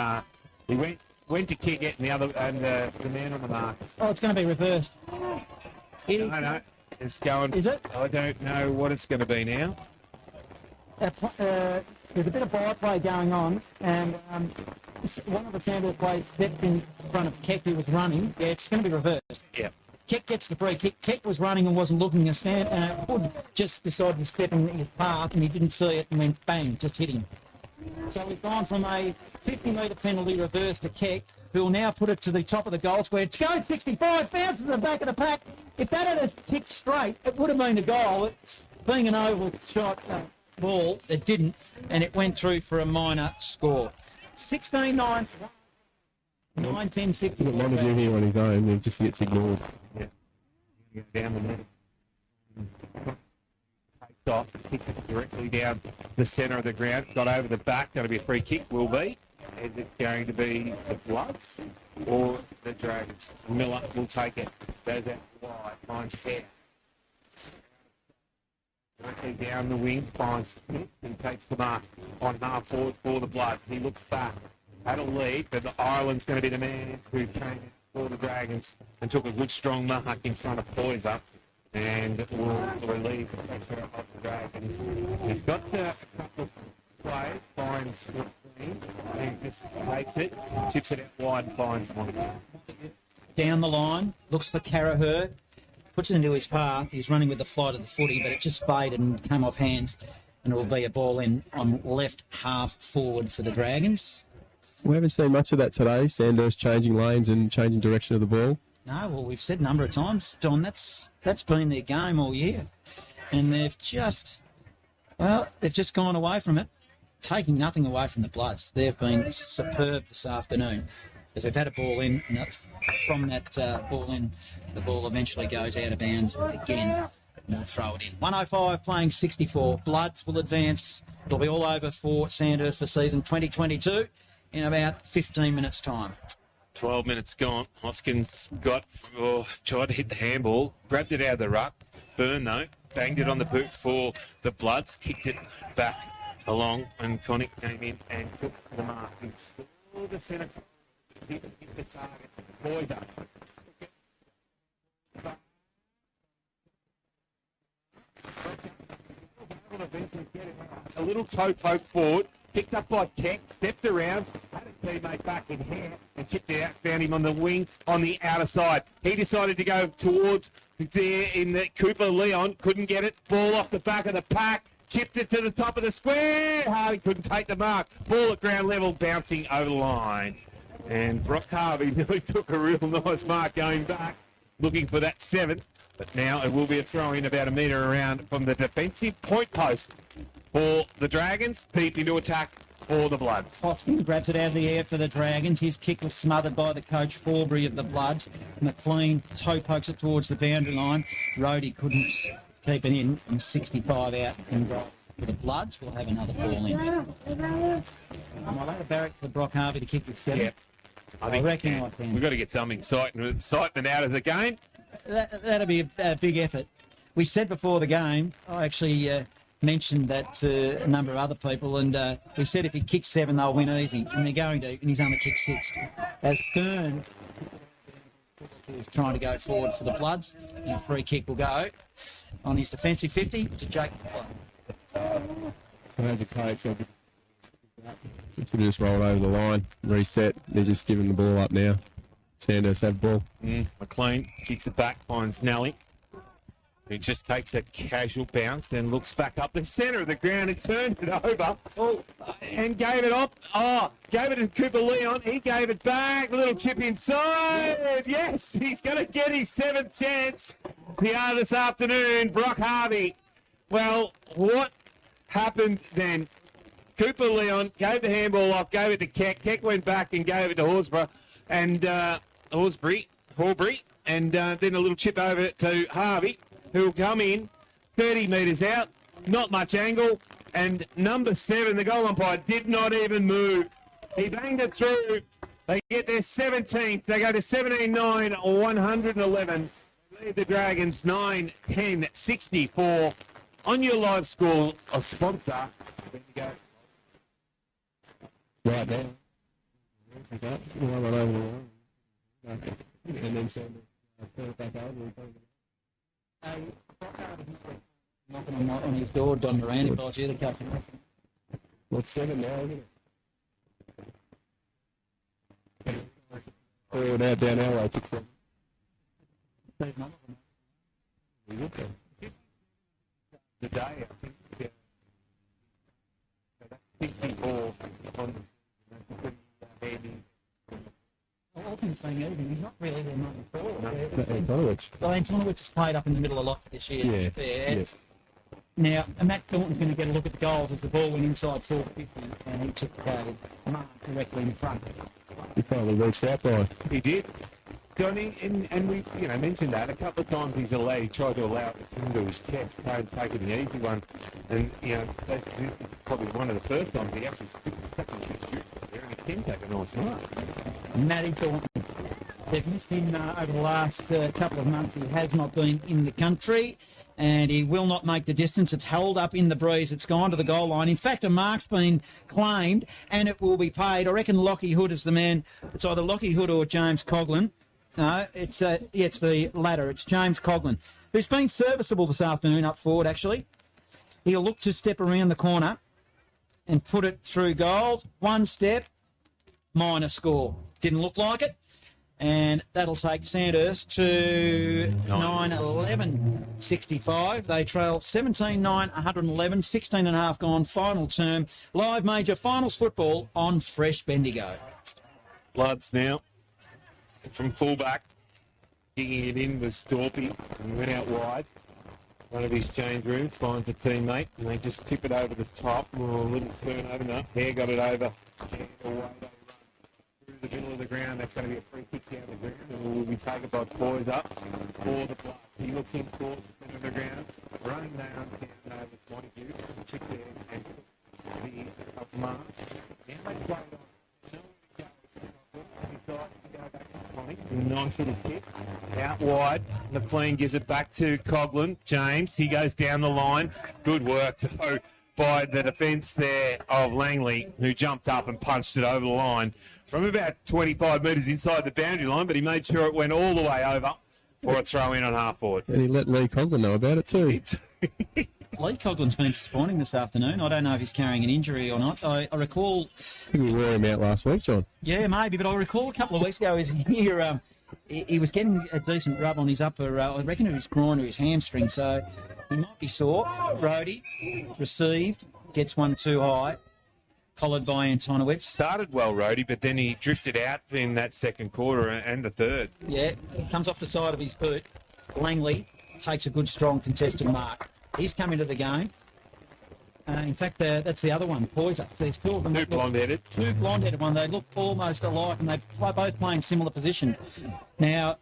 went to kick it, and the man on the mark. Oh, it's going to be reversed. No, it's going. Is it? I don't know what it's going to be now. There's a bit of byplay going on, and one of the Sandhurst players stepped in front of Keck, who was running. Yeah, it's going to be reversed. Yeah. Keck gets the free kick. Keck was running and wasn't looking a stand, and Hood just decided to step in his path, and he didn't see it, and went bang, just hit him. So we've gone from a 50-metre penalty reverse to Keck, who will now put it to the top of the goal square. It's going 65, bounces to the back of the pack. If that had kicked straight, it would have been a goal. It's being an oval shot ball, it didn't, and it went through for a minor score. 16-9, 9-10-6. He's got Montague here on his own, and just gets ignored. Yeah. Down the middle. Takes off, kicks it directly down the centre of the ground. Got over the back. Going to be a free kick, will be. Is it going to be the Bloods or the Dragons? Miller will take it. Goes out wide, finds Hare. Directly down the wing, finds Smith and takes the mark on half forward for the Bloods. He looks back, had a lead, but Ireland's going to be the man who came for the Dragons and took a good strong mark in front of Poyser and will relieve the pressure of the Dragons. He's got a couple of plays, finds and just takes it, chips it out wide and finds one. Down the line, looks for Carraher, puts it into his path. He's running with the flight of the footy, but it just faded and came off hands, and it will be a ball in on left half forward for the Dragons. We haven't seen much of that today, Sandhurst changing lanes and changing direction of the ball. No, well, we've said a number of times, Don, that's been their game all year. And they've just gone away from it, taking nothing away from the Bloods. They've been superb this afternoon. As we've had a ball in, and from that ball in, the ball eventually goes out of bounds again. And we'll throw it in. 105 playing 64. Bloods will advance. It'll be all over for Sandhurst for season 2022 in about 15 minutes' time. 12 minutes gone. Hoskins tried to hit the handball, grabbed it out of the ruck. Burn, though, banged it on the boot for the Bloods, kicked it back along, and Connick came in and took the mark. He scored the centre. Hit the target. Poyser. A little toe poke forward, picked up by Keck, stepped around, had a teammate back in hand and chipped it out, found him on the wing on the outer side. He decided to go towards there in the Cooper Leon, couldn't get it, ball off the back of the pack, chipped it to the top of the square. Harvey couldn't take the mark. Ball at ground level, bouncing over the line. And Brock Harvey nearly took a real nice mark going back, looking for that 7. But now it will be a throw in about a metre around from the defensive point post for the Dragons. Deep into attack for the Bloods. Hoskins grabs it out of the air for the Dragons. His kick was smothered by the coach Horbury of the Bloods. McLean toe pokes it towards the boundary line. Rhodey couldn't keep it in, and 65 out in goal for the Bloods. We'll have another ball in. I'll let a barrack for Brock Harvey to kick with 7. Yep. I reckon I can. We've got to get some excitement out of the game. That'll be a big effort. We said before the game, I actually mentioned that to a number of other people, and we said if he kicks 7, they'll win easy, and they're going to, and he's only kicked 6. As Byrne is trying to go forward for the Bloods, and a free kick will go on his defensive 50 to Jake. So as a coach, should just roll over the line, reset. They're just giving the ball up now. Sandhurst have ball. McLean kicks it back, finds Nelly, who just takes a casual bounce, then looks back up the centre of the ground and turned it over and gave it off. Gave it to Cooper Leon. He gave it back. A little chip inside. Yes, he's going to get his 7th chance here this afternoon. Brock Harvey. Well, what happened then? Cooper Leon gave the handball off, gave it to Keck. Keck went back and gave it to Horsburgh and Horbury, and then a little chip over to Harvey, who will come in 30 metres out, not much angle, and number 7, the goal umpire, did not even move. He banged it through. They get their 17th. They go to 17-9, 111. Lead the Dragons 9-10-64. On your live score, a sponsor. Bendigo. Right there. Okay. And then send it back over. Knocking on his door, Don Moran, if I was you, the captain. What's 7 now, isn't it? Forward out, down our way, 6-7. The day, I think, that's 64 on All things being even, he's not really their number 4. Antonowicz. Has played up in the middle a lot this year. Yeah. Fair. Yes. Now, Matt Thornton's going to get a look at the goals as the ball went inside 450, and he took the mark directly in front. He probably reached out by. He did. Johnny, and we mentioned that a couple of times. He tried to allow it to come to his chest, take it an easy one, and that's probably one of the first times he actually stuck his shoots there, and he can take a nice mark. Matty Thornton. They've missed him over the last couple of months. He has not been in the country, and he will not make the distance. It's held up in the breeze. It's gone to the goal line. In fact, a mark's been claimed, and it will be paid. I reckon Lockie Hood is the man. It's either Lockie Hood or James Coughlin. No, it's the latter. It's James Coughlin, who's been serviceable this afternoon up forward, actually. He'll look to step around the corner and put it through goal. One step, minor score. Didn't look like it. And that'll take Sandhurst to 9-11-65. They trail 17-9, 111, 16 and a half gone, final term. Live major finals football on Fresh Bendigo. Bloods now from fullback. Kicking it in was Storpy and went out wide. One of his change rooms finds a teammate and they just tip it over the top. A little turnover. No, Hare got it over. Away they run through the middle of the ground. That's going to be a free kick down the ground. And will be taken by boys up for the Bloods. He looks in towards the centre of the ground. Running down over Montague. Chick there and the mark. Now they play it on. Nice little kick. Out wide. McLean gives it back to Coughlin. James, he goes down the line. Good work, though, by the defence there of Langley, who jumped up and punched it over the line from about 25 metres inside the boundary line, but he made sure it went all the way over for a throw-in on half-forward. And he let Lee Coughlin know about it too. Lee Coughlin's been disappointing this afternoon. I don't know if he's carrying an injury or not. I recall... I think we wore him out last week, John. Yeah, maybe, but I recall a couple of weeks ago he was getting a decent rub on his upper, I reckon it was groin or his hamstring, so He might be sore. Rhodey, received, gets one too high. Collared by Antonowitz. Started well, Rhodey, but then he drifted out in that second quarter and the third. Yeah, comes off the side of his boot. Langley takes a good, strong, contested mark. He's come into the game. In fact, that's the other one, Poyser. So there's two of them. Two blonde-headed. Two blonde-headed one. They look almost alike, and they both play in similar position. Now,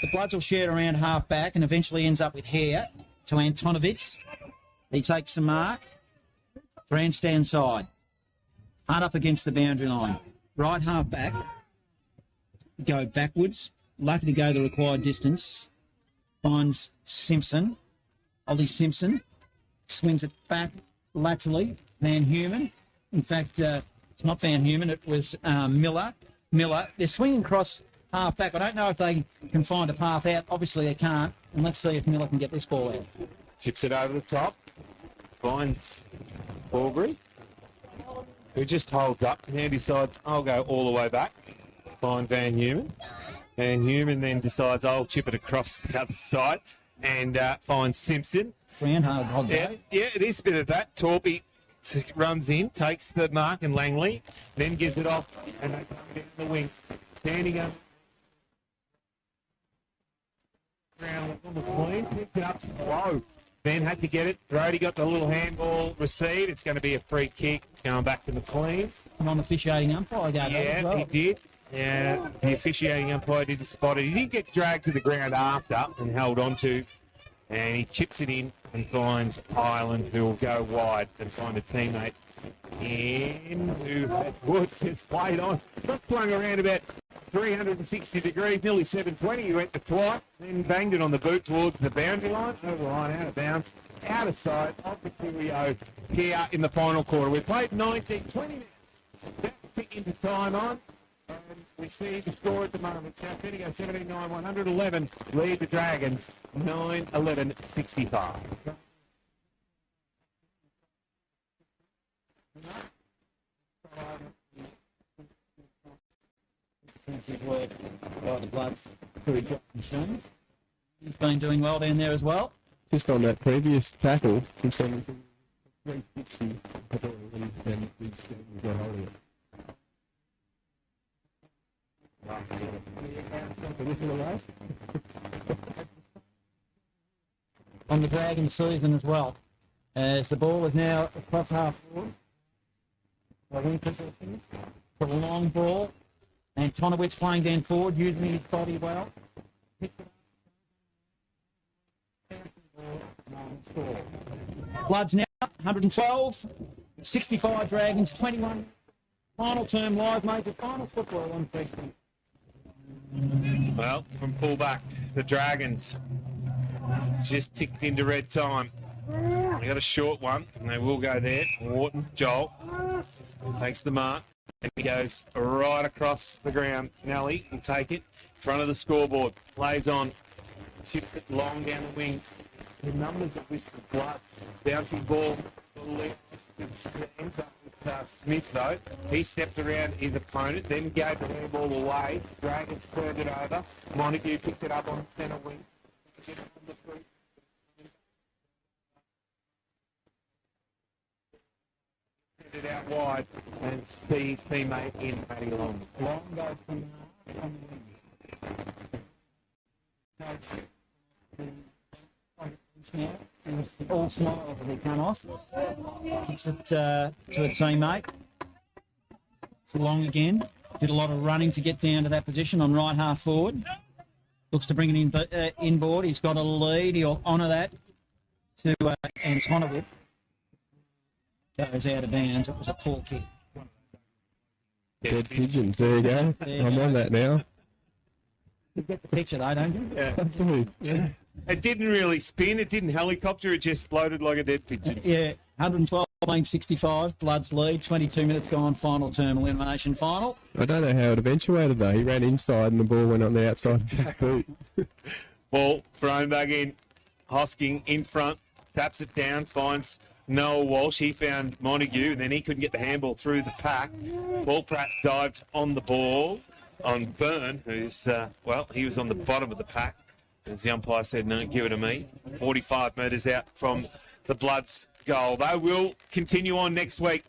the Bloods will share around half-back and eventually ends up with Hare to Antonovitz. He takes a mark. Grandstand side. Hard up against the boundary line. Right half-back. Go backwards. Lucky to go the required distance. Finds Simpson. Ollie Simpson. Swings it back laterally. Van Humen. In fact, it's not Van Humen. It was Miller. They're swinging across half-back. I don't know if they can find a path out. Obviously, they can't. And let's see if Miller can get this ball out. Chips it over the top. Finds Aubrey, who just holds up. Now decides, I'll go all the way back. Find Van Humen. Van Humen then decides, I'll chip it across the other side and finds Simpson. Hard yeah, it is a bit of that. Torpy runs in, takes the mark, and Langley then gives it off, and they come in the wing. Standing up. Ground on the clean, picked it up slow. Then had to get it. Brody got the little handball receive. It's going to be a free kick. It's going back to McLean. And on the officiating umpire, yeah, he did. Yeah, the officiating umpire didn't spot it. He did get dragged to the ground after and held on to, and he chips it in and finds Ireland, who will go wide and find a teammate in who had Wood has played on. Got flung around about 360 degrees, nearly 720. He went to twice, then banged it on the boot towards the boundary line, over the line, out of bounds, out of sight of the Curio here in the final quarter. We've played 19, 20 minutes. That's ticking the time on. And we see the score at the moment. South Bendigo 17-9, 111. Lead the Dragons 9-11-65. Defensive work by the Bloods. He's been doing well down there as well. Just on that previous tackle, since I'm 360, and we got hold of it. On the Dragon season as well, as the ball is now across half forward. For the long ball, Antonowitz playing down forward, using his body well. Bloods now 112, 65 Dragons, 21. Final term live, major final football on Facebook. Well, from fullback, the Dragons just ticked into red time. They got a short one, and they will go there. Wharton, Joel, takes the mark, and he goes right across the ground. Nelly will take it in front of the scoreboard, lays on, chips it long down the wing. The numbers of which the Bloods, bouncing ball to the left, ends up with Smith though. He stepped around his opponent, then gave the handball away. Dragons turned it over. Montague picked it up on the centre wing. Sent it out wide and sees teammate in Matty Long. Long goes from the wing. Now, all smiles as they come off. Kicks it to a teammate. It's long again. Did a lot of running to get down to that position on right half forward. Looks to bring it in inboard. He's got a lead. He'll honour that to Antonowitz. Goes out of bounds. It was a poor kick. Dead pigeons. There you go. I'm on that now. You get the picture though, don't you? Yeah. I do. Yeah. It didn't really spin. It didn't helicopter. It just floated like a dead pigeon. Yeah, 112-65. Bloods lead. 22 minutes gone. Final term elimination final. I don't know how it eventuated though. He ran inside and the ball went on the outside of his boot. Ball thrown back in. Hosking in front. Taps it down. Finds Noah Walsh. He found Montague. And then he couldn't get the handball through the pack. Paul Pratt dived on the ball on Byrne, who's, he was on the bottom of the pack. As the umpire said, no, give it to me. 45 metres out from the Bloods' goal. They will continue on next week.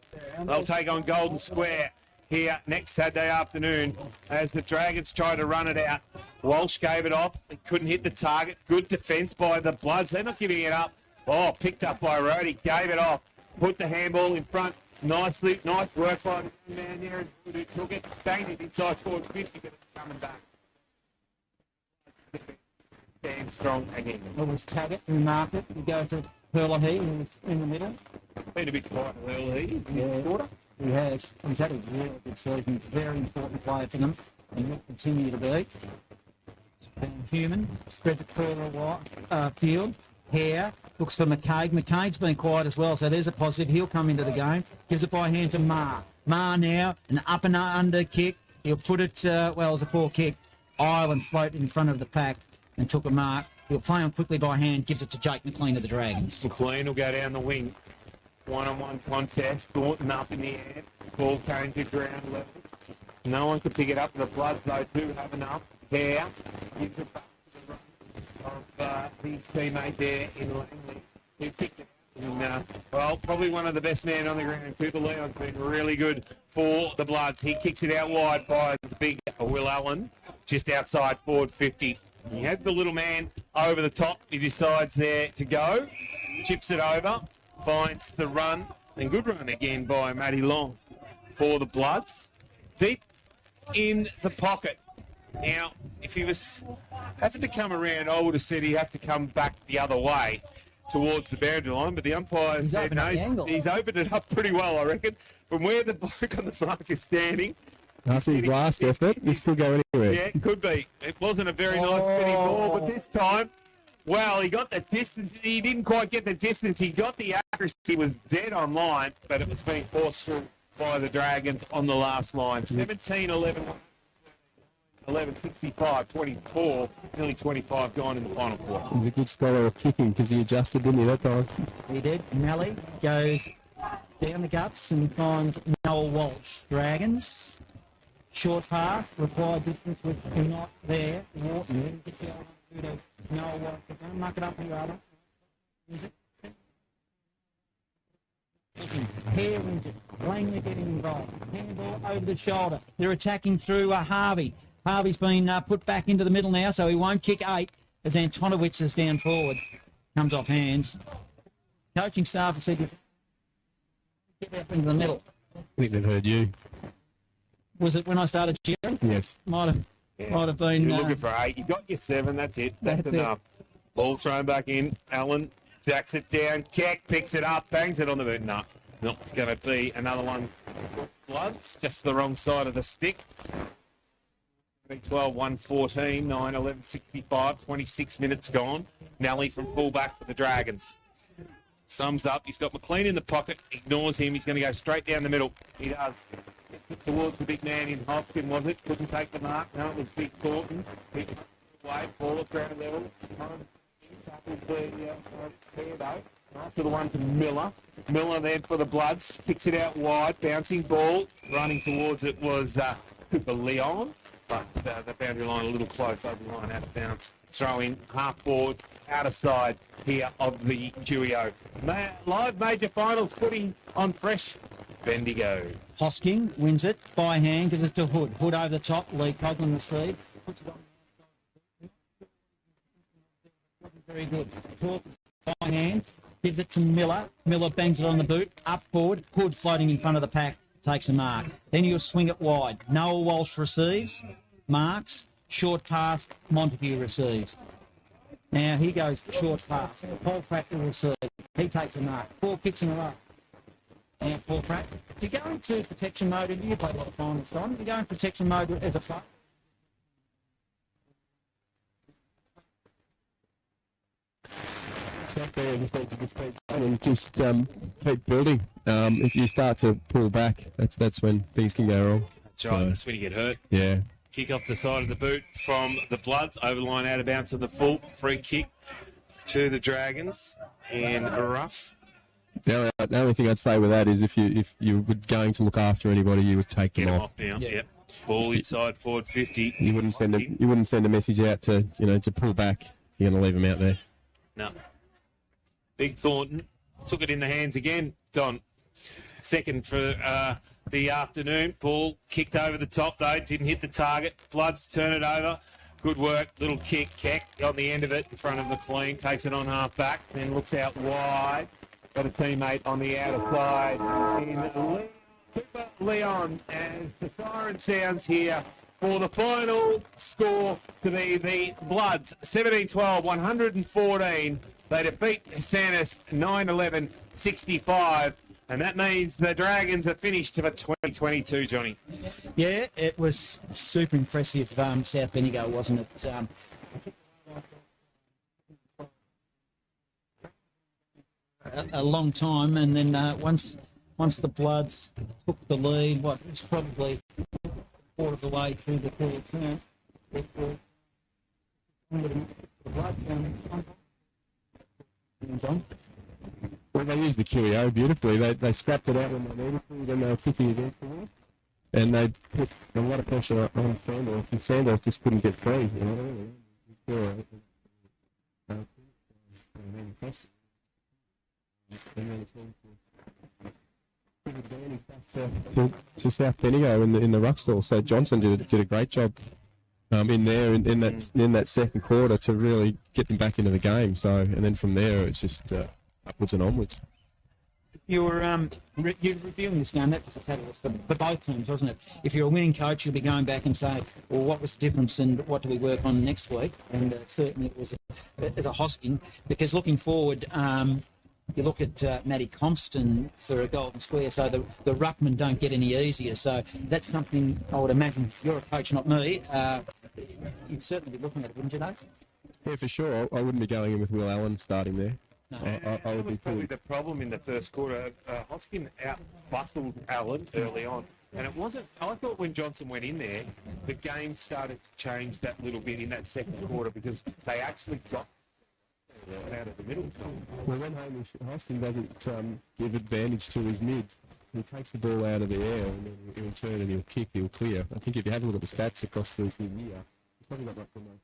They'll take on Golden Square here next Saturday afternoon as the Dragons try to run it out. Walsh gave it off. He couldn't hit the target. Good defence by the Bloods. They're not giving it up. Oh, picked up by Rhodey. Gave it off. Put the handball in front. Nice work by the man there who took it. Banged it inside forward 50, but it's coming back. Stand strong again. It was Taggart who marked it. You go to Perlahy, who was in the middle. Been a bit quiet, Perlahy, in the quarter. He has. He's had a really good season. Very important player for them. And will continue to be. Being human. Spreads it further field. Hare. Looks for McCaig. McCaig's been quiet as well, so there's a positive. He'll come into the game. Gives it by hand to Marr. Marr now, an up and under kick. He'll put it, as a full kick. Ireland floated in front of the pack and took a mark. He'll play on quickly by hand, gives it to Jake McLean of the Dragons. McLean will go down the wing. One-on-one contest. Thornton up in the air. Ball came to ground level. No one could pick it up. The Bloods, though, do have enough. Hare gives it back to the run of his teammate there in Langley, who picked it up. And, probably one of the best men on the ground. Cooper Leon's been really good for the Bloods. He kicks it out wide by the big Will Allen, just outside forward 50. He had the little man over the top. He decides there to go. Chips it over. Finds the run. And good run again by Matty Long for the Bloods. Deep in the pocket. Now, if he was having to come around, I would have said he'd have to come back the other way towards the boundary line, but the umpire said no, he's opened it up pretty well, I reckon. From where the bloke on the mark is standing. That's his last effort. He'll still go anywhere. Yeah, it could be. It wasn't a very nice spinning ball, but this time, he got the distance. He didn't quite get the distance. He got the accuracy. He was dead on line, but it was being forced through by the Dragons on the last line. 17-11. 11:65, 24, nearly 25 gone in the final quarter. He's a good scholar of kicking because he adjusted, didn't he, that time? He did. Melly goes down the guts and finds Noel Walsh. Dragons, short pass, required distance was not there. Wharton gets the other one to Noel Walsh. Don't muck it up for your other. Hare wins it. Langley getting involved. Handball over the shoulder. They're attacking through Harvey. Harvey's been put back into the middle now, so he won't kick 8 as Antonowicz is down forward. Comes off hands. Coaching staff have said, get up into the middle. I think they've heard you. Was it when I started cheering? Yes. Might have been. You're looking for 8. You got your 7. That's it. That's enough. Ball thrown back in. Allen jacks it down. Keck picks it up. Bangs it on the boot. No, not going to be another one. Bloods. Just the wrong side of the stick. 12, 114, 9, 11, 65, 26 minutes gone. Nelly from fullback for the Dragons. Sums up. He's got McLean in the pocket. Ignores him. He's going to go straight down the middle. He does. Gets it towards the big man in Hoskin, was it? Couldn't take the mark. No, it was Big Thornton. Big way. Ball at ground level. Nice little one to Miller. Miller then for the Bloods. Kicks it out wide. Bouncing ball. Running towards it was Cooper Leon. But the boundary line a little close over the line, out of bounds. Throw in, half forward, outer side here of the QEO. Live major finals footy on fresh Bendigo. Hosking wins it by hand, gives it to Hood. Hood over the top, Lee Coughlin receive. Puts it on. Very good. Talk by hand, gives it to Miller. Miller bangs it on the boot, up forward. Hood floating in front of the pack. Takes a mark. Then he'll swing it wide. Noel Walsh receives, marks, short pass, Montague receives. Now he goes short pass. Paul Pratt will receive. He takes a mark. 4 kicks in a row. Now Paul Pratt. If you go into protection mode, and you play a lot of finals time, if you go in protection mode as a player. Out there, just need to just keep going and just keep building. If you start to pull back, that's when things can go wrong. That's right. That's when you get hurt. Yeah. Kick off the side of the boot from the Bloods. Over the line, out of bounds to the full. Free kick to the Dragons. And rough. The only thing I'd say with that is if you were going to look after anybody, you would take them off. Down. Yep. Ball inside forward 50. You wouldn't send a message out to to pull back. you're going to leave him out there. No. Big Thornton took it in the hands again. Don, second for the afternoon. Ball kicked over the top, though. Didn't hit the target. Floods turn it over. Good work. Little kick. Keck on the end of it in front of McLean. Takes it on half back. Then looks out wide. Got a teammate on the outer side in Leon. As the siren sounds here for the final score to be the Bloods 17-12, 114. They defeat Sandhurst 9-11-65. And that means the Dragons are finished for 2022, Johnny. Yeah, it was super impressive, South Bendigo, wasn't it? A long time, and then once the Bloods took the lead, it's probably quarter of the way through the third term. The Bloods Well, they used the QEO beautifully. They scrapped it out when they needed to, then they were kicking against the wall. And they put a lot of pressure on Sandhurst, and Sandhurst just couldn't get free. And then it's all to South Bendigo in the ruck stall. So Johnson did a great job in there in that second quarter to really get them back into the game. So and then from there it's just upwards and onwards. You're reviewing this game. That was a catalyst for both teams, wasn't it? If you're a winning coach, you'll be going back and say, well, what was the difference and what do we work on next week? And certainly it was as a Hosking, because looking forward, you look at Matty Compston for a golden square, so the ruckmen don't get any easier. So that's something I would imagine, you're a coach, not me, you'd certainly be looking at it, wouldn't you, Dave? Yeah, for sure. I wouldn't be going in with Will Allen starting there. No. I would That was probably the problem in the first quarter. Hoskin out-bustled Allen early on. And it wasn't, I thought when Johnson went in there, the game started to change that little bit in that second quarter because they actually got out of the middle. Well, when Hamish Hoskin doesn't give advantage to his mids, he takes the ball out of the air and then he'll turn and he'll kick, he'll clear. I think if you have a look at the stats across the year, he's probably not much for most.